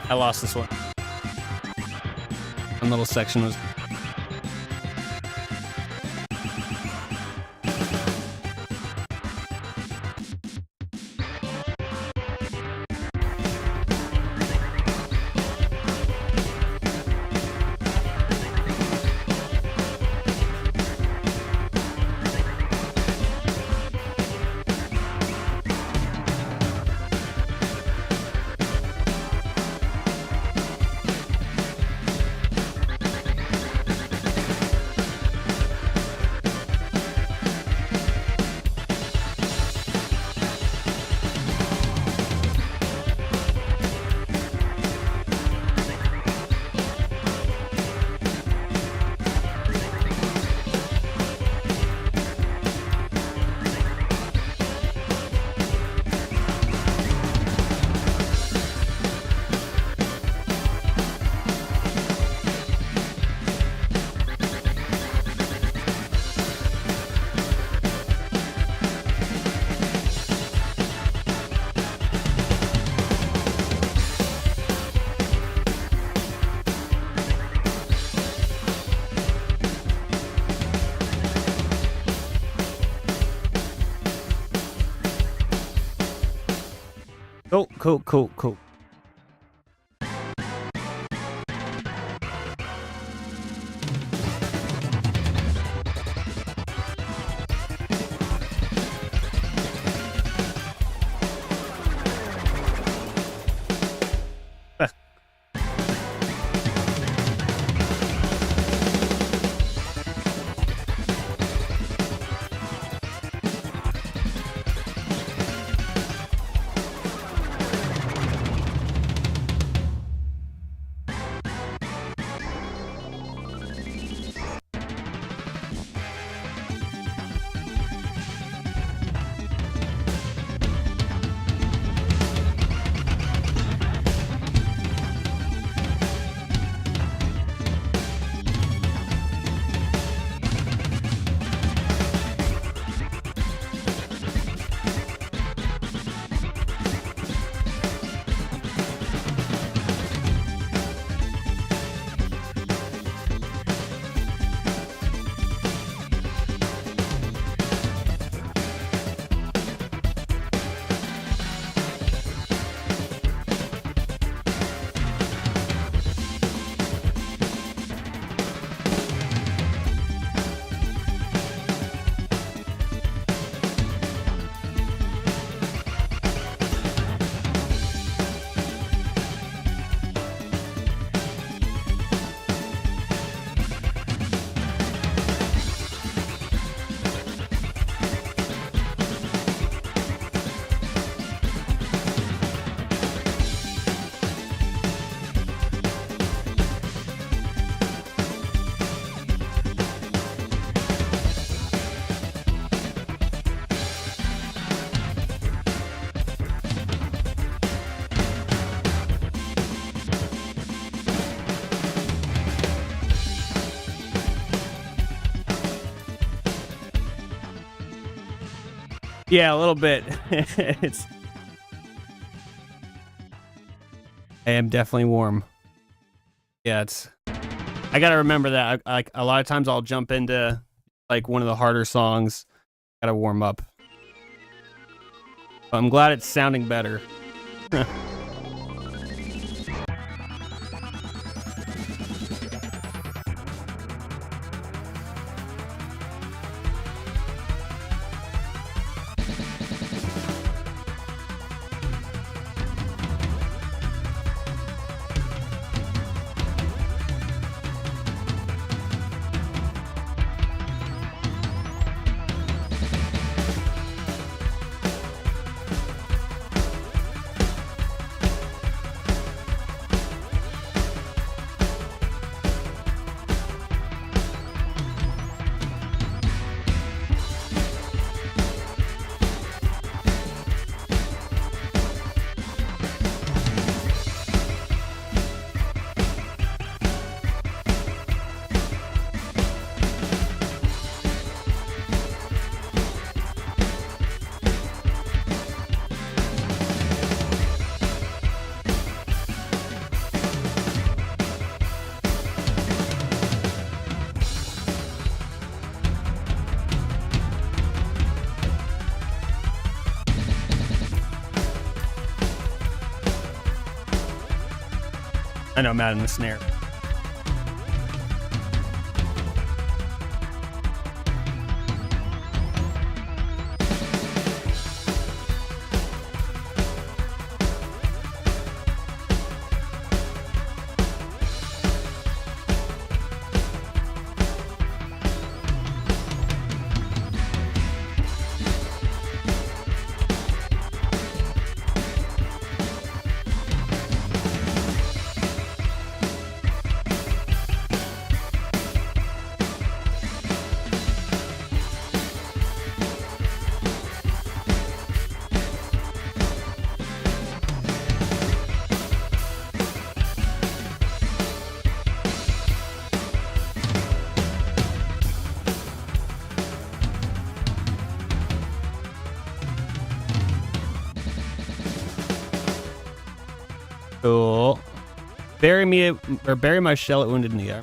I lost this one. One little section was... Cool. Yeah, a little bit. I am definitely warm. Yeah, I gotta remember that. Like a lot of times, I'll jump into like one of the harder songs. Gotta warm up. But I'm glad it's sounding better. I know I'm out in the snare. Cool. Bury my shell at Wounded Knee.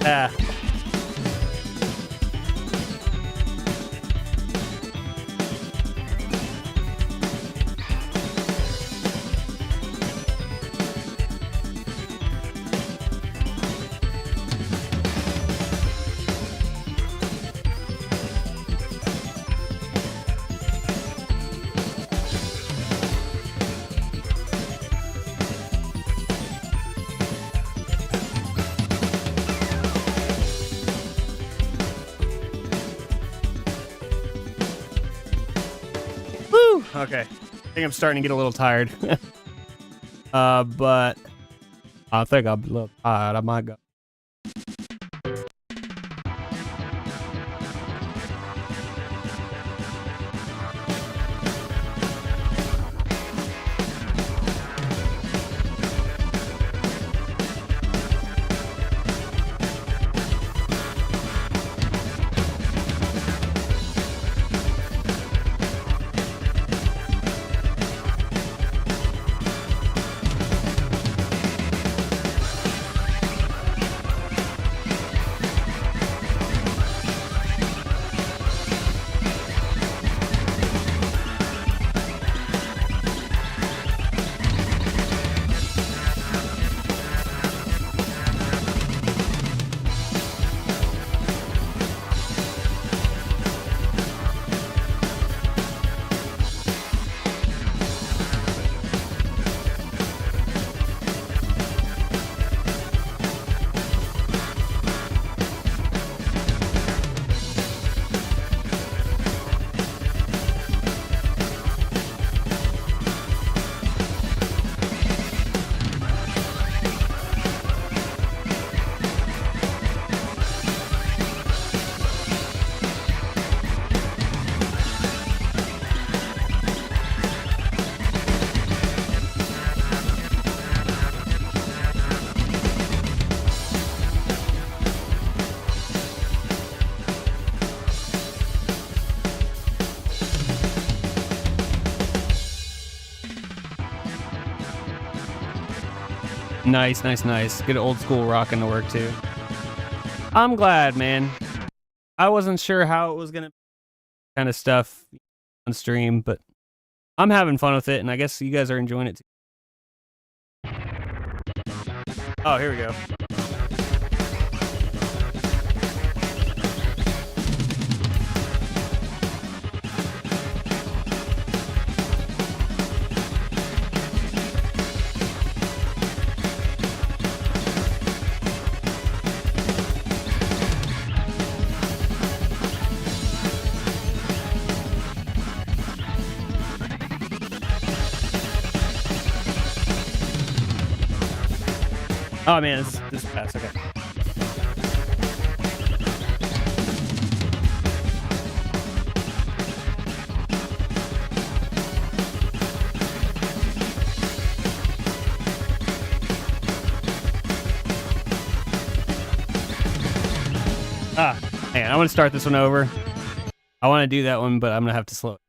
Ah. Woo! Okay. I think I'm starting to get a little tired. But I think I'm a little tired. I might go. Nice, nice, nice. Good old school rocking to work too. I'm glad, man. I wasn't sure how it was gonna kind of stuff on stream, but I'm having fun with it, and I guess you guys are enjoying it too. Oh, here we go. Oh man, this is fast. Okay. Man, I want to start this one over. I want to do that one, but I'm gonna have to slow it.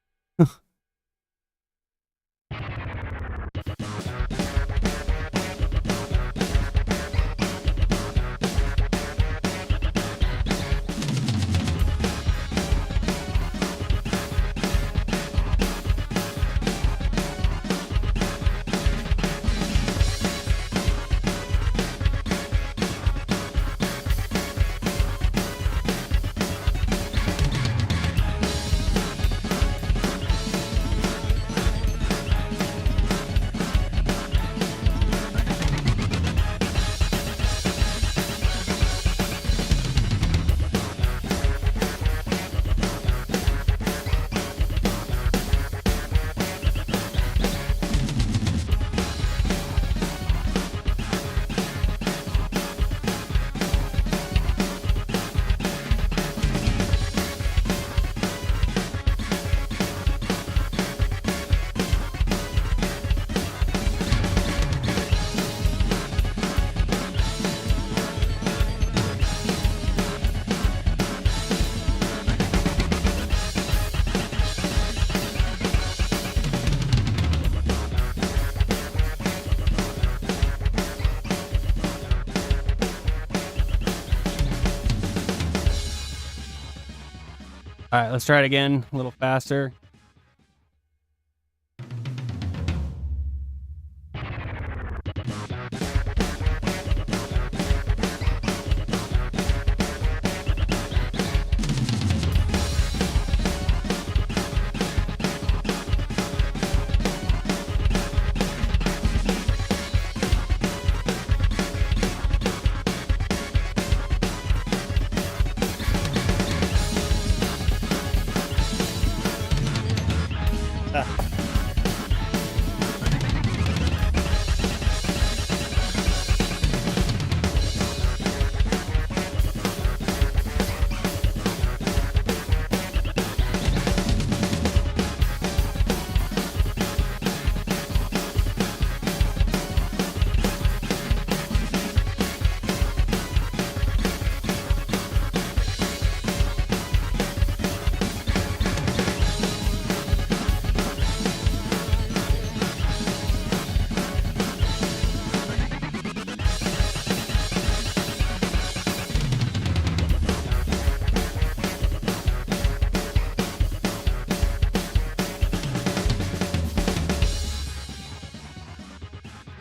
All right, let's try it again, a little faster.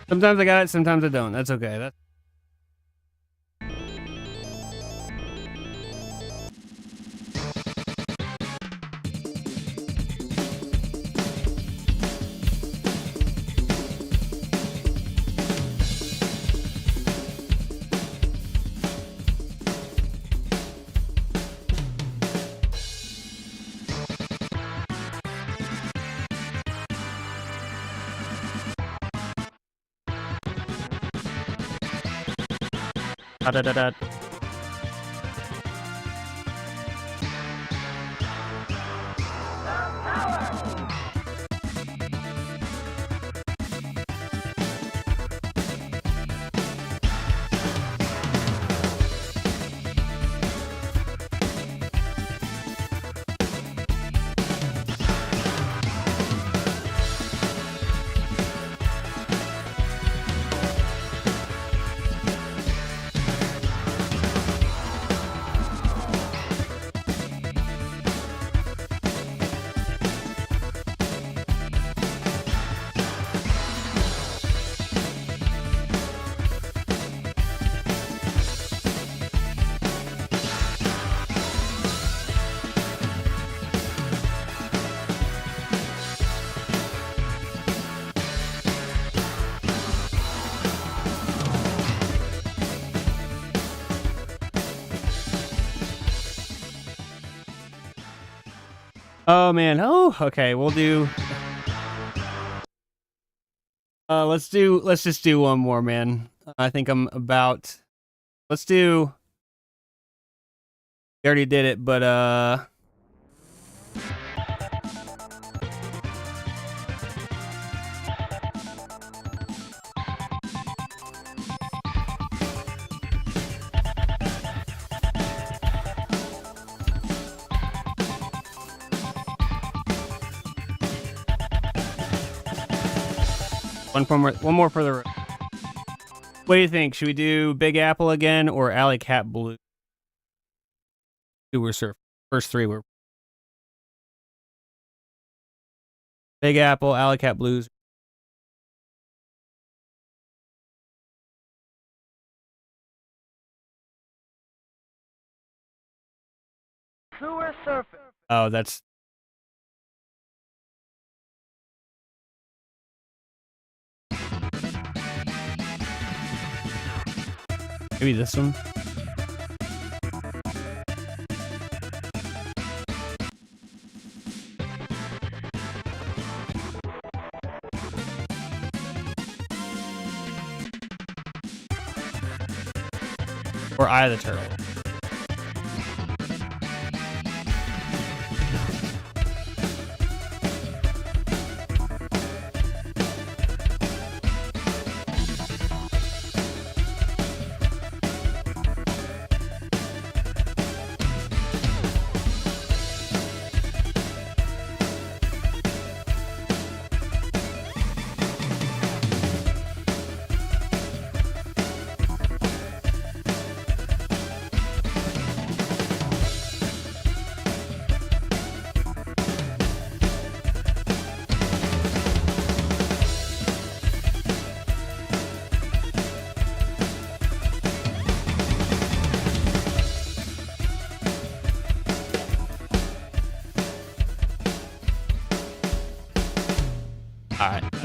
Sometimes I got it, sometimes I don't. That's okay. That's da da da. Oh man. Oh, okay. We'll do. Let's just do one more, man. I think I'm about. Let's do. We already did it, but one more for the. What do you think? Should we do Big Apple again or Alley Cat Blue? Two were surf. First three were Big Apple, Alley Cat Blues. Sewer surfing. Oh, that's. Maybe this one. Or Eye of the Turtle.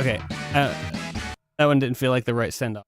Okay. That one didn't feel like the right send off.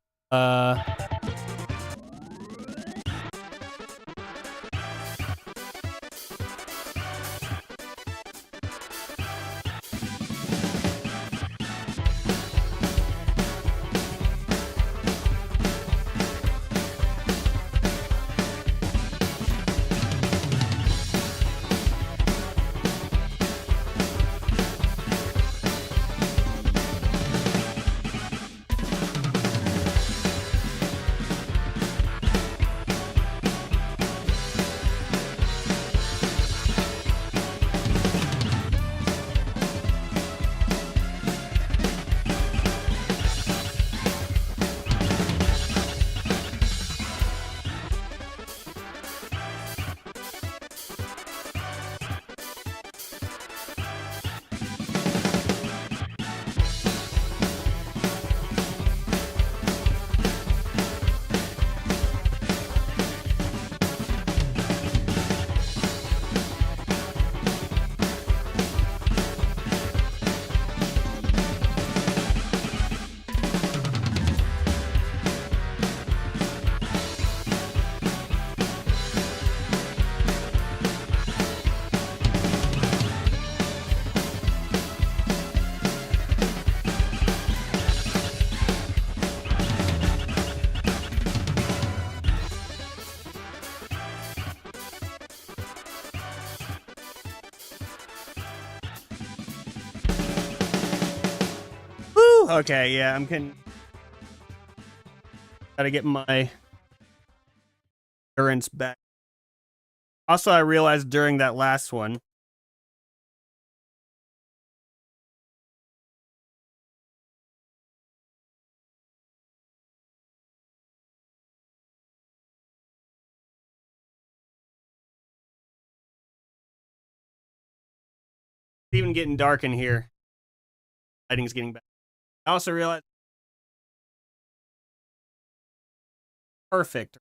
Woo! Okay, yeah, I'm getting. Gotta get my endurance back. Also, I realized during that last one. It's even getting dark in here. Lighting's getting back. I also realized. Perfect.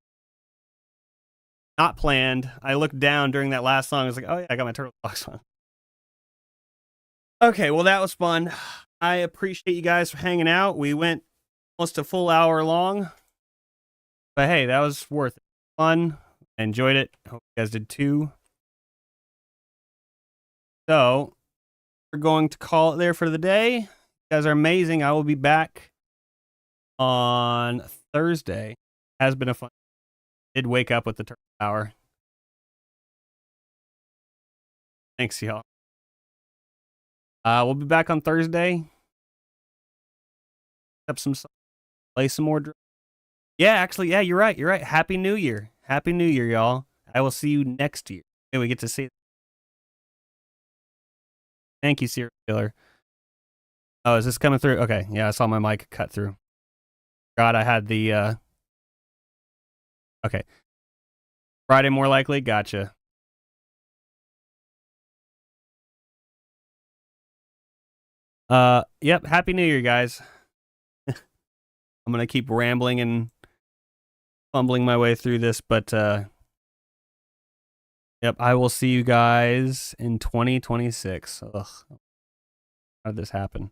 Not planned. I looked down during that last song. I was like, oh yeah, I got my turtle box on. Okay, well, that was fun. I appreciate you guys for hanging out. We went almost a full hour long. But hey, that was worth it. Fun. I enjoyed it. Hope you guys did too. So, we're going to call it there for the day. You guys are amazing. I will be back on Thursday. Has been a fun. Did wake up with the turtle hour. Thanks, y'all. We'll be back on Thursday. Up some, play some more. Yeah, actually, yeah, you're right. You're right. Happy New Year. Happy New Year, y'all. I will see you next year. Hey, we get to see it. Thank you, Serial Killer. Oh, is this coming through? Okay, yeah, I saw my mic cut through. God, I had the, okay. Friday more likely? Gotcha. Yep, Happy New Year, guys. I'm gonna keep rambling and fumbling my way through this, but, yep, I will see you guys in 2026. Ugh. How did this happen?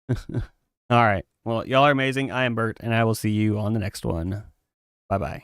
All right. Well, y'all are amazing. I am Bert, and I will see you on the next one. Bye-bye.